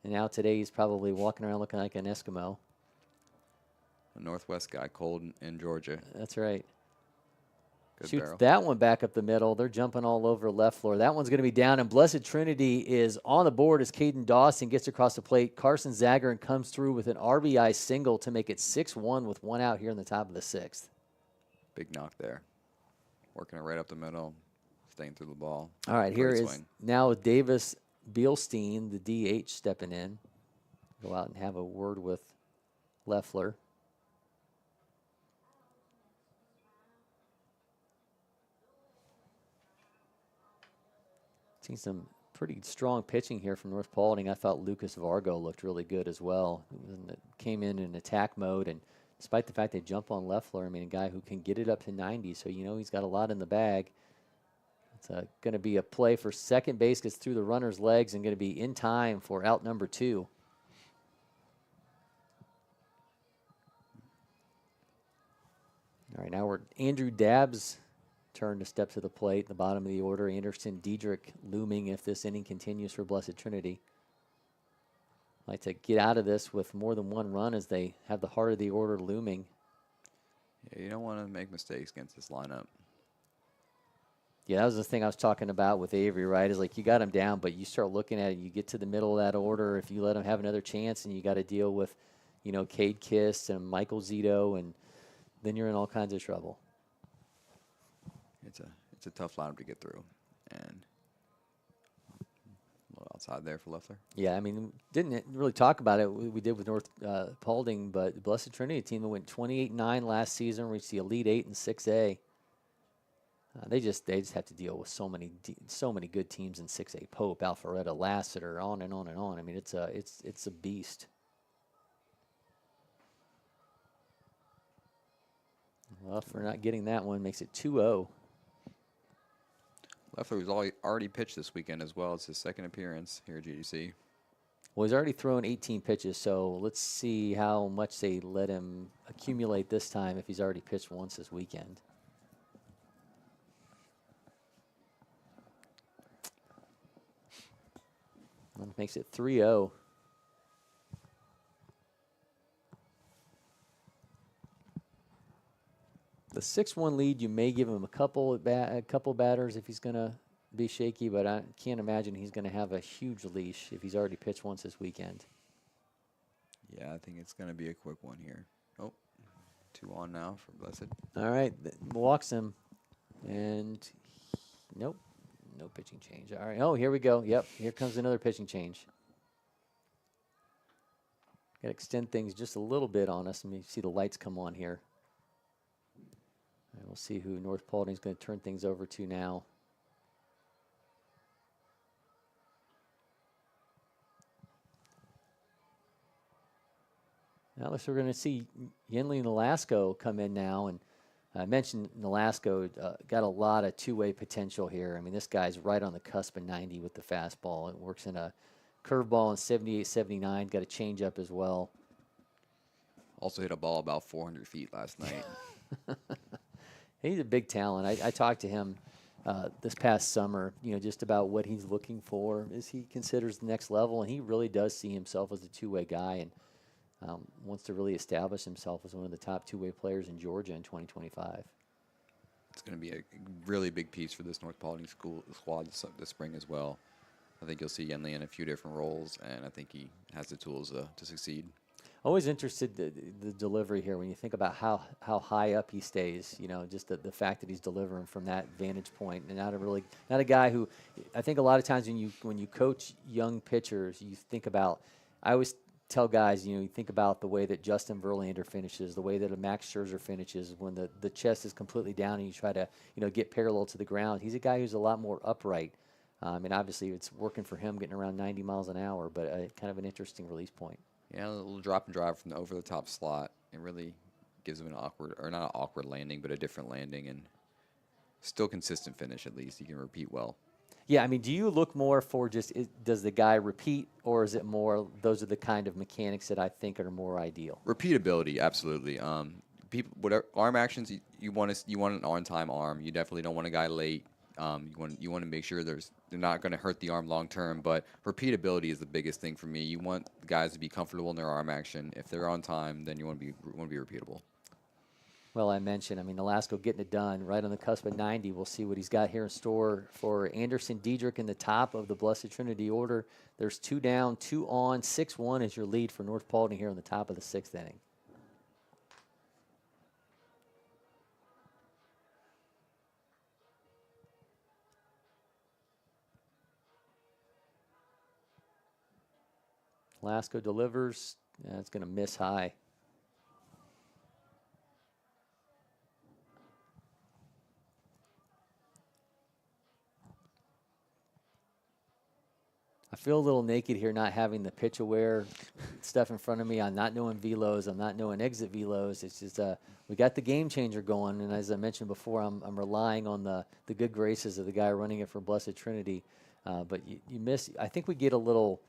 A: And now today he's probably walking around looking like an Eskimo.
N: A Northwest guy, cold in Georgia.
A: That's right.
N: Good
A: Shoots
N: barrel.
A: that one back up the middle. They're jumping all over left floor. That one's going to be down, and Blessed Trinity is on the board as Caden Dawson gets across the plate. Carson Zagrin comes through with an RBI single to make it 6-1 with one out here in the top of the 6th.
N: Big knock there. Working it right up the middle, staying through the ball.
A: All right,
N: Great
A: here is
N: swing.
A: now Davis Bielstein, the DH, stepping in. Go out and have a word with Leffler. Seen some pretty strong pitching here from North Paulding. I thought Lucas Vargo looked really good as well. Came in attack mode, and despite the fact they jump on Leffler, I mean, a guy who can get it up to 90, so he's got a lot in the bag. It's going to be a play for second base, gets through the runner's legs, and going to be in time for out number 2. All right, now we're Andrew Dabbs' turn to step to the plate in the bottom of the order. Anderson Diedrich looming if this inning continues for Blessed Trinity. Like to get out of this with more than one run as they have the heart of the order looming.
N: Yeah, you don't want to make mistakes against this lineup.
A: Yeah, that was the thing I was talking about with Avery, right? Is like you got him down, but you start looking at it, you get to the middle of that order. If you let him have another chance, and you got to deal with, Cade Kiss and Michael Zito, and then you're in all kinds of trouble.
N: It's a tough lineup to get through, and a little outside there for Leffler.
A: Yeah, I mean, didn't really talk about it. We did with North Paulding, but Blessed Trinity, a team that went 28-9 last season, reached the Elite 8 in 6A. They just have to deal with so many good teams in 6A. Pope, Alpharetta, Lassiter, on and on and on. I mean, it's a beast. Well, for not getting that one, makes it 2-0.
N: Leffler was already pitched this weekend as well. It's his second appearance here at GDC.
A: Well, he's already thrown 18 pitches, so let's see how much they let him accumulate this time if he's already pitched once this weekend. That makes it 3-0. The 6-1 lead, you may give him a couple batters if he's going to be shaky, but I can't imagine he's going to have a huge leash if he's already pitched once this weekend.
N: Yeah, I think it's going to be a quick one here. Oh, 2 on now for Blessed.
A: All right, walks him, and nope, no pitching change. All right, oh, here we go. Yep, here comes another pitching change. Got to extend things just a little bit on us. Let me see the lights come on here. And we'll see who North Paulding is going to turn things over to now. Now we're going to see Yenli Nolasco come in now. And I mentioned Nolasco got a lot of two-way potential here. I mean, this guy's right on the cusp of 90 with the fastball. It works in a curveball in 78, 79. Got a changeup as well.
N: Also hit a ball about 400 feet last night.
A: He's a big talent. I talked to him this past summer, just about what he's looking for as he considers the next level, and he really does see himself as a two-way guy and wants to really establish himself as one of the top two-way players in Georgia in 2025.
N: It's going to be a really big piece for this North Paulding squad this spring as well. I think you'll see Yenli in a few different roles, and I think he has the tools to succeed.
A: Always interested the delivery here when you think about how high up he stays, just the fact that he's delivering from that vantage point, and not a guy who, I think a lot of times when you coach young pitchers, you think about, I always tell guys, you think about the way that Justin Verlander finishes, the way that a Max Scherzer finishes when the chest is completely down and you try to, get parallel to the ground. He's a guy who's a lot more upright. And obviously it's working for him getting around 90 miles an hour, but kind of an interesting release point.
N: Yeah, a little drop and drive from the over-the-top slot. It really gives him an awkward, or not an awkward landing, but a different landing, and still consistent finish at least. He can repeat well.
A: Yeah, I mean, do you look more for just does the guy repeat, or is it more those are the kind of mechanics that I think are more ideal?
N: Repeatability, absolutely. People, whatever arm actions you want an on-time arm. You definitely don't want a guy late. You want to make sure they're not going to hurt the arm long term. But repeatability is the biggest thing for me. You want guys to be comfortable in their arm action. If they're on time, then you want to be repeatable.
A: Well, I mentioned, Nolasco getting it done right on the cusp of 90. We'll see what he's got here in store for Anderson Diedrich in the top of the Blessed Trinity order. There's 2 down, 2 on, 6-1 is your lead for North Paulding here in the top of the 6th inning. Lasco delivers. It's going to miss high. I feel a little naked here not having the pitch aware stuff in front of me. I'm not knowing velos. I'm not knowing exit velos. It's just we got the game changer going, and as I mentioned before, I'm relying on the good graces of the guy running it for Blessed Trinity. But you miss. I think we get a little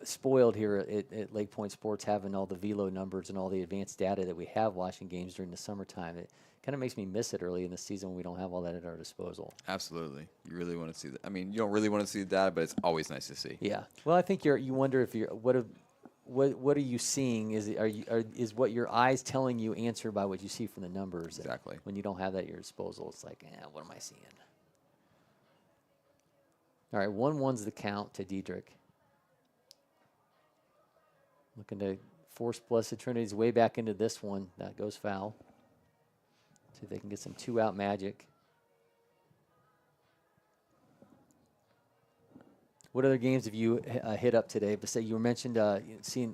A: spoiled here at LakePoint Sports having all the velo numbers and all the advanced data that we have watching games during the summertime. It kind of makes me miss it early in the season when we don't have all that at our disposal.
N: Absolutely, you really want to see that. I mean, you don't really want to see the data, but it's always nice to see.
A: Yeah. Well, I think you wonder if what are you seeing? Is what your eyes telling you answered by what you see from the numbers?
N: Exactly.
A: When you don't have that at your disposal, it's like, what am I seeing? All right, 1-1's the count to Diedrich. Looking to force Blessed Trinity's way back into this one. That goes foul. See if they can get some 2-out magic. What other games have you hit up today? But say you mentioned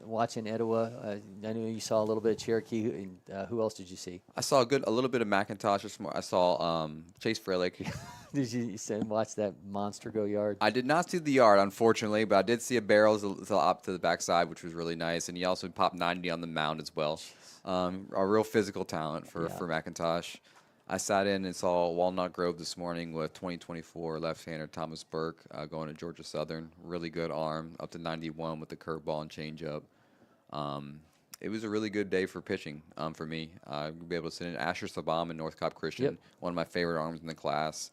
A: watching Etowah. I know you saw a little bit of Cherokee. Who else did you see?
N: I saw a little bit of McIntosh. I saw Chase Freilich.
A: Did you watch that monster go yard?
N: I did not see the yard, unfortunately, but I did see a barrel up to the backside, which was really nice. And he also popped 90 on the mound as well. A real physical talent for McIntosh. I sat in and saw Walnut Grove this morning with 2024 left-hander Thomas Burke going to Georgia Southern. Really good arm, up to 91 with the curveball and changeup. It was a really good day for pitching for me. I'll be able to sit in Asher Sabam and North Cobb Christian, one of my favorite arms in the class.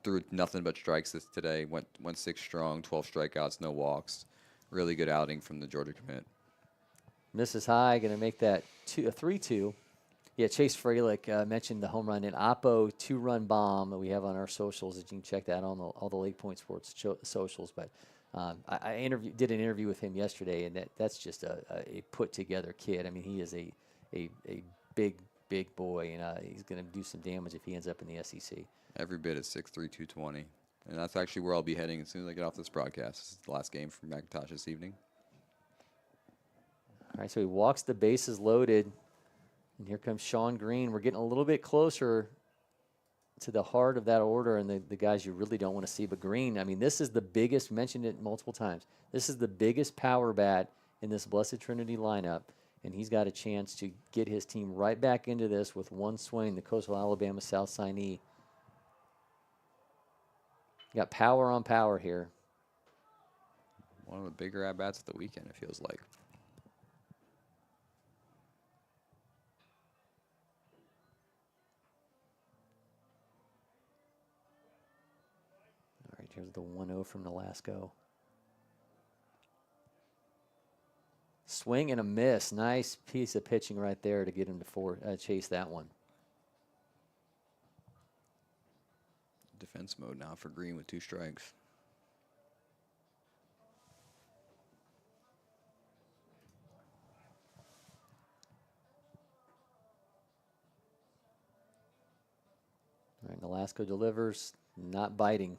N: Threw nothing but strikes today. Went 6 strong, 12 strikeouts, no walks. Really good outing from the Georgia commit.
A: Misses high, going to make that a 3-2. Yeah, Chase Freilich mentioned the home run and Oppo 2-run bomb that we have on our socials. That you can check that on all the LakePoint Sports socials. But I did an interview with him yesterday, and that's just a put together kid. I mean, he is a big boy, and he's going to do some damage if he ends up in the SEC.
N: Every bit at 6'3", 220. And that's actually where I'll be heading as soon as I get off this broadcast. This is the last game from McIntosh this evening.
A: All right, so he walks the bases loaded. And here comes Sean Green. We're getting a little bit closer to the heart of that order and the guys you really don't want to see. But Green, I mean, this is the biggest, mentioned it multiple times, this is the biggest power bat in this Blessed Trinity lineup. And he's got a chance to get his team right back into this with one swing, the Coastal Alabama South signee. Got power on power here.
N: One of the bigger at-bats of the weekend, it feels like.
A: All right, here's the 1-0 from Nolasco. Swing and a miss. Nice piece of pitching right there to get him to chase that one.
N: Defense mode now for Green with 2 strikes.
A: All right, Nolasco delivers, not biting.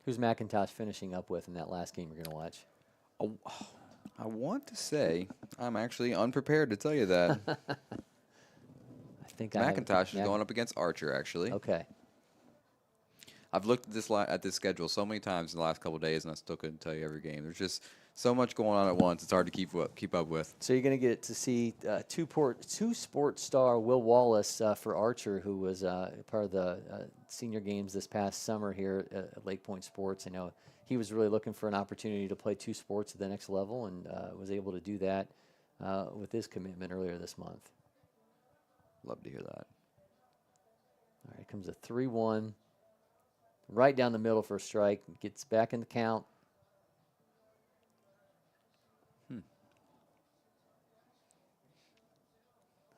A: Who's McIntosh finishing up with in that last game you're going to watch?
N: Oh, I want to say I'm actually unprepared to tell you that.
A: I think
N: McIntosh is going up against Archer, actually.
A: Okay.
N: I've looked at this schedule so many times in the last couple of days, and I still couldn't tell you every game. There's just so much going on at once. It's hard to keep up with.
A: So you're going to get to see two sports star Will Wallace for Archer, who was part of the senior games this past summer here at LakePoint Sports. I know he was really looking for an opportunity to play two sports at the next level, and was able to do that with his commitment earlier this month.
N: Love to hear that.
A: All right, comes a 3-1. Right down the middle for a strike. Gets back in the count.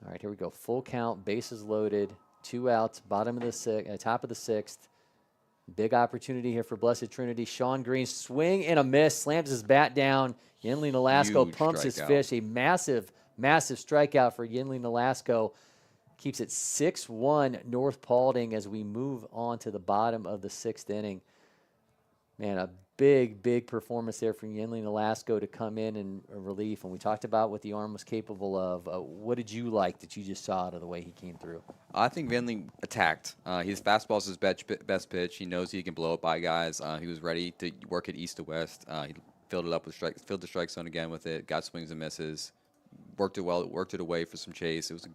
A: All right, here we go. Full count, bases loaded, 2 outs, bottom of the top of the 6th. Big opportunity here for Blessed Trinity. Sean Green, swing and a miss, slams his bat down. Yinli Nolasco pumps his fish. A massive, massive strikeout for Yinli Nolasco. Keeps it 6-1 North Paulding as we move on to the bottom of the 6th inning. Man, a big, big performance there from Yinli Nolasco to come in relief. And we talked about what the arm was capable of. What did you like that you just saw out of the way he came through?
N: I think Yinli attacked. His fastball is his best pitch. He knows he can blow it by guys. He was ready to work it east to west. He filled it up with strikes, filled the strike zone again with it, got swings and misses, worked it well, worked it away for some chase. It was a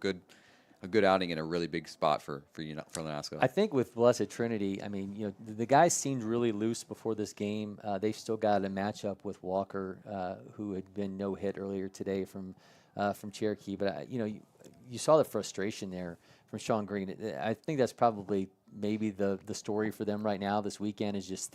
N: good outing in a really big spot for Nolasco.
A: I think with Blessed Trinity, I mean, the guys seemed really loose before this game. They've still got a matchup with Walker, who had been no hit earlier today from Cherokee. But you saw the frustration there from Sean Green. I think that's probably maybe the story for them right now this weekend is just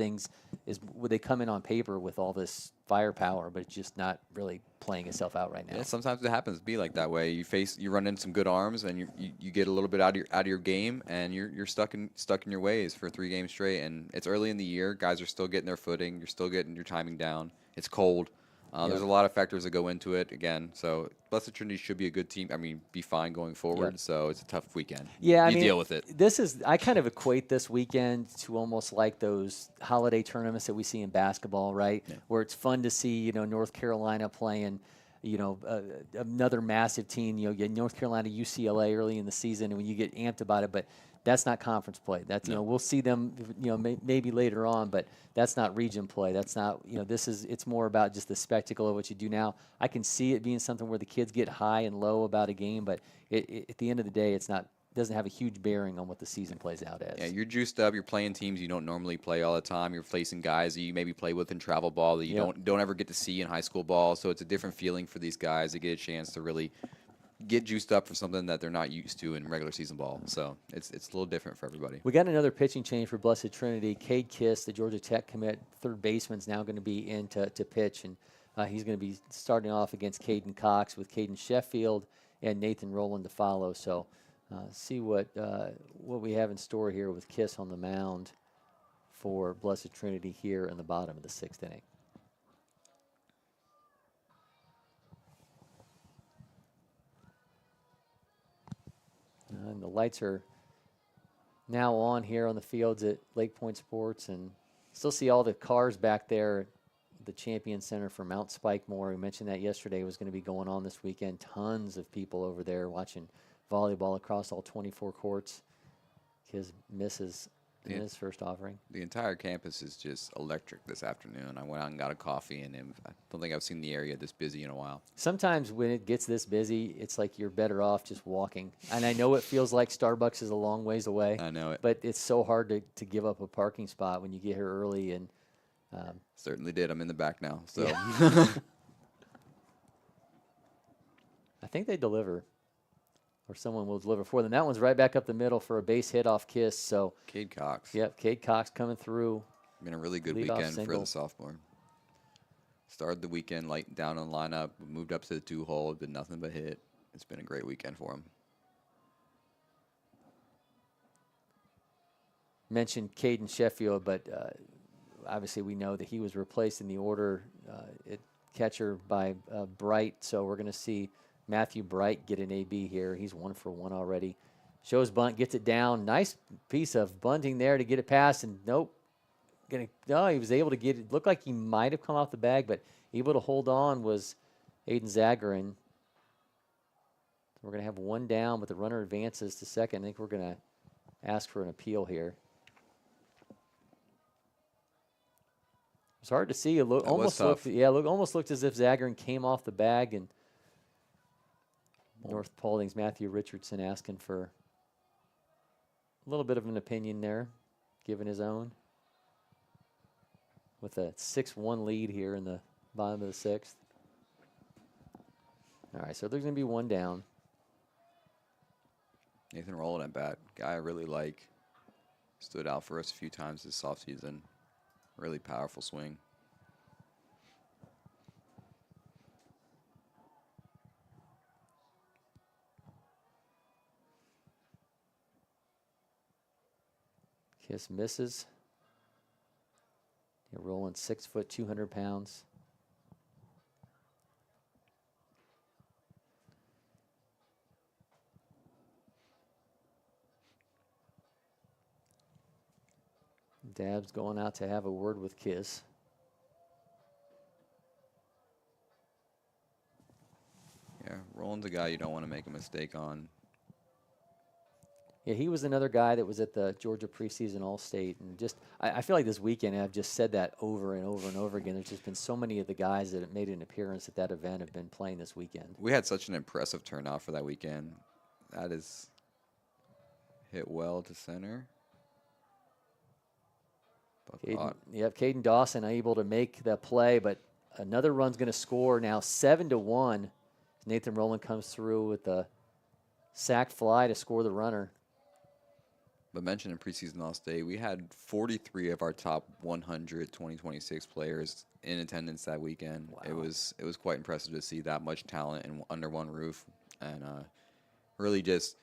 A: would they come in on paper with all this firepower, but it's just not really playing itself out right now.
N: Yeah, sometimes it happens to be like that way. You run into some good arms, and you get a little bit out of your game, and you're stuck in your ways for 3 games straight. And it's early in the year; guys are still getting their footing. You're still getting your timing down. It's cold. There's a lot of factors that go into it again. So Blessed Trinity should be a good team. I mean, be fine going forward.
A: Yep.
N: So it's a tough weekend.
A: Yeah,
N: you deal with it.
A: I kind of equate this weekend to almost like those holiday tournaments that we see in basketball, right? Yeah. Where it's fun to see, North Carolina playing, another massive team. You get North Carolina, UCLA early in the season, and when you get amped about it, but that's not conference play. That's we'll see them, maybe later on, but that's not region play. That's not, it's more about just the spectacle of what you do now. I can see it being something where the kids get high and low about a game, but at the end of the day, doesn't have a huge bearing on what the season plays out as.
N: Yeah, you're juiced up. You're playing teams you don't normally play all the time. You're facing guys that you maybe play with in travel ball that you don't ever get to see in high school ball. So it's a different feeling for these guys to get a chance to really get juiced up for something that they're not used to in regular season ball. So it's a little different for everybody.
A: We got another pitching change for Blessed Trinity. Cade Kiss, the Georgia Tech commit, third baseman, is now going to be in to pitch, and he's going to be starting off against Caden Cox with Caden Sheffield and Nathan Rowland to follow. So see what we have in store here with Kiss on the mound for Blessed Trinity here in the bottom of the 6th inning. And the lights are now on here on the fields at LakePoint Sports, and still see all the cars back there at the Champion Center for Mount Spikemore. We mentioned that yesterday was going to be going on this weekend. Tons of people over there watching volleyball across all 24 courts. Kids misses in his first offering.
N: The entire campus is just electric this afternoon. I went out and got a coffee, and I don't think I've seen the area this busy in a while.
A: Sometimes when it gets this busy, it's like you're better off just walking. And I know it feels like Starbucks is a long ways away.
N: I know it.
A: But it's so hard to give up a parking spot when you get here early. And
N: certainly did. I'm in the back now. So
A: yeah. I think they deliver. Or someone will deliver for them. That one's right back up the middle for a base hit off Kiss. So
N: Cade Cox.
A: Yep, Cade Cox coming through.
N: Been a really good weekend for the sophomore. Started the weekend light down on lineup, moved up to the 2-hole, did nothing but hit. It's been a great weekend for him.
A: Mentioned Caden Sheffield, but obviously we know that he was replaced in the order at catcher by Bright. So we're going to see Matthew Bright get an AB here. He's 1 for 1 already. Shows bunt, gets it down. Nice piece of bunting there to get it past, and nope. He was able to get it. Looked like he might have come off the bag, but able to hold on was Aiden Zagarin. We're going to have one down, but the runner advances to second. I think we're going to ask for an appeal here. It's hard to see. It almost looked as if Zagrin came off the bag, and North Paulding's Matthew Richardson asking for a little bit of an opinion there, given his own, with a 6-1 lead here in the bottom of the 6th. All right, so there's going to be one down.
N: Nathan Rowland at bat, guy I really like. Stood out for us a few times this offseason. Really powerful swing.
A: Kiss misses. Yeah, Rowland 6 foot, 200 pounds. Dab's going out to have a word with Kiss.
N: Yeah, Roland's a guy you don't want to make a mistake on.
A: Yeah, he was another guy that was at the Georgia preseason All-State. And just, I feel like this weekend, and I've just said that over and over and over again, there's just been so many of the guys that have made an appearance at that event have been playing this weekend.
N: We had such an impressive turnout for that weekend. That is hit well to center.
A: Caden Dawson able to make the play, but another run's going to score now 7-1. Nathan Rowland comes through with the sac fly to score the runner.
N: But mentioned in preseason All-State, we had 43 of our top 100 2026 players in attendance that weekend. Wow. It was quite impressive to see that much talent under one roof, and really just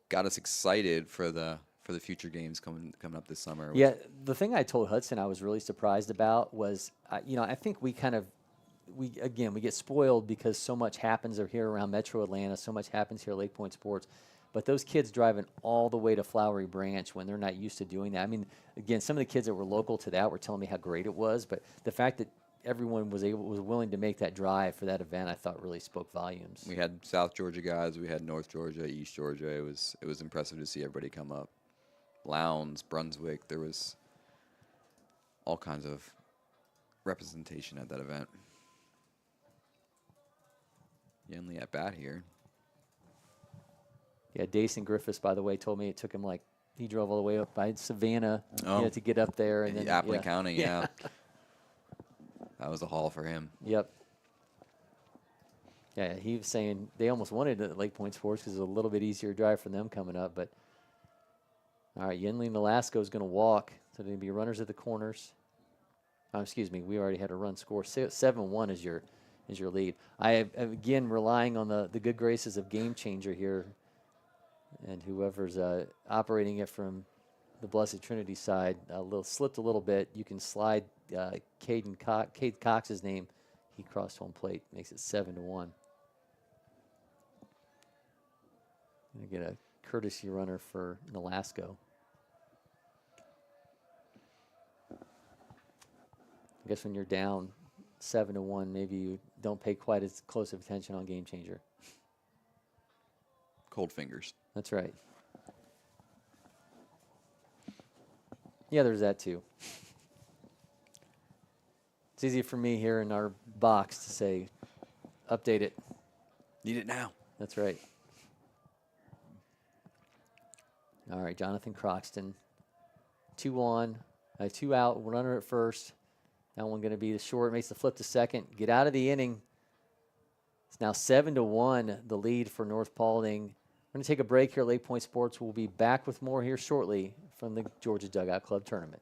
N: got us excited for the future games coming up this summer.
A: Yeah, the thing I told Hudson I was really surprised about was, I think we get spoiled because so much happens here around Metro Atlanta, so much happens here at LakePoint Sports. But those kids driving all the way to Flowery Branch when they're not used to doing that. I mean, again, some of the kids that were local to that were telling me how great it was, but the fact that everyone was willing to make that drive for that event, I thought really spoke volumes.
N: We had South Georgia guys, we had North Georgia, East Georgia. It was impressive to see everybody come up. Lowndes, Brunswick, there was all kinds of representation at that event. Yenley at bat here.
A: Yeah, Dason Griffiths, by the way, told me it took him he drove all the way up by Savannah to get up there. And then
N: Appling County, yeah. That was a haul for him.
A: Yep. Yeah, he was saying they almost wanted it at LakePoint Sports because it was a little bit easier drive for them coming up. But, all right, Yenley Nolasco is going to walk. So they're going to be runners at the corners. Excuse me, we already had a run score. 7-1 is your lead. I am, again, relying on the good graces of Game Changer here. And whoever's operating it from the Blessed Trinity side slipped a little bit. You can slide Cade Cox's name. He crossed home plate, makes it 7-1. Gonna get a courtesy runner for Nolasco. I guess when you're down 7-1, maybe you don't pay quite as close of attention on Game Changer.
N: Cold fingers.
A: That's right. Yeah, there's that too. It's easy for me here in our box to say, update it.
N: Need it now.
A: That's right. All right, Jonathan Croxton. 2 on, 2 out, runner at first. That one going to be the short, makes the flip to second. Get out of the inning. It's now 7-1, the lead for North Paulding. We're going to take a break here at LakePoint Sports. We'll be back with more here shortly from the Georgia Dugout Club Tournament.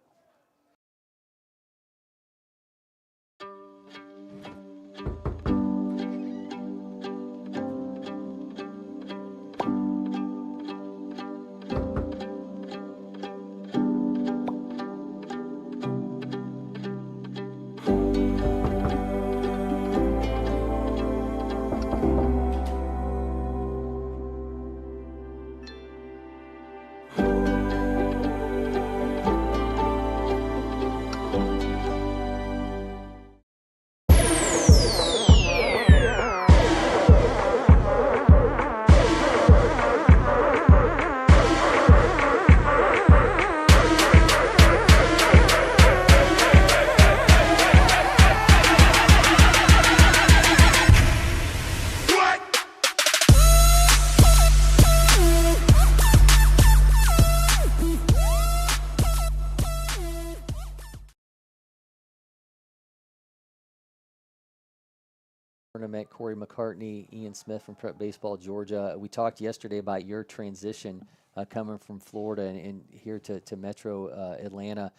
A: tournament. Cory McCartney, Ian Smith from Prep Baseball Georgia. We talked yesterday about your transition coming from Florida and here to Metro Atlanta.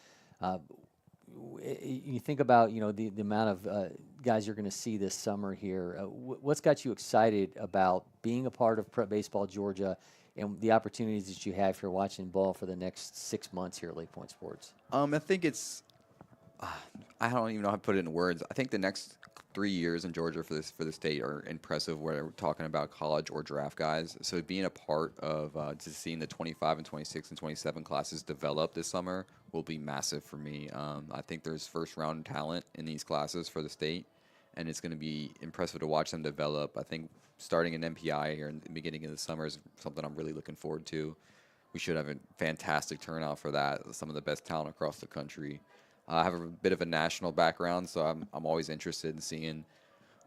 A: You think about the amount of guys you're going to see this summer here. What's got you excited about being a part of Prep Baseball Georgia and the opportunities that you have here watching ball for the next 6 months here at LakePoint Sports?
N: I think it's I don't even know how to put it in words. I think the next 3 years in Georgia for the state are impressive. Whether we're talking about college or draft guys, so being a part of just seeing the 25 and 26 and 27 classes develop this summer will be massive for me. I think there's first round talent in these classes for the state, and it's going to be impressive to watch them develop. I think starting an MPI here in the beginning of the summer is something I'm really looking forward to. We should have a fantastic turnout for that. Some of the best talent across the country. I have a bit of a national background, so I'm always interested in seeing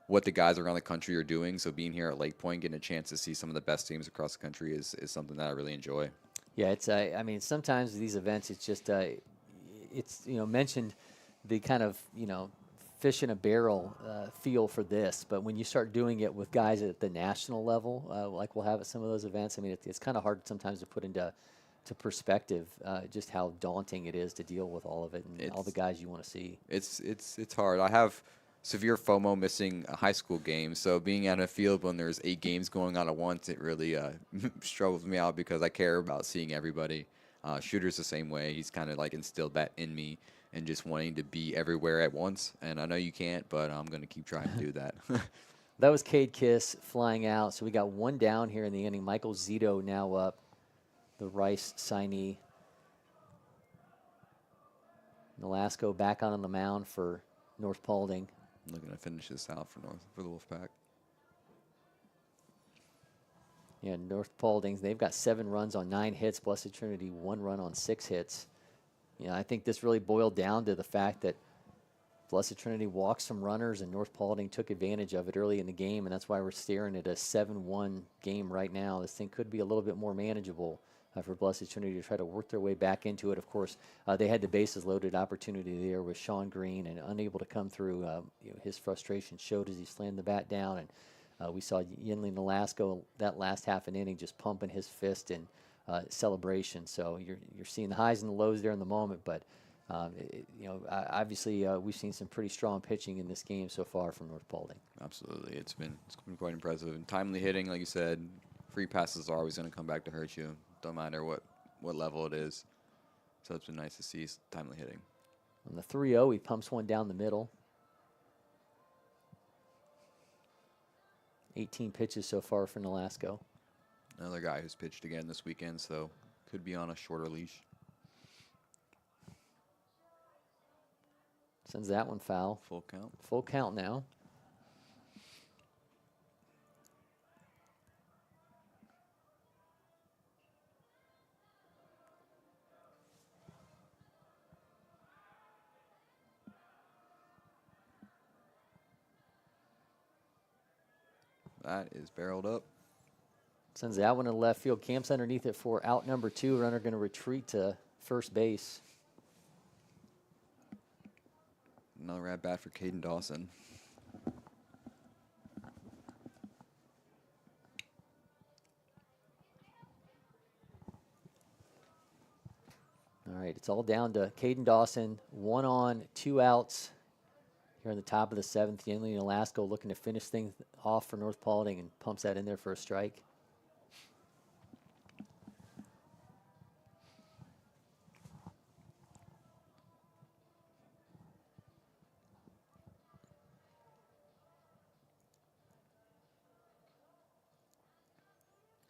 N: what the guys around the country are doing. So being here at LakePoint, getting a chance to see some of the best teams across the country is something that I really enjoy.
A: Yeah, it's I mean, sometimes these events, it's just it's mentioned the kind of fish in a barrel feel for this, but when you start doing it with guys at the national level, like we'll have at some of those events, I mean, it's kind of hard sometimes to put into perspective just how daunting it is to deal with all of it and all the guys you want to see.
N: It's hard. I have severe FOMO missing a high school game, so being out in a field when there's 8 games going on at once, it really struggles me out because I care about seeing everybody. Shooter's the same way. He's kind of like instilled that in me and just wanting to be everywhere at once, and I know you can't, but I'm going to keep trying to do that.
A: That was Cade Kiss flying out, so we got one down here in the inning. Michael Zito now up, the Rice signee. Nolasco back on the mound for North Paulding.
N: Looking to finish this out for the Wolfpack.
A: Yeah, North Paulding, they've got 7 runs on 9 hits. Blessed Trinity 1 run on 6 hits. I think this really boiled down to the fact that Blessed Trinity walked some runners and North Paulding took advantage of it early in the game, and that's why we're staring at a 7-1 game right now. This thing could be a little bit more manageable for Blessed Trinity to try to work their way back into it. Of course, they had the bases loaded opportunity there with Sean Green and unable to come through. His frustration showed as he slammed the bat down, and we saw Yinli Nolasco that last half an inning just pumping his fist in celebration. So you're seeing the highs and the lows there in the moment, but obviously we've seen some pretty strong pitching in this game so far from North Paulding.
N: Absolutely, it's been quite impressive and timely hitting, like you said. Free passes are always going to come back to hurt you. Don't matter what level it is. So it's been nice to see timely hitting.
A: On the 3-0, he pumps one down the middle. 18 pitches so far for Nolasco.
N: Another guy who's pitched again this weekend, so could be on a shorter leash.
A: Sends that one foul.
N: Full count.
A: Full count now.
N: That is barreled up.
A: Sends that one to left field. Camps underneath it for out number 2. Runner going to retreat to first base.
N: Another at bat for Caden Dawson.
A: All right, it's all down to Caden Dawson. 1 on, 2 outs. Here in the top of the 7th, Yinli Nolasco looking to finish things off for North Paulding and pumps that in there for a strike.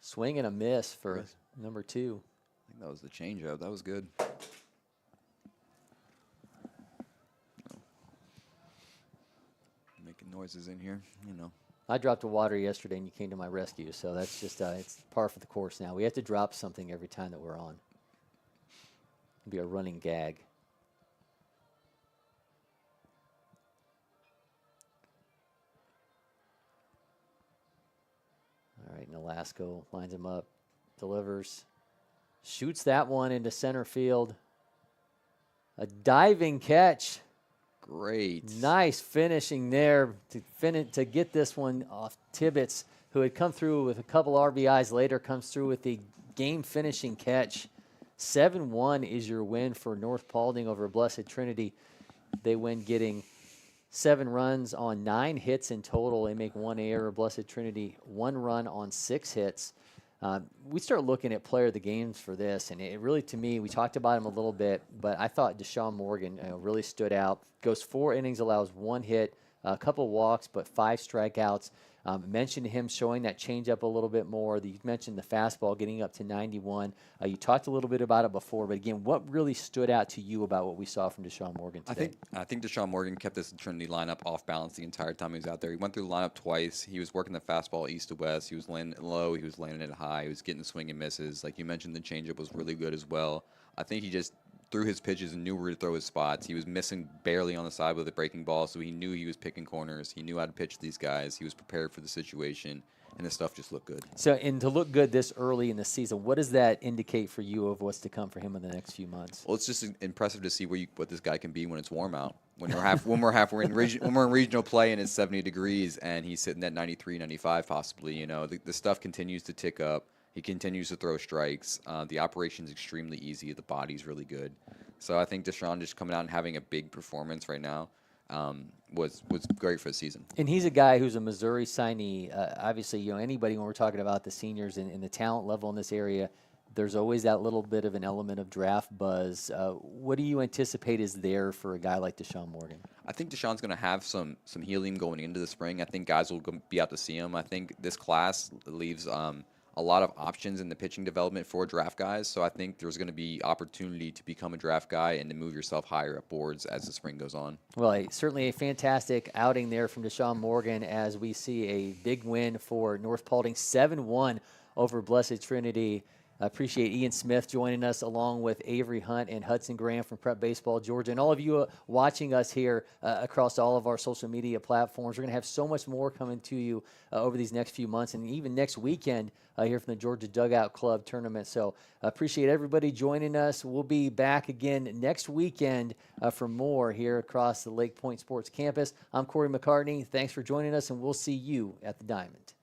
A: Swing and a miss for number 2.
N: I think that was the changeup. That was good. Making noises in here,
A: I dropped a water yesterday and you came to my rescue, so that's just it's par for the course now. We have to drop something every time that we're on. It'll be a running gag. All right, Nolasco lines him up, delivers, shoots that one into center field. A diving catch
N: great.
A: Nice finishing there to get this one off Tibbetts, who had come through with a couple RBIs later, comes through with the game-finishing catch. 7-1 is your win for North Paulding over Blessed Trinity. They win getting 7 runs on 9 hits in total. They make 1 error. Blessed Trinity 1 run on 6 hits. We start looking at player of the games for this, and it really, to me, we talked about him a little bit, but I thought Deshaun Morgan really stood out. Goes 4 innings, allows 1 hit, a couple walks, but 5 strikeouts. Mentioned him showing that changeup a little bit more. You mentioned the fastball getting up to 91. You talked a little bit about it before, but again, what really stood out to you about what we saw from Deshaun Morgan today?
N: I think Deshaun Morgan kept this Trinity lineup off balance the entire time he was out there. He went through the lineup twice. He was working the fastball east to west. He was landing it low. He was landing it high. He was getting the swing and misses. Like you mentioned, the changeup was really good as well. I think he just threw his pitches and knew where to throw his spots. He was missing barely on the side with a breaking ball, so he knew he was picking corners. He knew how to pitch these guys. He was prepared for the situation, and the stuff just looked good.
A: So, and to look good this early in the season, what does that indicate for you of what's to come for him in the next few months?
N: Well, it's just impressive to see what this guy can be when it's warm out. When we're in regional play and it's 70 degrees and he's sitting at 93, 95 possibly. The stuff continues to tick up. He continues to throw strikes. The operation's extremely easy. The body's really good. So I think Deshaun just coming out and having a big performance right now was great for the season.
A: And he's a guy who's a Missouri signee. Obviously, anybody, when we're talking about the seniors and the talent level in this area, there's always that little bit of an element of draft buzz. What do you anticipate is there for a guy like Deshaun Morgan?
N: I think Deshaun's going to have some helium going into the spring. I think guys will be out to see him. I think this class leaves a lot of options in the pitching development for draft guys. So I think there's going to be opportunity to become a draft guy and to move yourself higher up boards as the spring goes on.
A: Well, certainly a fantastic outing there from Deshaun Morgan as we see a big win for North Paulding, 7-1 over Blessed Trinity. I appreciate Ian Smith joining us along with Avery Hunt and Hudson Graham from Prep Baseball Georgia, and all of you watching us here across all of our social media platforms. We're going to have so much more coming to you over these next few months and even next weekend here from the Georgia Dugout Club tournament. So I appreciate everybody joining us. We'll be back again next weekend for more here across the LakePoint Sports Campus. I'm Cory McCartney. Thanks for joining us, and we'll see you at the Diamond.